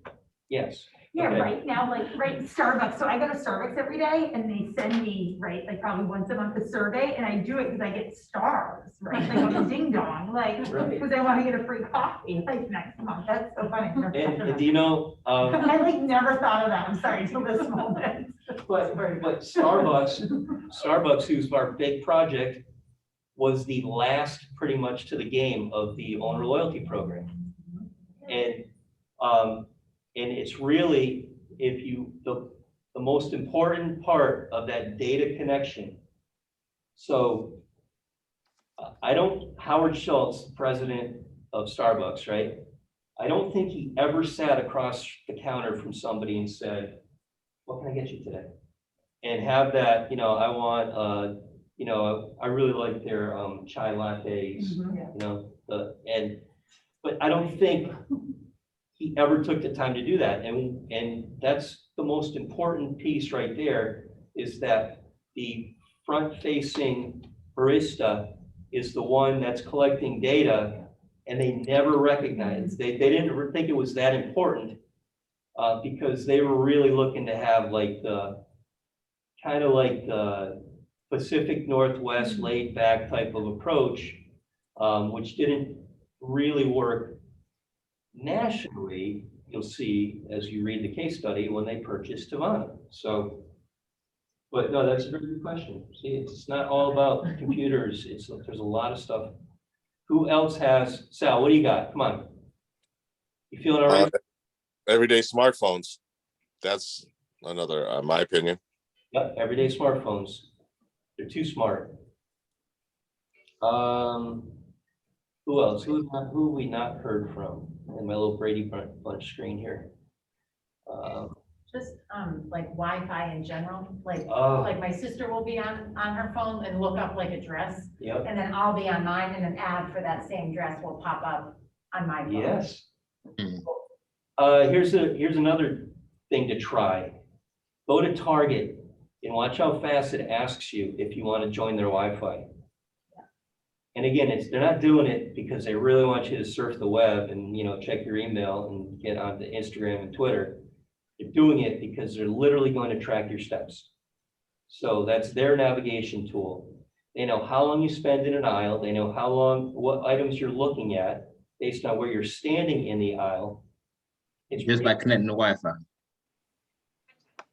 Yes. Yeah, Okay. right now, right, Starbucks, so I go to Starbucks every day and they send me, right, like probably once a month a survey and I do it because I get stars, right, like on the ding dong, like, Right. because I want to get a free coffee, like next month, that's so funny. And do you know, I like never thought of that, I'm sorry, till this moment. but Starbucks, who's our big project, was the last pretty much to the game of the owner loyalty program. And it's really, the most important part of that data connection. So Howard Schultz, president of Starbucks, right? I don't think he ever sat across the counter from somebody and said, what can I get you today? And have that, I want, I really like their chai lattes, but I don't think he ever took the time to do that. And that's the most important piece right there, is that the front-facing barista is the one that's collecting data, and they never recognized, they didn't think it was that important, because they were really looking to have like the, kind of like the Pacific Northwest laid back type of approach, which didn't really work nationally. You'll see as you read the case study when they purchased Tavana. So, but no, that's a very good question. See, it's not all about computers. There's a lot of stuff. Who else has, Sal, what do you got? Come on. You feeling all right? Everyday smartphones. That's another, my opinion. Yep, everyday smartphones. They're too smart. Who else? Who have we not heard from in my little Brady Bunch screen here? Just like Wi-Fi in general, like Oh. like my sister will be on her phone and look up like a dress, Yep, and then I'll be on mine, and an ad for that same dress will pop up on my phone. yes. Mhm. Here's another thing to try. Go to Target and watch how fast it asks you if you want to join their Wi-Fi. And again, they're not doing it because they really want you to surf the web and, check your email and get onto Instagram and Twitter. They're doing it because they're literally going to track your steps. So that's their navigation tool. They know how long you spend in an aisle. They know what items you're looking at based on where you're standing in the aisle. It's Just by connecting to Wi-Fi.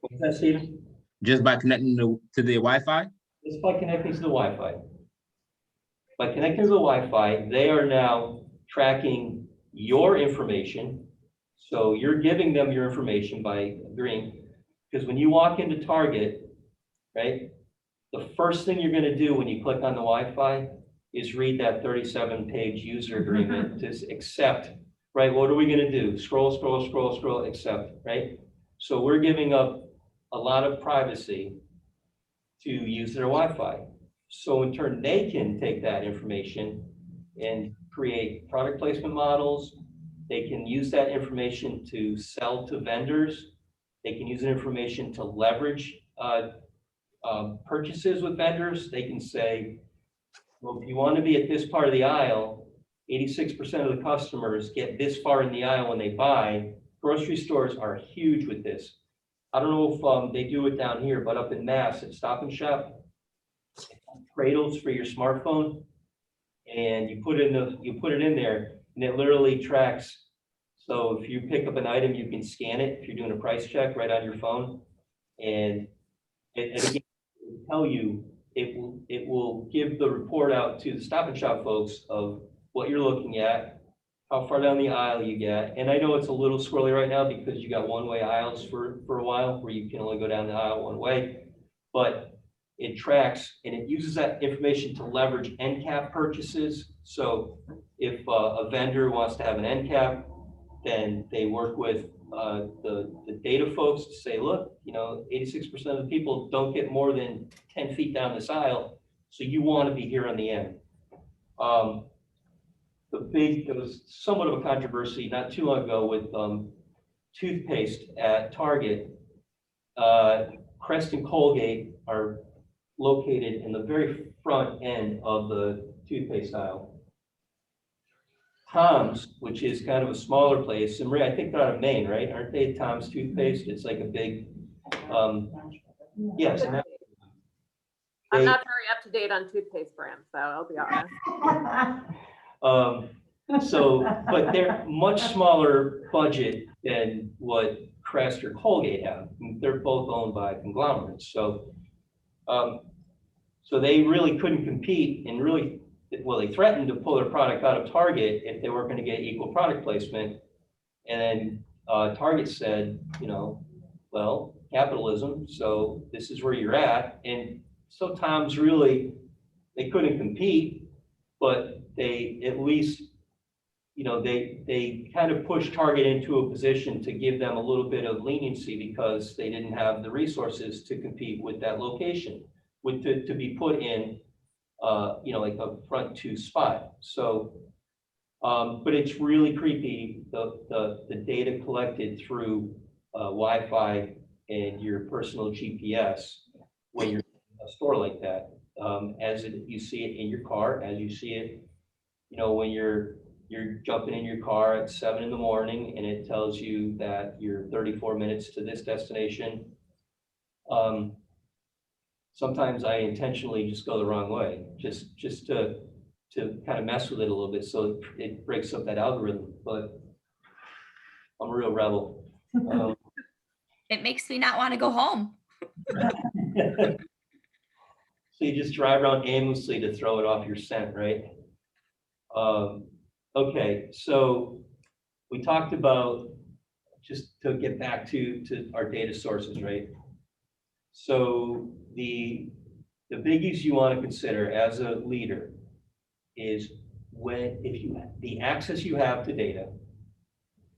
What's that, Stephen? Just by connecting to the Wi-Fi? Just by connecting to the Wi-Fi. By connecting to the Wi-Fi, they are now tracking your information. So you're giving them your information by agreeing, because when you walk into Target, right, the first thing you're gonna do when you click on the Wi-Fi is read that 37-page user agreement to accept, right? What are we gonna do? Scroll, scroll, scroll, scroll, accept, right? So we're giving up a lot of privacy to use their Wi-Fi. So in turn, they can take that information and create product placement models. They can use that information to sell to vendors. They can use that information to leverage purchases with vendors. They can say, well, if you want to be at this part of the aisle, 86% of the customers get this far in the aisle when they buy. Grocery stores are huge with this. I don't know if they do it down here, but up in Mass at Stop and Shop, cradles for your smartphone, and you put it in there, and it literally tracks. So if you pick up an item, you can scan it if you're doing a price check right on your phone, and it again will tell you, it will give the report out to the Stop and Shop folks of what you're looking at, how far down the aisle you get. And I know it's a little squirrely right now because you got one-way aisles for a while where you can only go down the aisle one way, but it tracks and it uses that information to leverage end cap purchases. So if a vendor wants to have an end cap, then they work with the data folks to say, look, 86% of the people don't get more than 10 feet down this aisle, so you want to be here on the end. There was somewhat of a controversy not too long ago with toothpaste at Target. Crest and Colgate are located in the very front end of the toothpaste aisle. Tom's, which is kind of a smaller place, and Maria, I think they're out of Maine, right? Aren't they Tom's Toothpaste? It's like a big, yes. I'm not very up to date on toothpaste brands, so I'll be honest. But they're much smaller budget than what Crest or Colgate have. They're both owned by conglomerates. So they really couldn't compete, and really, well, they threatened to pull their product out of Target if they weren't going to get equal product placement. And then Target said, well, capitalism, so this is where you're at. And so Tom's really, they couldn't compete, but they at least, they kind of pushed Target into a position to give them a little bit of leniency because they didn't have the resources to compete with that location, to be put in, like a front two spot. So, but it's really creepy, the data collected through Wi-Fi and your personal GPS when you're in a store like that. You see it in your car, as you see it, when you're jumping in your car at 7 in the morning and it tells you that you're 34 minutes to this destination. Sometimes I intentionally just go the wrong way, just to kind of mess with it a little bit so it breaks up that algorithm, but I'm a real rebel. It makes me not want to go home. So you just drive around aimlessly to throw it off your scent, right? Okay, so we talked about, just to get back to our data sources, right? So the biggies you want to consider as a leader is the access you have to data,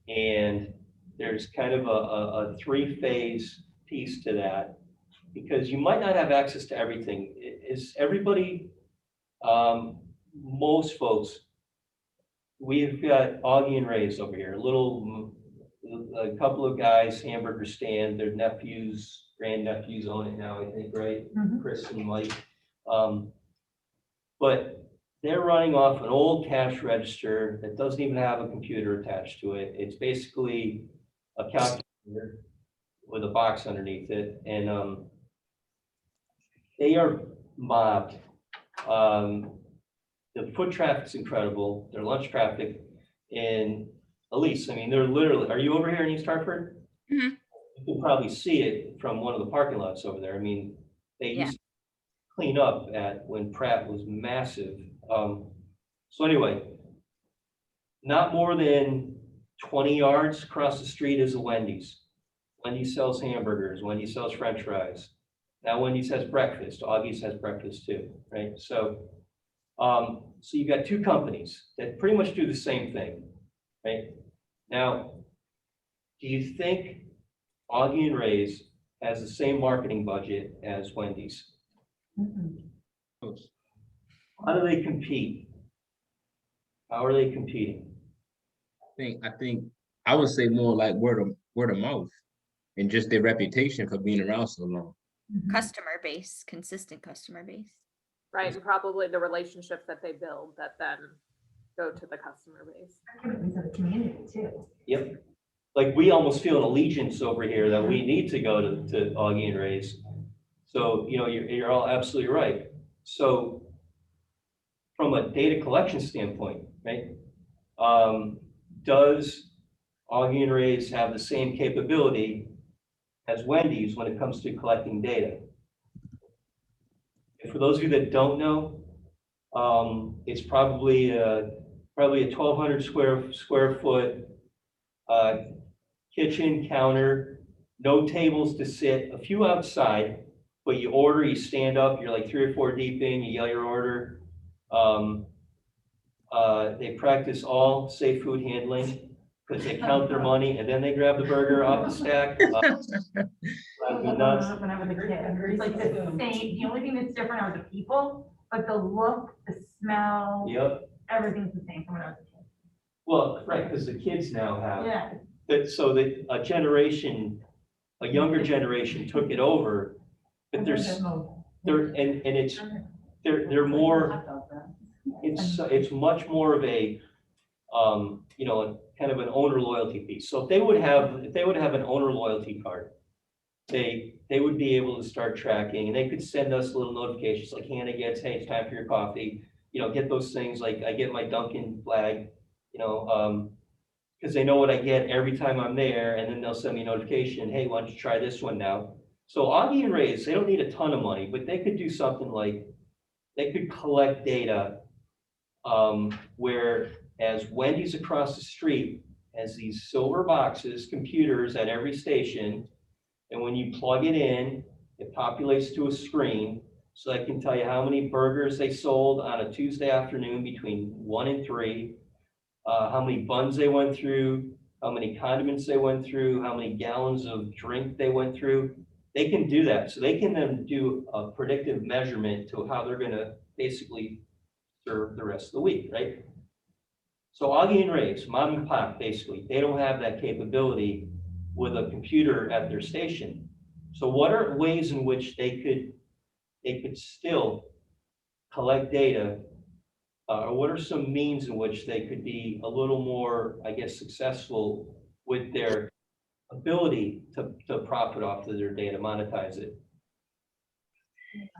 and there's kind of a 3-phase piece to that, because you might not have access to everything. Is everybody, most folks, we've got Augie and Ray's over here, a couple of guys, hamburger stand, their grandnephews own it now, I think, right? Chris and Mike. But they're running off an old cash register that doesn't even have a computer attached to it. It's basically a calculator with a box underneath it, and they are mobbed. The foot traffic's incredible, their lunch traffic, and Elise, I mean, they're literally, are you over here in East Hartford? Mhm. You can probably see it from one of the parking lots over there. I mean, they Yeah. used to clean up when Pratt was massive. So anyway, not more than 20 yards across the street is a Wendy's. Wendy's sells hamburgers, Wendy's sells French fries. Now Wendy's has breakfast, Augie's has breakfast too, right? So you've got two companies that pretty much do the same thing, right? Now, do you think Augie and Ray's has the same marketing budget as Wendy's? How do they compete? How are they competing? I think I would say more like word of mouth and just their reputation for being around so long. Customer base, consistent customer base. Right, and probably the relationships that they build that then go to the customer base. Into the community too. Yep. Like we almost feel an allegiance over here that we need to go to Augie and Ray's. So, you're all absolutely right. So from a data collection standpoint, right? Does Augie and Ray's have the same capability as Wendy's when it comes to collecting data? And for those of you that don't know, it's probably a 1,200 square foot kitchen counter, no tables to sit, a few outside, but you order, you stand up, you're like 3 or 4 deep in, you yell your order. They practice all safe food handling because they count their money and then they grab the burger off the stack. When I was a kid, it's like the same, the only thing that's different are the people, but the look, the smell, Yep. everything's the same from when I was a kid. Well, right, because the kids now have Yeah. that, so that a younger generation took it over, but they're more, it's much more of a, kind of an owner loyalty piece. So if they would have an owner loyalty card, they would be able to start tracking, and they could send us little notifications like Hannah gets, hey, it's time for your coffee, get those things, like I get my Dunkin' flag, because they know what I get every time I'm there, and then they'll send me a notification, hey, why don't you try this one now? So Augie and Ray's, they don't need a ton of money, but they could do something like, they could collect data where as Wendy's across the street has these silver boxes, computers at every station, and when you plug it in, it populates to a screen, so I can tell you how many burgers they sold on a Tuesday afternoon between 1 and 3, how many buns they went through, how many condiments they went through, how many gallons of drink they went through. They can do that. So they can then do a predictive measurement to how they're gonna basically serve the rest of the week, right? So Augie and Ray's, mom and pop, basically, they don't have that capability with a computer at their station. So what are ways in which they could still collect data? Or what are some means in which they could be a little more, I guess, successful with their ability to profit off of their data, monetize it?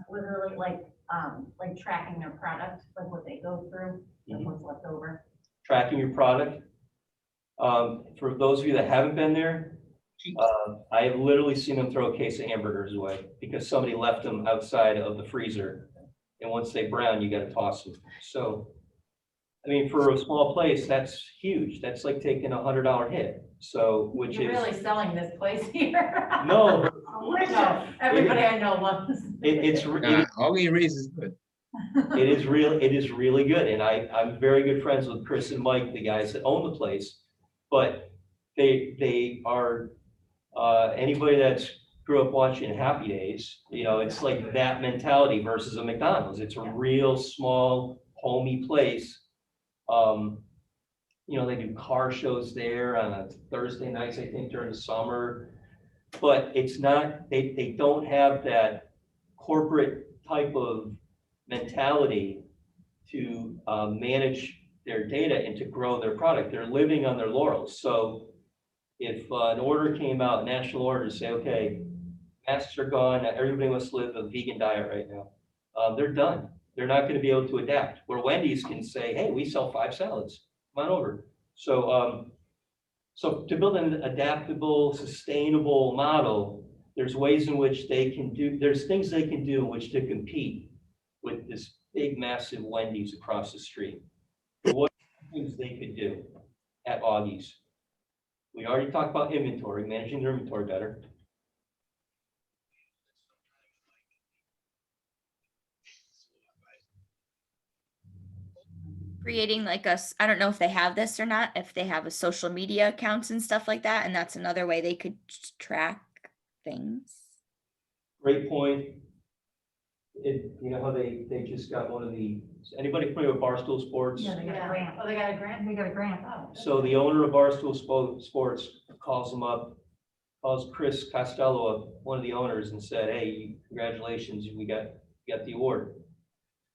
Literally like tracking their product, like what they go through, and what's left over. Tracking your product. For those of you that haven't been there, I have literally seen them throw a case of hamburgers away because somebody left them outside of the freezer. And once they brown, you gotta toss them. So, I mean, for a small place, that's huge. That's like taking $100 hit. So, which You're is, really selling this place here. no, No, everybody I know loves. All we raise is good. it is really good. And I'm very good friends with Chris and Mike, the guys that own the place. But they are, anybody that's grew up watching Happy Days, you know, it's like that mentality versus a McDonald's. It's a real small, homey place. You know, they do car shows there on a Thursday nights, I think, during the summer. But it's not, they don't have that corporate type of mentality to manage their data and to grow their product. They're living on their laurels. So if an order came out, national order, say, okay, masks are gone, everybody must live a vegan diet right now. They're done. They're not going to be able to adapt. Where Wendy's can say, hey, we sell 5 salads. Come on over. So, so to build an adaptable, sustainable model, there's ways in which they can do, there's things they can do in which to compete with this big, massive Wendy's across the street. What things they could do at Augie's? We already talked about inventory, managing their inventory better. Creating like I don't know if they have this or not, if they have a social media accounts and stuff like that, and that's another way they could track things. Great point. You know how they just got one of the, anybody familiar with Barstool Sports? Yeah, they got a grant. Oh, they got a grant? They got a grant. Oh. So the owner of Barstool Sports calls him up, calls Chris Costello up, one of the owners, and said, hey, congratulations, we got the award.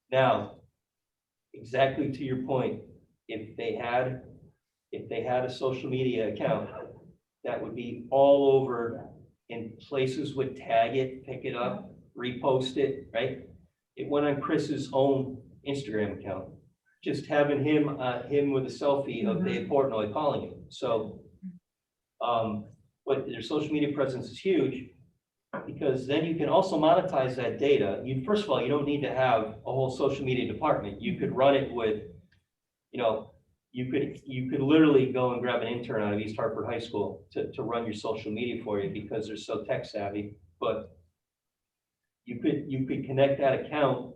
Now, exactly to your point, if they had a social media account, that would be all over, and places would tag it, pick it up, repost it, right? It went on Chris's own Instagram account, just having him with a selfie of Dave Portnoy calling him. So, but their social media presence is huge, because then you can also monetize that data. First of all, you don't need to have a whole social media department. You could run it with, you know, you could literally go and grab an intern out of East Hartford High School to run your social media for you, because they're so tech savvy. But you could connect that account.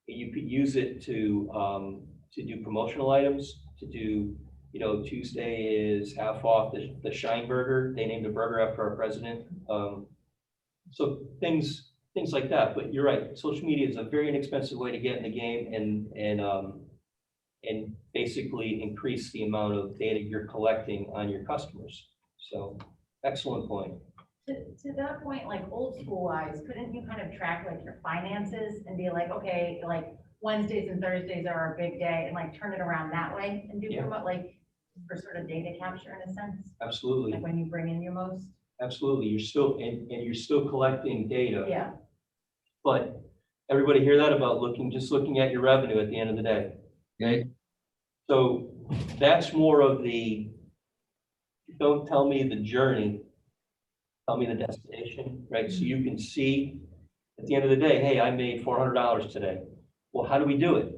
You could use it to do promotional items, to do, you know, Tuesday is half off the Shine Burger. They named a burger after our president. So things like that. But you're right. Social media is a very inexpensive way to get in the game and basically increase the amount of data you're collecting on your customers. So excellent point. To that point, like old school wise, couldn't you kind of track like your finances and be like, okay, like Wednesdays and Thursdays are our big day, and like turn it around that way and do promote, like for sort of data capture in a sense? Absolutely. Like when you bring in your most? Absolutely. You're still, and you're still collecting data. Yeah. But everybody hear that about just looking at your revenue at the end of the day? Okay. So that's more of the, don't tell me the journey, tell me the destination, right? So you can see at the end of the day, hey, I made $400 today. Well, how do we do it?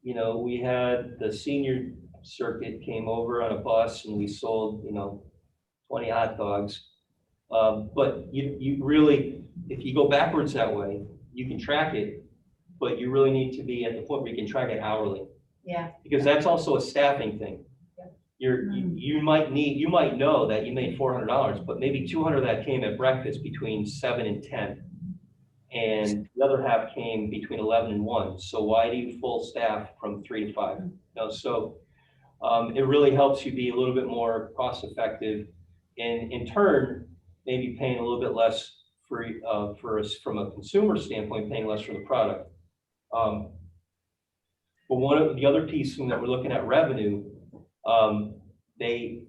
You know, we had the senior circuit came over on a bus and we sold, you know, 20 hot dogs. But you really, if you go backwards that way, you can track it, but you really need to be at the point where you can track it hourly. Yeah. Because that's also a staffing thing. You might know that you made $400, but maybe 200 of that came at breakfast between 7 and 10. And the other half came between 11 and 1. So why do you full staff from 3 to 5? You know, so it really helps you be a little bit more cost effective, and in turn, maybe paying a little bit less for us from a consumer standpoint, paying less for the product. But one of the other piece that we're looking at revenue, the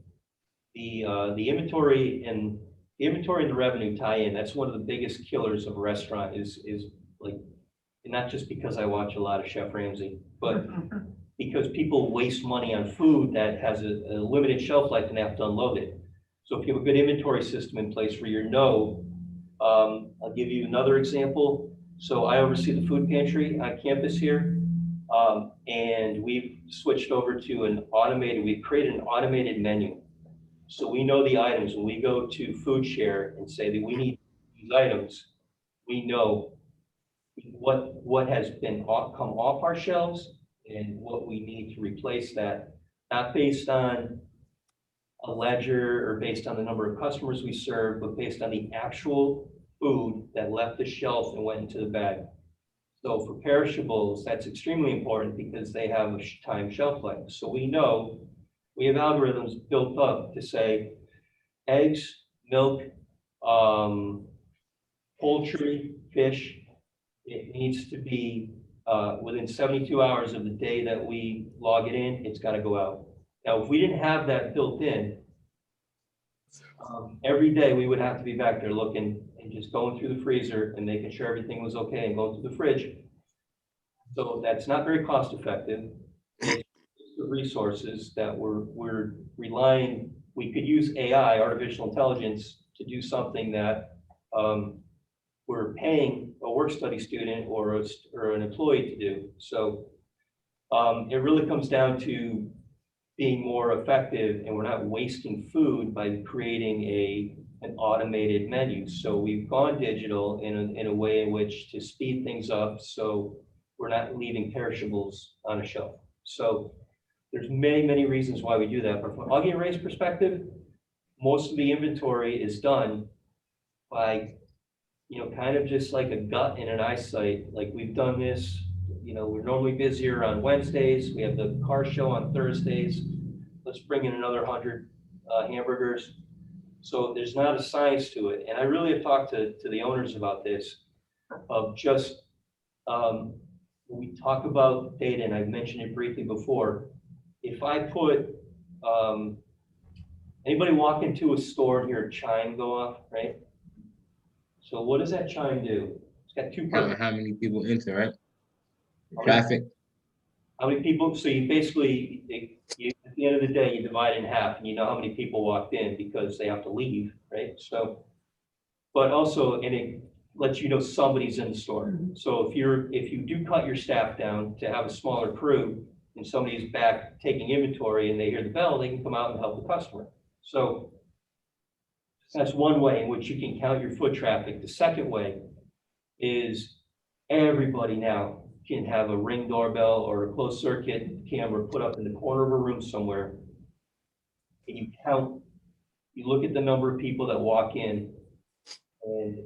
inventory and the revenue tie in. That's one of the biggest killers of a restaurant is like, and not just because I watch a lot of Chef Ramsay, but because people waste money on food that has a limited shelf life and they have to unload it. So if you have a good inventory system in place where you know, I'll give you another example. So I oversee the food pantry on campus here. And we've switched over to we've created an automated menu. So we know the items. When we go to Food Share and say that we need these items, we know what has come off our shelves and what we need to replace that, not based on a ledger or based on the number of customers we serve, but based on the actual food that left the shelf and went into the bag. So for perishables, that's extremely important because they have a time shelf life. So we know we have algorithms built up to say eggs, milk, poultry, fish, it needs to be within 72 hours of the day that we log it in, it's got to go out. Now, if we didn't have that built in, every day we would have to be back there looking and just going through the freezer and making sure everything was okay and going through the fridge. So that's not very cost effective. It's the resources that we're relying. We could use AI, artificial intelligence, to do something that we're paying a work study student or an employee to do. So it really comes down to being more effective, and we're not wasting food by creating an automated menu. So we've gone digital in a way in which to speed things up, so we're not leaving perishables on a shelf. So there's many reasons why we do that. But from Augie and Ray's perspective, most of the inventory is done by, kind of just like a gut and an eyesight. Like we've done this, we're normally busier on Wednesdays. We have the car show on Thursdays. Let's bring in another 100 hamburgers. So there's not a science to it. And I really have talked to the owners about this, of just, when we talk about data, and I've mentioned it briefly before, if I put, anybody walk into a store and hear a chime go off, right? So what does that chime do? It's got two parts. How many people enter, right? Traffic. How many people, so you basically, at the end of the day, you divide it in half and you know how many people walked in because they have to leave, right? So, but also, and it lets you know somebody's in the store. So if you do cut your staff down to have a smaller crew and somebody's back taking inventory and they hear the bell, they can come out and help the customer. So that's one way in which you can count your foot traffic. The second way is everybody now can have a Ring doorbell or a closed circuit camera put up in the corner of a room somewhere. And you count, you look at the number of people that walk in and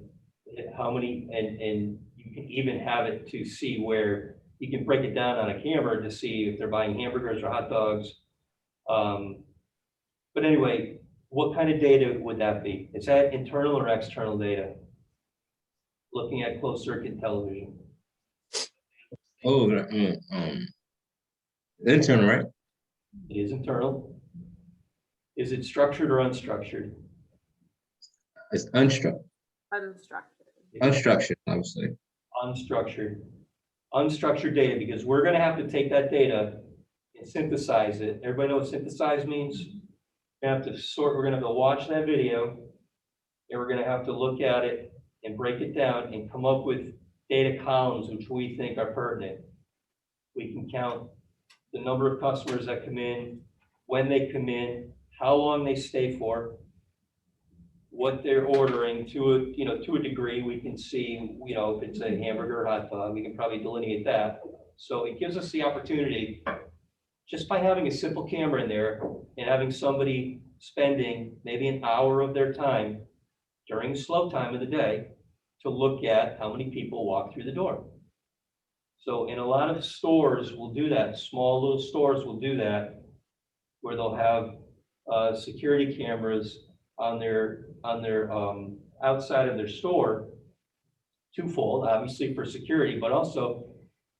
how many, and you can even have it to see where you can break it down on a camera to see if they're buying hamburgers or hot dogs. But anyway, what kind of data would that be? Is that internal or external data? Looking at closed circuit television. Oh, internal, right? It is internal. Is it structured or unstructured? It's unstructured. Unstructured, I would say. Unstructured. Unstructured data, because we're gonna have to take that data and synthesize it. Everybody know what synthesize means? We're gonna have to we're gonna have to watch that video, and we're gonna have to look at it and break it down and come up with data columns which we think are pertinent. We can count the number of customers that come in, when they come in, how long they stay for, what they're ordering to a degree. We can see, if it's a hamburger or hot dog, we can probably delineate that. So it gives us the opportunity, just by having a simple camera in there and having somebody spending maybe an hour of their time during the slow time of the day to look at how many people walk through the door. So in a lot of stores will do that, small little stores will do that. where they'll have security cameras on their outside of their store, twofold, obviously for security, but also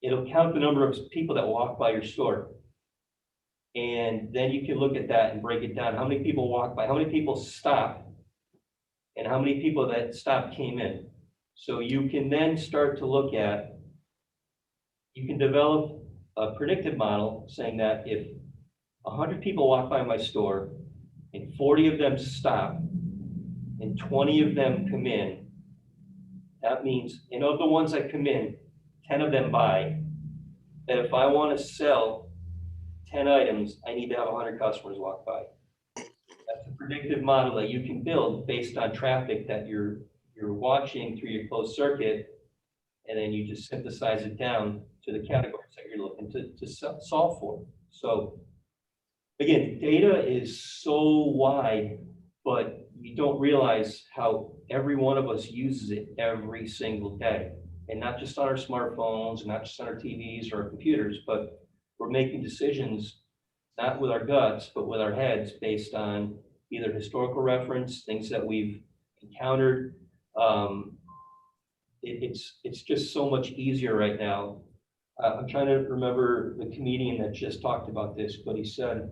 it'll count the number of people that walk by your store. And then you can look at that and break it down. How many people walk by, how many people stop, and how many people that stop came in. So you can then start to look at, you can develop a predictive model saying that if 100 people walk by my store and 40 of them stop and 20 of them come in, that means, and of the ones that come in, 10 of them buy, that if I want to sell 10 items, I need to have 100 customers walk by. That's a predictive model that you can build based on traffic that you're watching through your closed circuit, and then you just synthesize it down to the categories that you're looking to solve for. So again, data is so wide, but you don't realize how every one of us uses it every single day. And not just on our smartphones, not just on our TVs or our computers, but we're making decisions, not with our guts, but with our heads based on either historical reference, things that we've encountered. It's just so much easier right now. I'm trying to remember the comedian that just talked about this, but he said,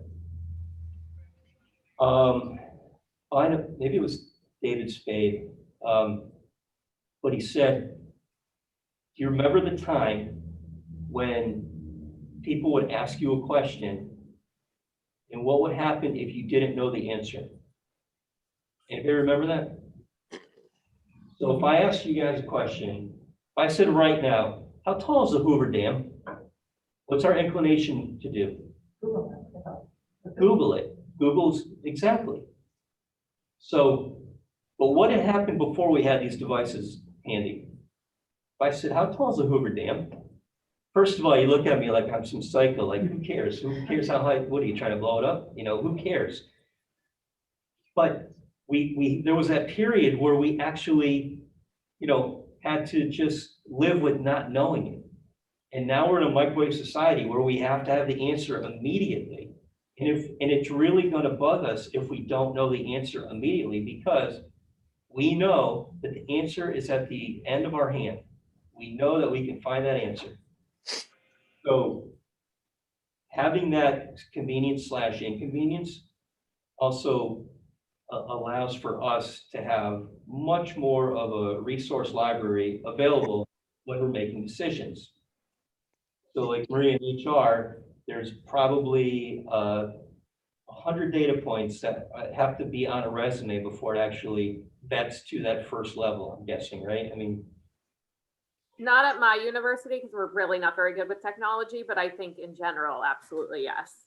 I know, maybe it was David Spade, but he said, do you remember the time when people would ask you a question and what would happen if you didn't know the answer? Anybody remember that? So if I asked you guys a question, if I said right now, how tall is the Hoover Dam? What's our inclination to do? Google it. Google's exactly. So, but what had happened before we had these devices handy? If I said, how tall is the Hoover Dam? First of all, you look at me like I'm some psycho, like who cares? Who cares how high, what are you trying to blow it up? You know, who cares? But there was that period where we actually, you know, had to just live with not knowing it. And now we're in a microwave society where we have to have the answer immediately. And it's really going to bug us if we don't know the answer immediately, because we know that the answer is at the end of our hand. We know that we can find that answer. So having that convenience / inconvenience also allows for us to have much more of a resource library available when we're making decisions. So like Maria in HR, there's probably 100 data points that have to be on a resume before it actually vets to that first level, I'm guessing, right? I mean, Not at my university because we're really not very good with technology, but I think in general, absolutely yes.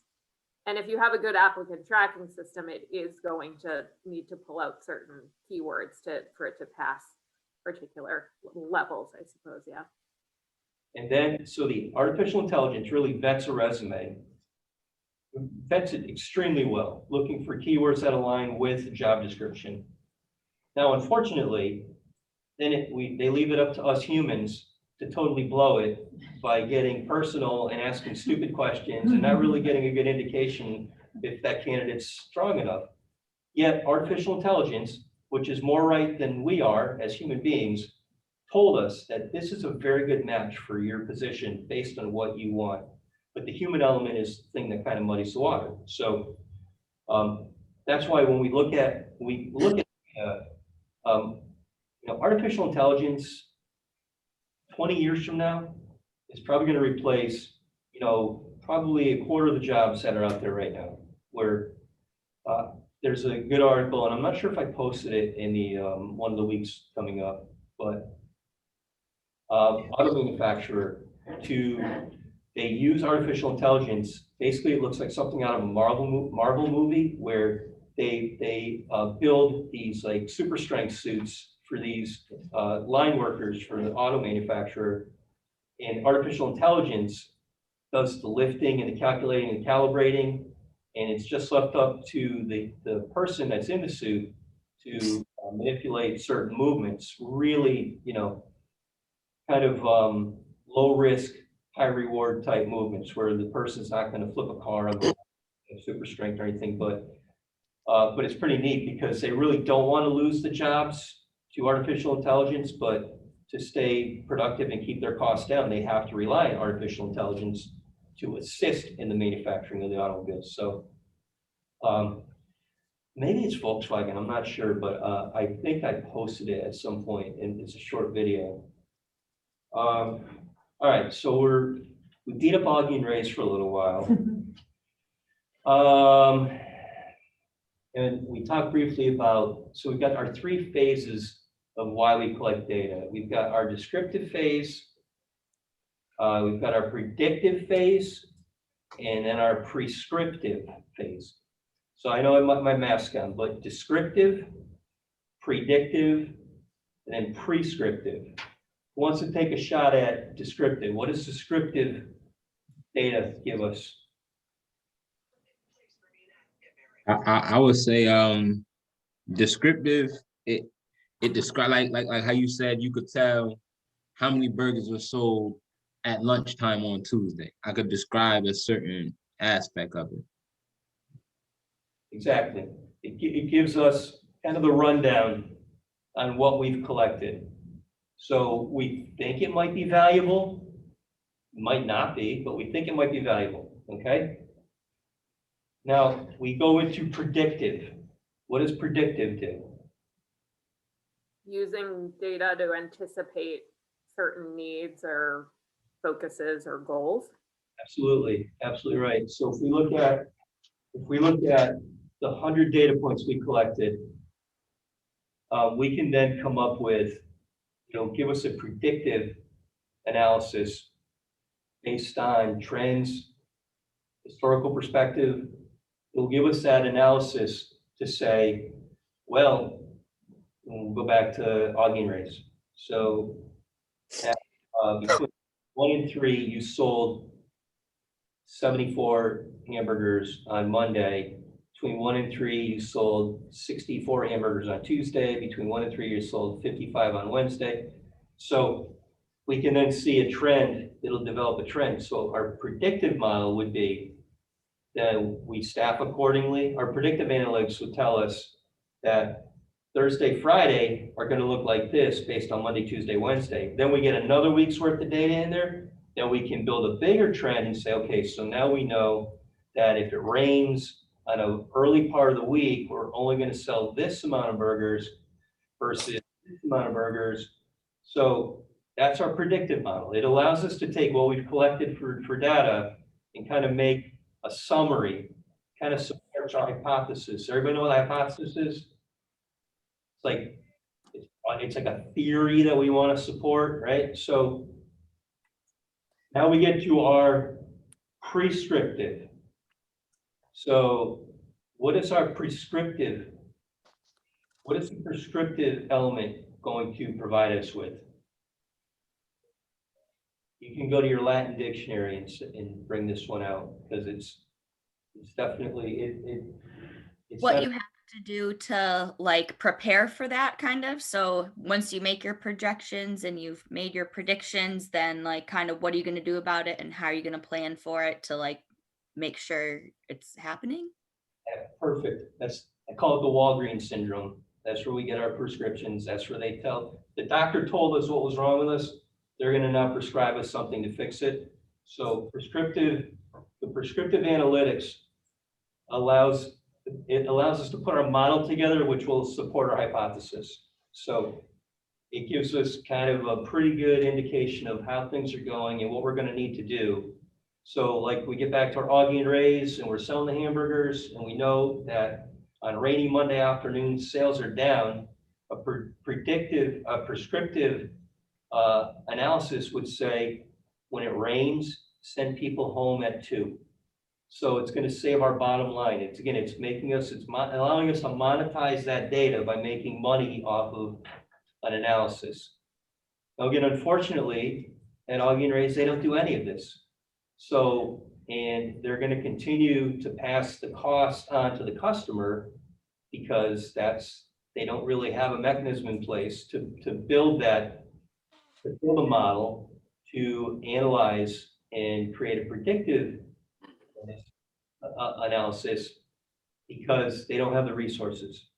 And if you have a good applicant tracking system, it is going to need to pull out certain keywords for it to pass particular levels, I suppose, yeah. and then, so the artificial intelligence really vets a resume, vets it extremely well, looking for keywords that align with the job description. Now, unfortunately, then they leave it up to us humans to totally blow it by getting personal and asking stupid questions and not really getting a good indication if that candidate's strong enough. Yet artificial intelligence, which is more right than we are as human beings, told us that this is a very good match for your position based on what you want. But the human element is the thing that kind of muddies the water. So that's why when we look at artificial intelligence 20 years from now is probably going to replace, probably a quarter of the jobs that are out there right now, where there's a good article, and I'm not sure if I posted it in the one of the weeks coming up, but auto manufacturer they use artificial intelligence. Basically, it looks like something out of a Marvel movie where they build these like super strength suits for these line workers for the auto manufacturer, and artificial intelligence does the lifting and the calculating and calibrating, and it's just left up to the person that's in the suit to manipulate certain movements, really, kind of low risk, high reward type movements where the person's not going to flip a car on the super strength or anything, but it's pretty neat because they really don't want to lose the jobs to artificial intelligence, but to stay productive and keep their costs down, they have to rely on artificial intelligence to assist in the manufacturing of the automobiles. So maybe it's Volkswagen, I'm not sure, but I think I posted it at some point, and it's a short video. All right, so we beat up Augie and Ray's for a little while. And we talked briefly about, so we've got our 3 phases of why we collect data. We've got our descriptive phase, we've got our predictive phase, and then our prescriptive phase. So I know I have my mask on, but descriptive, predictive, and then prescriptive. Who wants to take a shot at descriptive? What does descriptive data give us? I would say descriptive, it describe like how you said you could tell how many burgers were sold at lunchtime on Tuesday. I could describe a certain aspect of it. Exactly. It gives us kind of the rundown on what we've collected. So we think it might be valuable, might not be, but we think it might be valuable, okay? Now, we go into predictive. What does predictive do? Using data to anticipate certain needs or focuses or goals. Absolutely, absolutely right. So if we look at the 100 data points we collected, we can then come up with, give us a predictive analysis based on trends, historical perspective. It'll give us that analysis to say, well, we'll go back to Augie and Ray's. So between 1 and 3, you sold 74 hamburgers on Monday. Between 1 and 3, you sold 64 hamburgers on Tuesday. Between 1 and 3, you sold 55 on Wednesday. So we can then see a trend. It'll develop a trend. So our predictive model would be that we staff accordingly. Our predictive analytics would tell us that Thursday, Friday are going to look like this based on Monday, Tuesday, Wednesday. Then we get another week's worth of data in there. Then we can build a bigger trend and say, okay, so now we know that if it rains on an early part of the week, we're only going to sell this amount of burgers versus this amount of burgers. So that's our predictive model. It allows us to take what we've collected for data and kind of make a summary, kind of supports our hypothesis. Everybody know what a hypothesis is? It's like a theory that we want to support, right? So now we get to our prescriptive. So what is our prescriptive? What is the prescriptive element going to provide us with? You can go to your Latin dictionary and bring this one out because it's definitely it's What not- you have to do to like prepare for that kind of. So once you make your projections and you've made your predictions, then like kind of what are you going to do about it and how are you going to plan for it to like make sure it's happening? Yeah, perfect. I call it the Walgreens syndrome. That's where we get our prescriptions. That's where they tell the doctor told us what was wrong with us. They're going to now prescribe us something to fix it. So the prescriptive analytics allows us to put our model together, which will support our hypothesis. So it gives us kind of a pretty good indication of how things are going and what we're going to need to do. So like we get back to our Augie and Ray's and we're selling the hamburgers and we know that on a rainy Monday afternoon, sales are down. A prescriptive analysis would say, when it rains, send people home at 2. So it's going to save our bottom line. It's allowing us to monetize that data by making money off of an analysis. Now again, unfortunately, at Augie and Ray's, they don't do any of this. So, and they're going to continue to pass the cost on to the customer because they don't really have a mechanism in place to build a model to analyze and create a predictive analysis because they don't have the resources.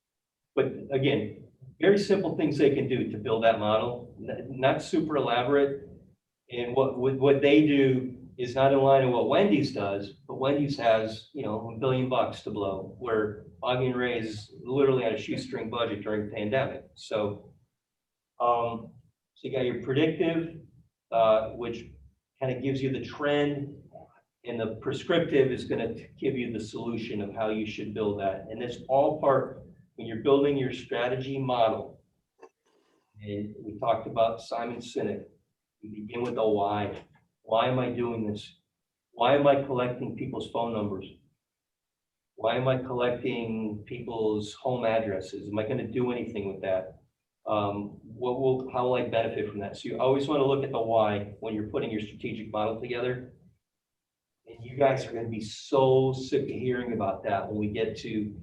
But again, very simple things they can do to build that model, not super elaborate. And what they do is not in line with what Wendy's does, but Wendy's has, you know, $1 billion to blow, where Augie and Ray is literally on a shoestring budget during the pandemic. So, so you got your predictive, which kind of gives you the trend, and the prescriptive is going to give you the solution of how you should build that. And it's all part, when you're building your strategy model, and we talked about Simon Sinek, you begin with the why. Why am I doing this? Why am I collecting people's phone numbers? Why am I collecting people's home addresses? Am I going to do anything with that? How will I benefit from that? So you always want to look at the why when you're putting your strategic model together. And you guys are going to be so sick of hearing about that when we get to,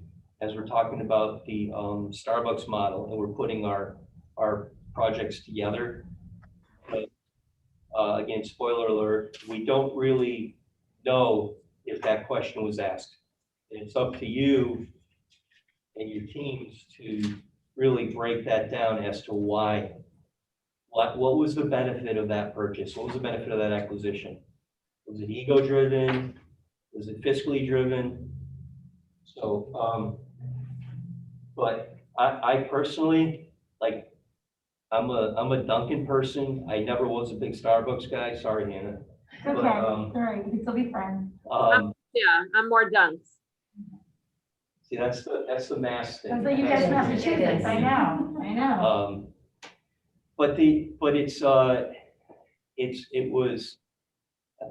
as we're talking about the Starbucks model and we're putting our projects together. But again, spoiler alert, we don't really know if that question was asked. And it's up to you and your teams to really break that down as to why. What was the benefit of that purchase? What was the benefit of that acquisition? Was it ego driven? Was it fiscally driven? So, but I personally, like, I'm a Dunkin' person. I never was a big Starbucks guy. Sorry, Hannah. It's okay, all right, we can still be friends. Yeah, I'm more Dunks. See, that's the mass thing. That's like you guys Massachusetts, I know. But it was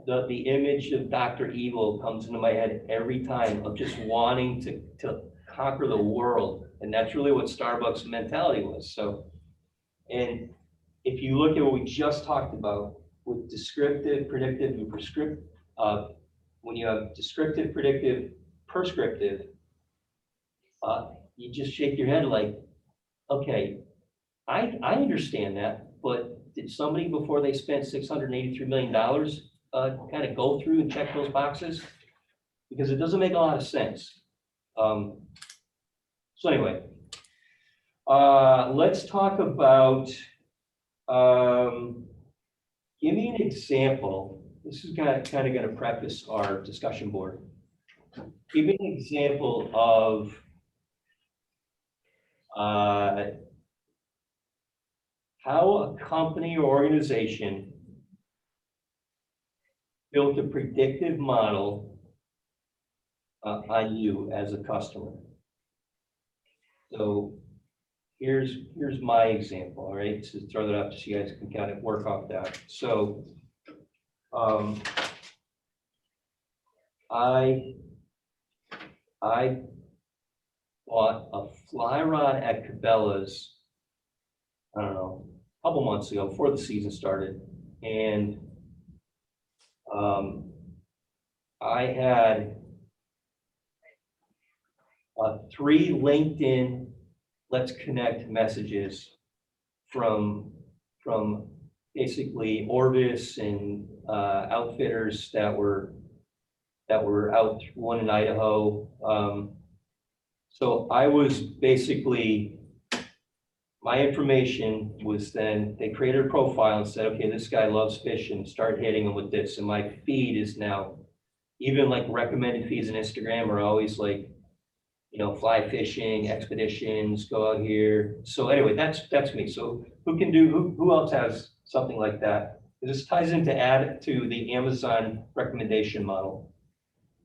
the image of Dr. Evil comes into my head every time of just wanting to conquer the world, and that's really what Starbucks mentality was. So, and if you look at what we just talked about with descriptive, predictive, and prescriptive, when you have descriptive, predictive, prescriptive, you just shake your head like, okay, I understand that, but did somebody before they spent $683 million kind of go through and check those boxes? Because it doesn't make a lot of sense. So anyway, let's talk about, give me an example. This is kind of going to preface our discussion board. Give me an example of how a company or organization built a predictive model on you as a customer. So here's my example, all right? So throw that up so you guys can kind of work off that. So I bought a fly rod at Cabela's, I don't know, a couple months ago before the season started. And I had 3 LinkedIn Let's Connect messages from basically Orvis and outfitters that were out, one in Idaho. So I was basically, my information was then, they created a profile and said, okay, this guy loves fishing, start hitting him with this. And my feed is now, even like recommended feeds on Instagram are always like, you know, fly fishing, expeditions, go out here. So anyway, that's me. So who else has something like that? This ties into add to the Amazon recommendation model.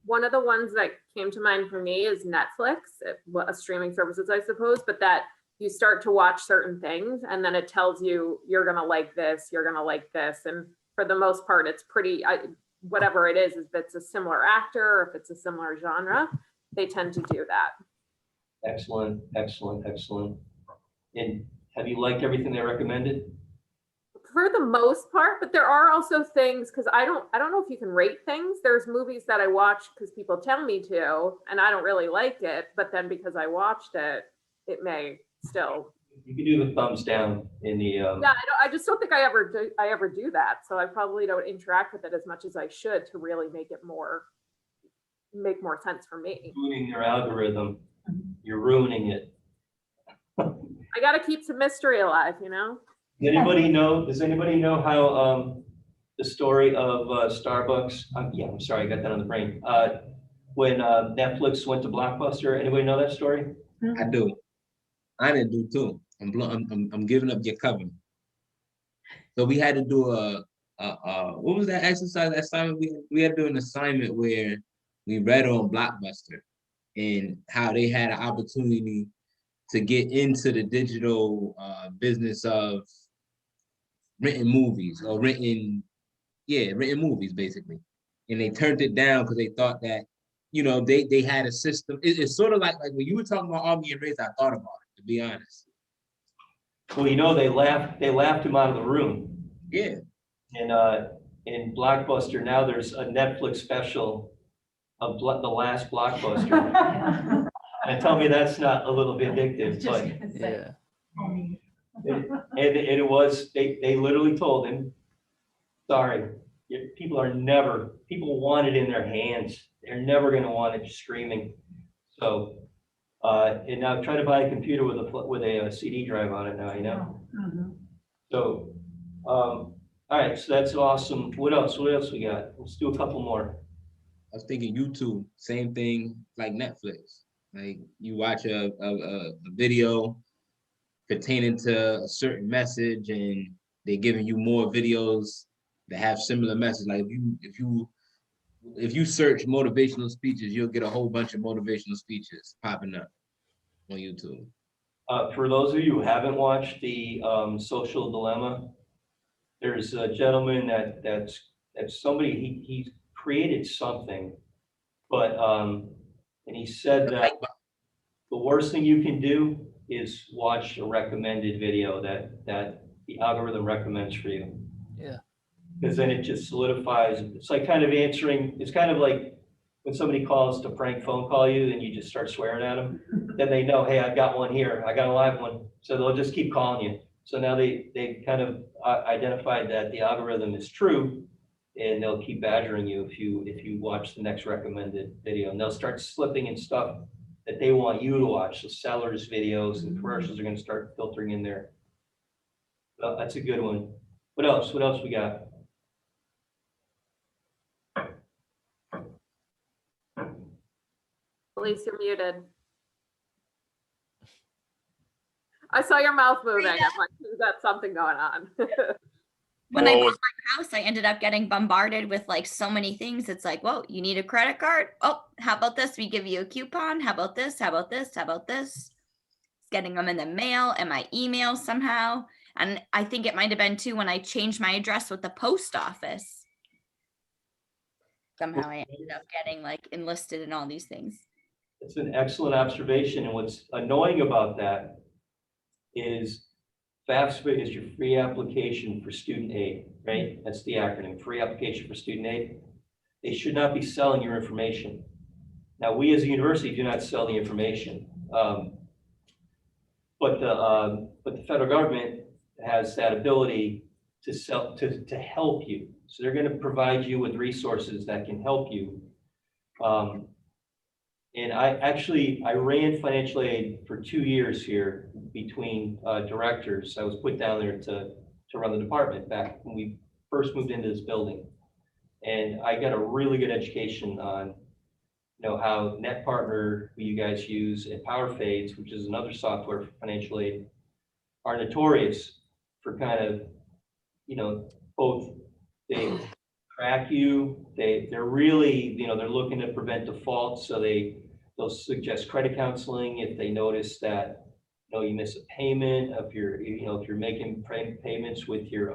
One of the ones that came to mind for me is Netflix, a streaming services, I suppose, but that you start to watch certain things and then it tells you, you're going to like this, you're going to like this. And for the most part, it's pretty, whatever it is, if it's a similar actor or if it's a similar genre, they tend to do that. Excellent, excellent, excellent. And have you liked everything they recommended? For the most part, but there are also things, because I don't know if you can rate things. There's movies that I watch because people tell me to, and I don't really like it, but then because I watched it, it may still. You can do the thumbs down in the. Yeah, I just don't think I ever do that. So I probably don't interact with it as much as I should to really make it more make more sense for me. Ruining their algorithm. You're ruining it. I gotta keep some mystery alive, you know? Does anybody know how, the story of Starbucks, I'm sorry, I got that on the brain. When Netflix went to Blockbuster, anybody know that story? I do. I didn't do too. I'm giving up your cover. So we had to do what was that exercise, that assignment? We had to do an assignment where we read on Blockbuster and how they had an opportunity to get into the digital business of renting movies or renting movies basically. And they turned it down because they thought that, you know, they had a system. It's sort of like when you were talking about Army and Race, I thought about it, to be honest. Well, you know, they laughed him out of the room. Yeah. And in Blockbuster, now there's a Netflix special of the last Blockbuster. And tell me that's not a little bit addictive, but Yeah. it was, they literally told him, sorry, people want it in their hands. They're never gonna want it streaming. So, and now try to buy a computer with a CD drive on it now, you know? So, all right, so that's awesome. What else we got? Let's do a couple more. I was thinking YouTube, same thing like Netflix. Like you watch a video pertaining to a certain message and they're giving you more videos that have similar message. Like if you search motivational speeches, you'll get a whole bunch of motivational speeches popping up on YouTube. For those of you who haven't watched the Social Dilemma, there's a gentleman that's somebody, he created something, but and he said that the worst thing you can do is watch a recommended video that the algorithm recommends for you. Yeah. Because then it just solidifies. It's like kind of answering, it's kind of like when somebody calls to prank phone call you and you just start swearing at them, then they know, hey, I've got one here. I got a live one. So they'll just keep calling you. So now they kind of identified that the algorithm is true, and they'll keep badgering you if you watch the next recommended video, and they'll start slipping in stuff that they want you to watch. So sellers videos and commercials are going to start filtering in there. So that's a good one. What else we got? Elise, you're muted. I saw your mouth moving. I'm like, we've got something going on. When I Oh, bought my house, I ended up getting bombarded with like so many things. It's like, whoa, you need a credit card? Oh, how about this? We give you a coupon. How about this? How about this? How about this? Getting them in the mail and my email somehow. And I think it might have been too when I changed my address with the post office. Somehow I ended up getting like enlisted in all these things. It's an excellent observation, and what's annoying about that is FAFSA is your free application for student aid, right? That's the acronym, free application for student aid. They should not be selling your information. Now, we as a university do not sell the information, but the federal government has that ability to sell, to help you. So they're going to provide you with resources that can help you. And I ran financial aid for 2 years here between directors. I was put down there to run the department back when we first moved into this building. And I got a really good education on, how NetPartner, who you guys use, and PowerFades, which is another software for financial aid, are notorious for kind of, both they track you, they're really, they're looking to prevent default, so they'll suggest credit counseling if they notice that, you miss a payment, if you're making payments with your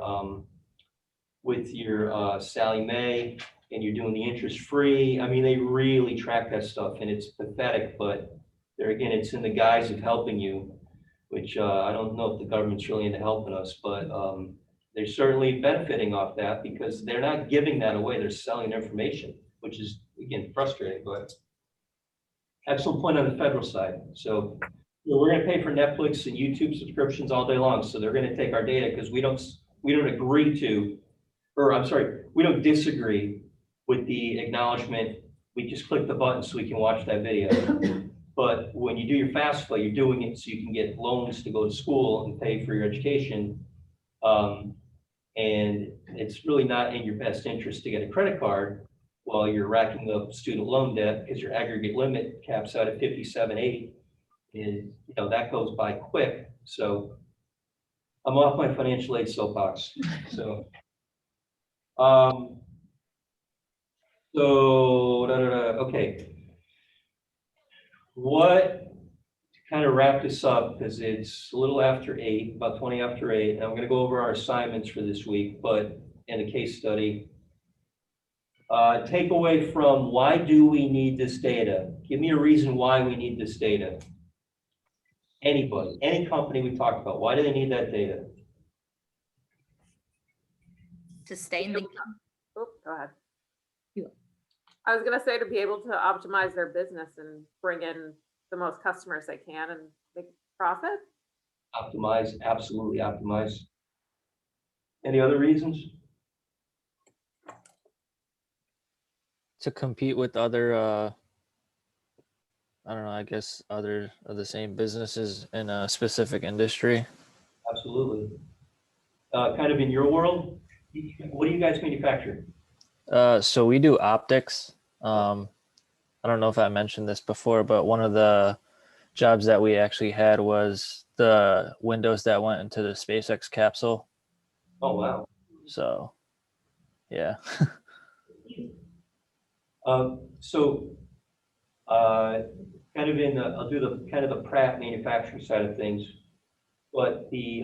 Sally Mae and you're doing the interest free. I mean, they really track that stuff, and it's pathetic, but there again, it's in the guise of helping you, which I don't know if the government's really into helping us, but they're certainly benefiting off that because they're not giving that away. They're selling information, which is, again, frustrating, but excellent point on the federal side. So we're going to pay for Netflix and YouTube subscriptions all day long. So they're going to take our data because we don't agree to, or I'm sorry, we don't disagree with the acknowledgement we just click the button so we can watch that video. But when you do your FAFSA, you're doing it so you can get loans to go to school and pay for your education. And it's really not in your best interest to get a credit card while you're racking up student loan debt, because your aggregate limit caps out at 57.8. And that goes by quick. So I'm off my financial aid soapbox. So okay. What, to kind of wrap this up, because it's a little after 8, about 20 after 8, and I'm going to go over our assignments for this week, but in a case study. Takeaway from why do we need this data? Give me a reason why we need this data. Anybody, any company we talked about, why do they need that data? To stay in the Oh, go ahead. You- I was gonna say to be able to optimize their business and bring in the most customers they can and make profit. Optimize, absolutely optimize. Any other reasons? To compete with other, I don't know, I guess other of the same businesses in a specific industry. Absolutely. Kind of in your world, what do you guys manufacture? So we do optics. I don't know if I mentioned this before, but one of the jobs that we actually had was the windows that went into the SpaceX capsule. Oh, wow. So, yeah. Kind of I'll do the kind of the Pratt manufacturing side of things, but they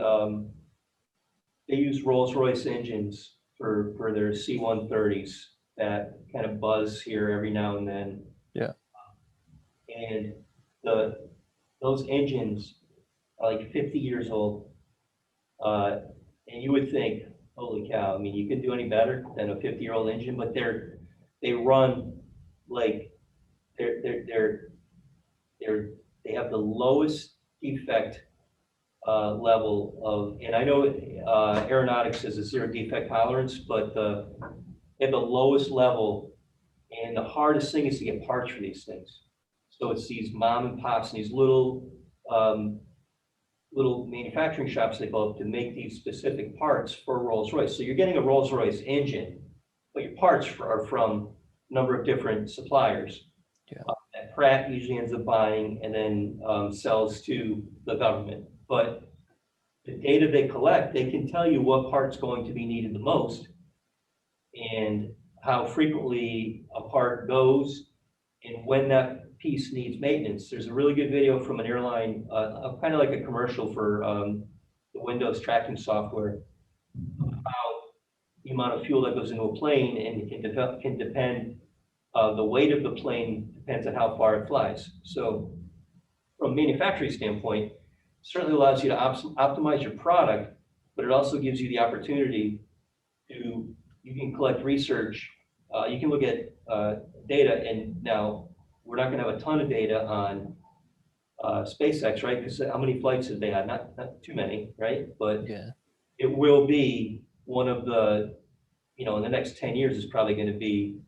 use Rolls-Royce engines for their C-130s that kind of buzz here every now and then. Yeah. And those engines are like 50 years old. And you would think, holy cow, I mean, you could do any better than a 50-year-old engine, but they run like they have the lowest defect level of, and I know aeronautics is a zero defect tolerance, but they have the lowest level, and the hardest thing is to get parts for these things. So it's these mom and pops and these little manufacturing shops they go up to make these specific parts for Rolls-Royce. So you're getting a Rolls-Royce engine, but your parts are from a number of different suppliers. Yeah. That Pratt usually ends up buying and then sells to the government. But the data they collect, they can tell you what part's going to be needed the most and how frequently a part goes and when that piece needs maintenance. There's a really good video from an airline, kind of like a commercial for the Windows tracking software, how the amount of fuel that goes into a plane, and it can depend, the weight of the plane depends on how far it flies. So from a manufacturing standpoint, it certainly allows you to optimize your product, but it also gives you the opportunity to, you can collect research, you can look at data, and now we're not gonna have a ton of data on SpaceX, right? Because how many flights have they had? Not too many, right? But Yeah. it will be one of the, in the next 10 years is probably gonna be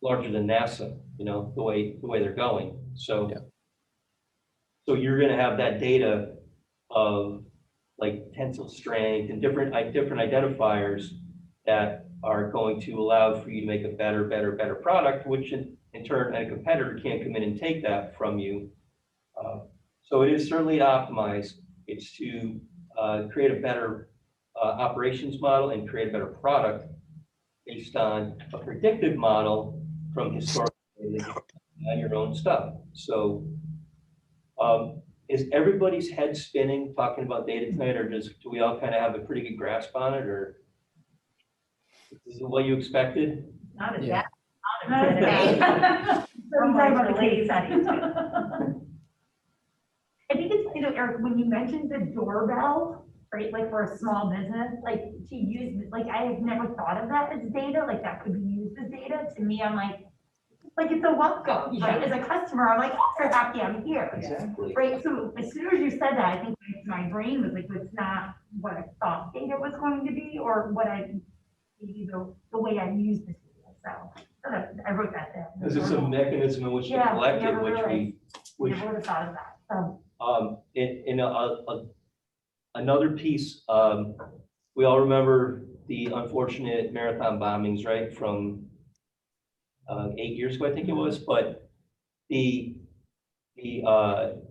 larger than NASA, the way they're going. So, Yeah. So you're gonna have that data of like tensile strength and different identifiers that are going to allow for you to make a better product, which in turn, a competitor can't come in and take that from you. So it is certainly to optimize. It's to create a better operations model and create a better product based on a predictive model from historical data and your own stuff. So is everybody's head spinning talking about data tonight, or do we all kind of have a pretty good grasp on it, or is it what you expected? Not as Yeah. bad. Not as bad. So we talk about the case studies. I think it's, Eric, when you mentioned the doorbell, right, like for a small business, like to use, like I have never thought of that as data, like that could be used as data. To me, I'm like it's a welcome, right? As a customer, I'm like, oh, they're happy I'm here. Exactly. Right, so as soon as you said that, I think my brain was like, it's not what I thought data was going to be, or what maybe the way I use this data. So I wrote that down. Because it's a mechanism in which to Yeah, collect yeah, it, which right. which, Never would have thought of that, so. Another piece, we all remember the unfortunate marathon bombings, right, from 8 years ago, I think it was, but the FBI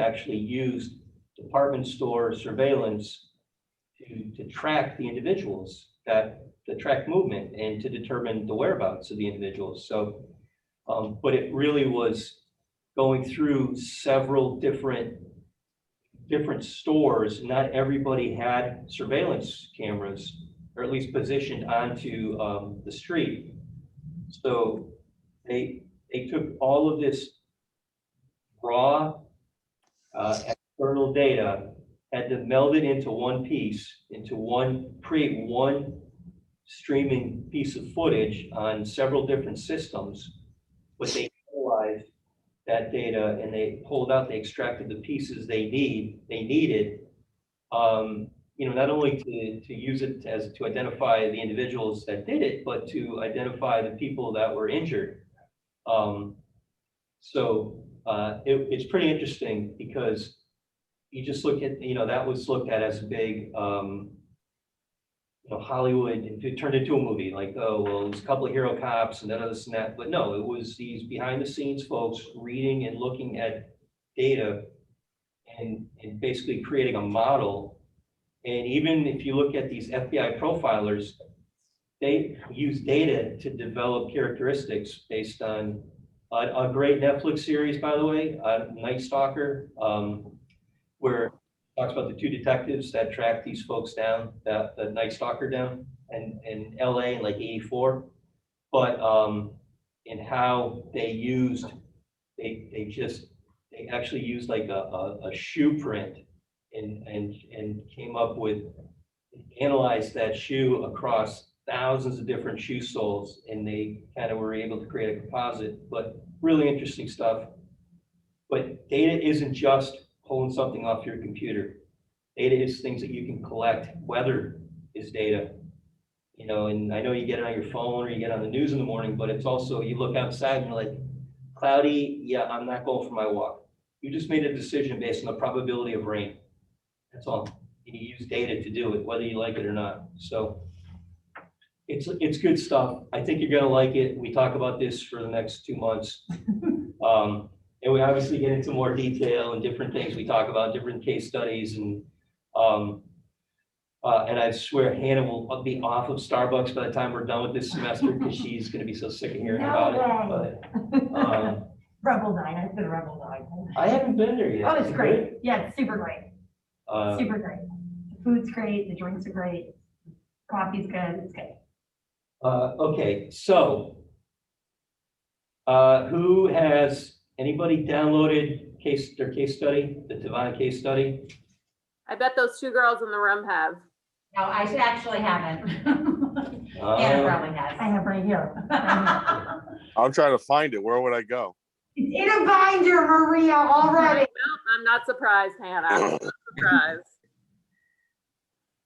actually used department store surveillance to track the individuals, to track movement and to determine the whereabouts of the individuals. So, but it really was going through several different stores. Not everybody had surveillance cameras, or at least positioned onto the street. So they took all of this raw external data, had to meld it into one piece, create one streaming piece of footage on several different systems. But they analyzed that data and they they extracted the pieces they needed, not only to use it to identify the individuals that did it, but to identify the people that were injured. It's pretty interesting because you just look at, that was looked at as a big, Hollywood, it turned into a movie, like, oh, well, there's a couple of hero cops and then this and that. But no, it was these behind the scenes folks reading and looking at data and basically creating a model. And even if you look at these FBI profilers, they use data to develop characteristics based on a great Netflix series, by the way, Night Stalker, where it talks about the two detectives that track these folks down, the Night Stalker down in LA in like '84. But in how they actually used like a shoe print and came up with, analyzed that shoe across thousands of different shoe soles, and they kind of were able to create a composite. But really interesting stuff. But data isn't just pulling something off your computer. Data is things that you can collect. Weather is data, and I know you get it on your phone or you get on the news in the morning, but it's also, you look outside and you're like, cloudy, yeah, I'm not going for my walk. You just made a decision based on the probability of rain. That's all. You use data to do it, whether you like it or not. So it's good stuff. I think you're gonna like it. We talk about this for the next 2 months. And we obviously get into more detail and different things. We talk about different case studies and I swear Hannah will be off of Starbucks by the time we're done with this semester because she's gonna be so sick of hearing about it. But Rebel Nine, I've been a Rebel Nine. I haven't been there yet. Oh, it's Is it great. Yeah, it's super great. good? Super great. The food's great, the drinks are great, coffee's good, it's good. Okay, so anybody downloaded their case study, the Tavana case study? I bet those two girls in the room have. No, I actually haven't. Uh, Anna probably has. I have right here. I'm trying to find it. Where would I go? It's in a binder, Maria, already. No, I'm not surprised, Hannah. I'm not surprised.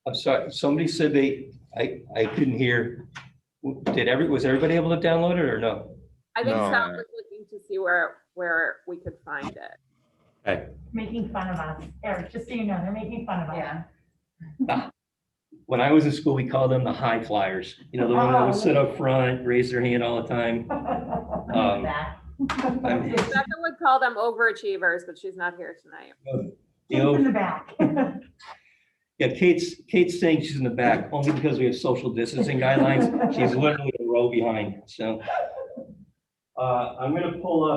I'm sorry, somebody said I couldn't hear. Was everybody able to download it or no? I think No. Sal was looking to see where we could find it. Okay. Making fun of us. Eric, just so you know, they're making fun of us. Yeah. When I was in school, we called them the high flyers. The one that would sit up front, raise their hand all the time. That. Becca would call them overachievers, but she's not here tonight. Just in the back. Yeah, Kate's saying she's in the back only because we have social distancing guidelines. She's literally a row behind, so. I'm gonna pull it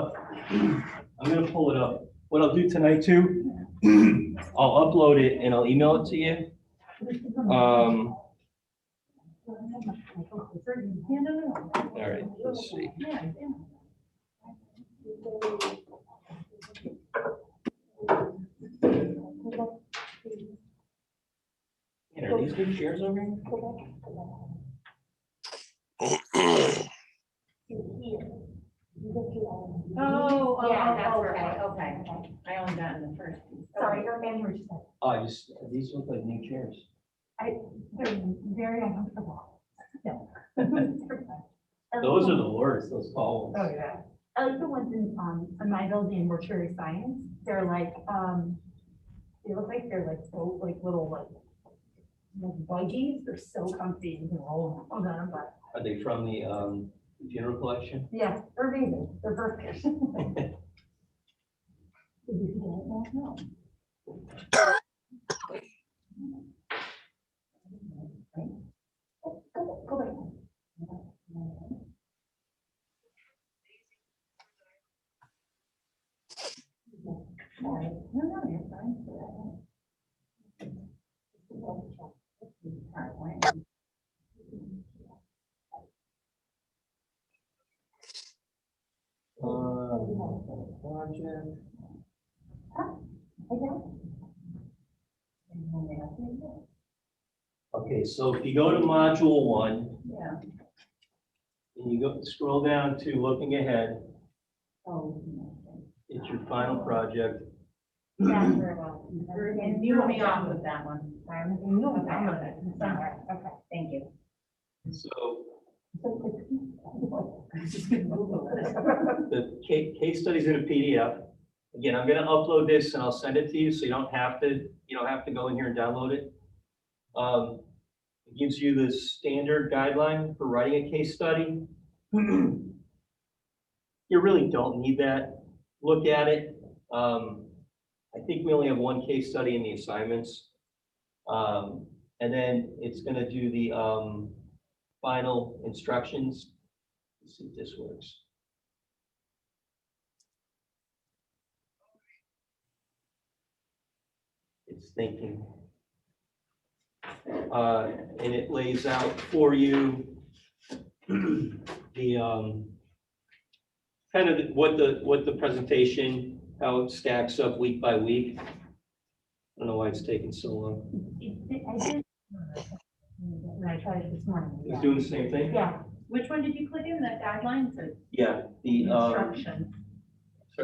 up. What I'll do tonight too, I'll upload it and I'll email it to you. All right, let's see. Man, are these good chairs over here? Yeah, that's right, okay. I only got in the first piece. Sorry, your manager just said, These look like new chairs. they're very uncomfortable. Yeah. Those are the worst, those tall Oh, ones. yeah. I like the ones in my building in mortuary science. They're like, they look like they're like so, like little like buggies. They're so comfy. You can roll on them, but Are they from the funeral collection? yeah, they're amazing. They're perfect. Did you forget that? No. Go back. Sorry. No, no, you're fine. Project. Okay, so if you go to module 1, Yeah. and you go, scroll down to looking ahead, Oh. it's your final project. Yeah, very well. And you me off with that one. You know me off with it. Okay, thank you. So the case study's in a PDF. Again, I'm gonna upload this and I'll send it to you, so you don't have to go in here and download it. It gives you the standard guideline for writing a case study. You really don't need that. Look at it. I think we only have one case study in the assignments. And then it's gonna do the final instructions. Let's see if this works. It's thinking. And it lays out for you the kind of what the presentation, how it stacks up week by week. I don't know why it's taking so long. I did. When I tried it this morning. It's doing the same thing? Yeah, Which one did you click in, the guidelines or Yeah, the, instructions?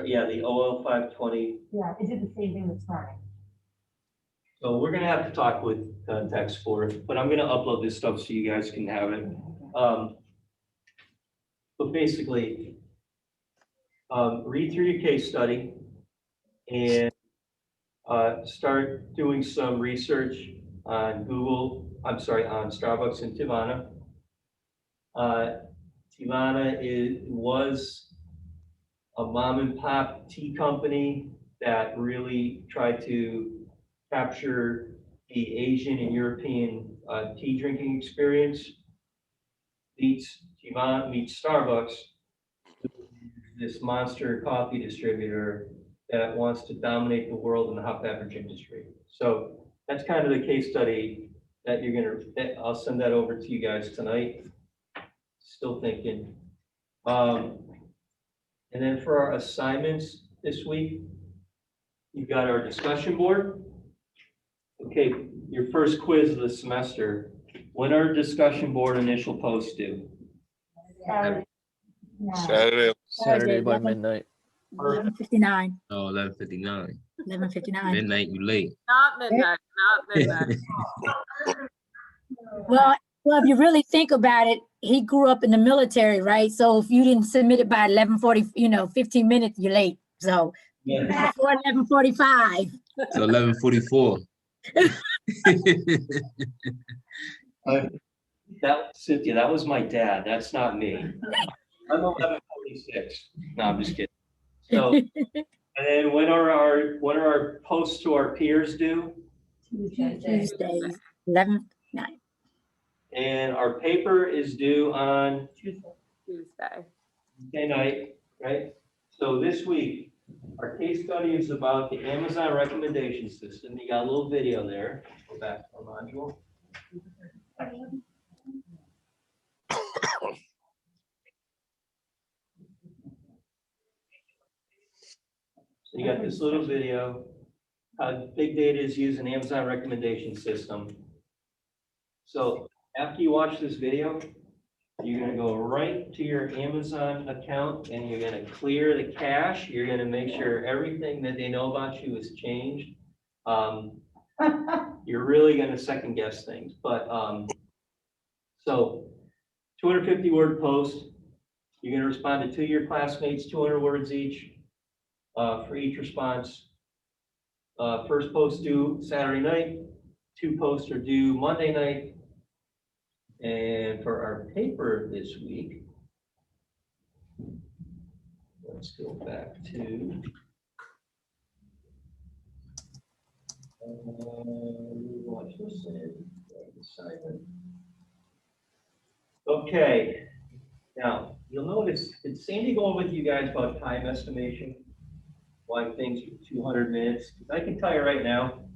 yeah, the OL 520. yeah, it did the same thing this morning. So we're gonna have to talk with tech support, but I'm gonna upload this stuff so you guys can have it. But basically, read through your case study and start doing some research on on Starbucks in Tivana. Tivana was a mom and pop tea company that really tried to capture the Asian and European tea drinking experience. Tivana meets Starbucks, this monster coffee distributor that wants to dominate the world in the hot beverage industry. So that's kind of the case study that I'll send that over to you guys tonight. Still thinking. And then for our assignments this week, you've got our discussion board. Okay, your first quiz of the semester. When are discussion board initial posts due? Saturday. Yeah. Saturday. Saturday by midnight. 11:59. Oh, 11:59. 11:59. Midnight, you late. Not midnight, not midnight. Well, if you really think about it, he grew up in the military, right? So if you didn't submit it by 11:40, 15 minutes, you're late. So Yeah. before 11:45. So 11:44. Cynthia, that was my dad. That's not me. I'm 11:46. No, I'm just kidding. So, and then when are our posts to our peers due? Tuesdays, 11:09. And our paper is due on Tuesday. Tuesday night, right? So this week, our case study is about the Amazon recommendation system. You got a little video there. Go back to our module. So you got this little video. Big data is used in Amazon recommendation system. So after you watch this video, you're gonna go right to your Amazon account and you're gonna clear the cache. You're gonna make sure everything that they know about you is changed. You're really gonna second guess things, but so 250 word post. You're gonna respond to 2 of your classmates, 200 words each, for each response. First post due Saturday night, 2 posts are due Monday night. And for our paper this week, let's go back to. Watch this assignment. Okay, now you'll notice, did Sandy go over with you guys about time estimation? Why things are 200 minutes? Because I can tell you right now,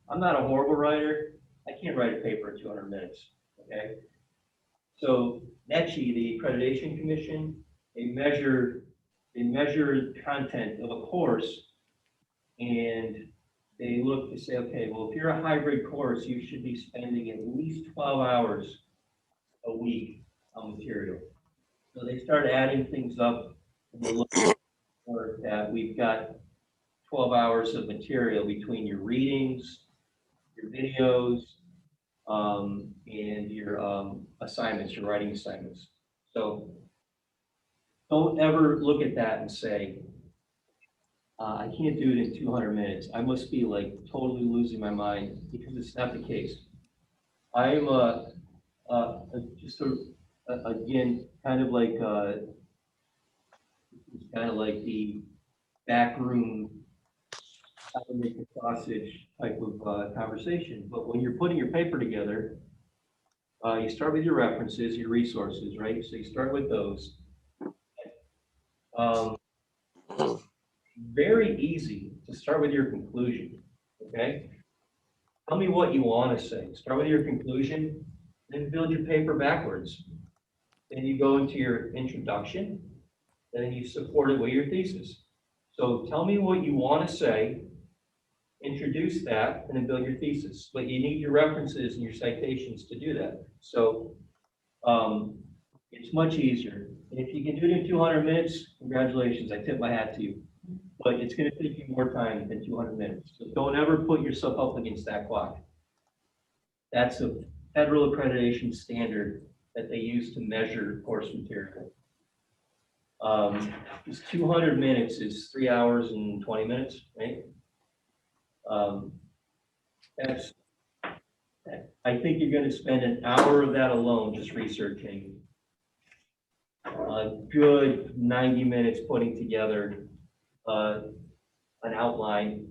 I'm not a horrible writer. I can't write a paper in 200 minutes, okay? So NETCHI, the Accreditation Commission, they measure content of a course, and they look to say, okay, well, if you're a hybrid course, you should be spending at least 12 hours a week on material. So they start adding things up, and they look for that we've got 12 hours of material between your readings, your videos, and your assignments, your writing assignments. So don't ever look at that and say, I can't do it in 200 minutes. I must be like totally losing my mind, because it's not the case. I'm just again, kind of like the back room, how to make a sausage type of conversation. But when you're putting your paper together, you start with your references, your resources, right? So you start with those. Very easy to start with your conclusion, okay? Tell me what you want to say. Start with your conclusion, then build your paper backwards. Then you go into your introduction, then you support it with your thesis. So tell me what you want to say, introduce that, and then build your thesis. But you need your references and your citations to do that. So it's much easier. And if you can do it in 200 minutes, congratulations, I tip my hat to you. But it's going to take you more time than 200 minutes. So don't ever put yourself up against that clock. That's a federal accreditation standard that they use to measure course material. This 200 minutes is 3 hours and 20 minutes, right? I think you're going to spend an hour of that alone just researching. A good 90 minutes putting together an outline,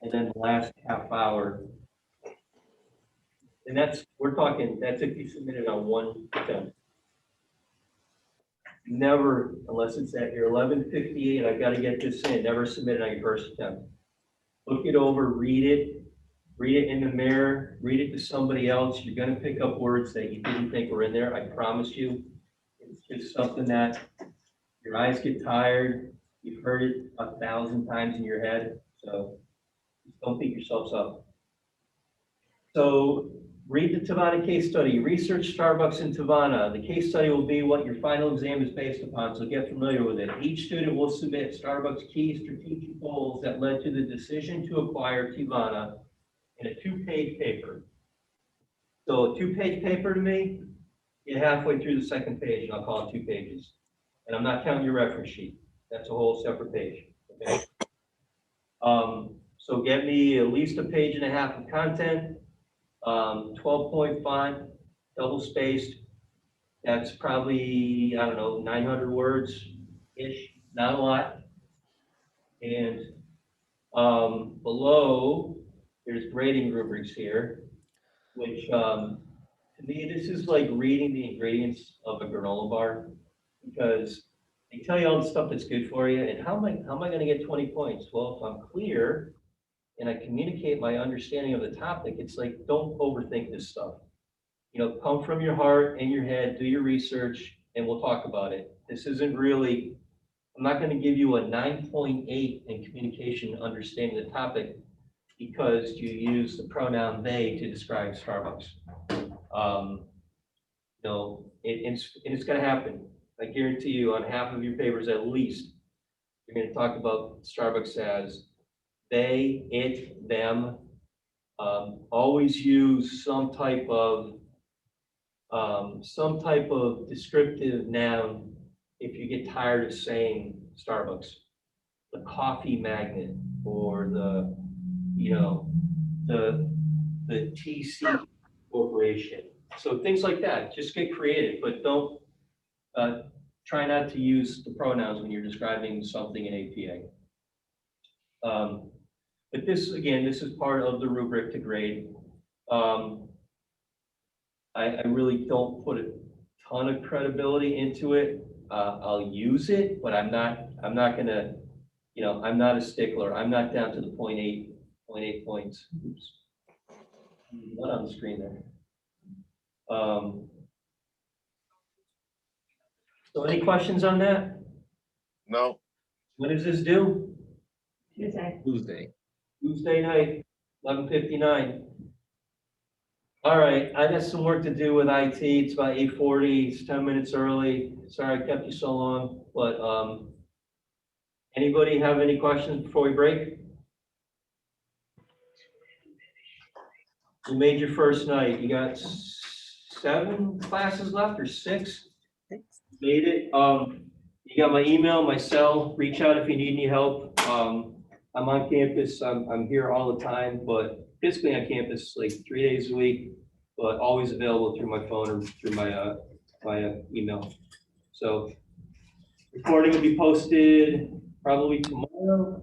and then the last half hour. And that's if you submit it on one attempt. Never, unless it's at your 11:58, I've got to get this in, never submit it on your first attempt. Look it over, read it in the mirror, read it to somebody else. You're going to pick up words that you didn't think were in there, I promise you. It's just something that your eyes get tired. You've heard it 1,000 times in your head, so don't beat yourselves up. So read the Teavana case study, research Starbucks in Teavana. The case study will be what your final exam is based upon, so get familiar with it. Each student will submit Starbucks key strategic goals that led to the decision to acquire Teavana in a 2-page paper. So a 2-page paper to me, get halfway through the second page, and I'll call it 2 pages. And I'm not counting your reference sheet. That's a whole separate page, okay? So get me at least 1.5 pages of content, 12-point font, double spaced. That's probably, I don't know, 900 words-ish, not a lot. And below, there's grading rubrics here, which to me, this is like reading the ingredients of a granola bar, because they tell you all the stuff that's good for you, and how am I going to get 20 points? Well, if I'm clear and I communicate my understanding of the topic, it's like, don't overthink this stuff. You know, come from your heart and your head, do your research, and we'll talk about it. This isn't really, I'm not going to give you a 9.8 in communication understanding the topic because you use the pronoun they to describe Starbucks. It's going to happen. I guarantee you on half of your papers at least, you're going to talk about Starbucks as they, it, them. Always use some type of descriptive noun if you get tired of saying Starbucks, the coffee magnet or the, you know, the TC Corporation. So things like that, just get creative, but don't, try not to use the pronouns when you're describing something in APA. But this, again, this is part of the rubric to grade. I really don't put a ton of credibility into it. I'll use it, but I'm not gonna, you know, I'm not a stickler. I'm not down to the 0.8 points. Oops. Not on the screen there. So any questions on that? No, When is this due? Tuesday. Tuesday night, 11:59. All right, I got some work to do with IT. It's about 8:40, it's 10 minutes early. Sorry I kept you so long, but, anybody have any questions before we break? You made your first night. You got 7 classes left or 6? Made it. You got my email, my cell. Reach out if you need any help. I'm on campus. I'm here all the time, but physically on campus like 3 days a week, but always available through my phone or through my email. So recording will be posted probably tomorrow.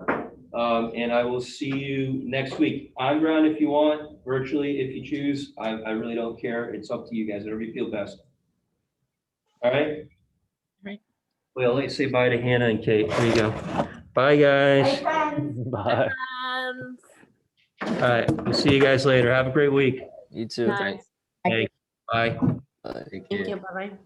And I will see you next week. On ground if you want, virtually if you choose. I really don't care. It's up to you guys, whatever you feel best. All right? Right. Well, let's say bye to Hannah and Kate. There you go. Bye, guys. Hey, friends. Bye. And All right, we'll see you guys later. Have a great week. You too. nice. Hey, bye. Take Thank care. you, bye-bye.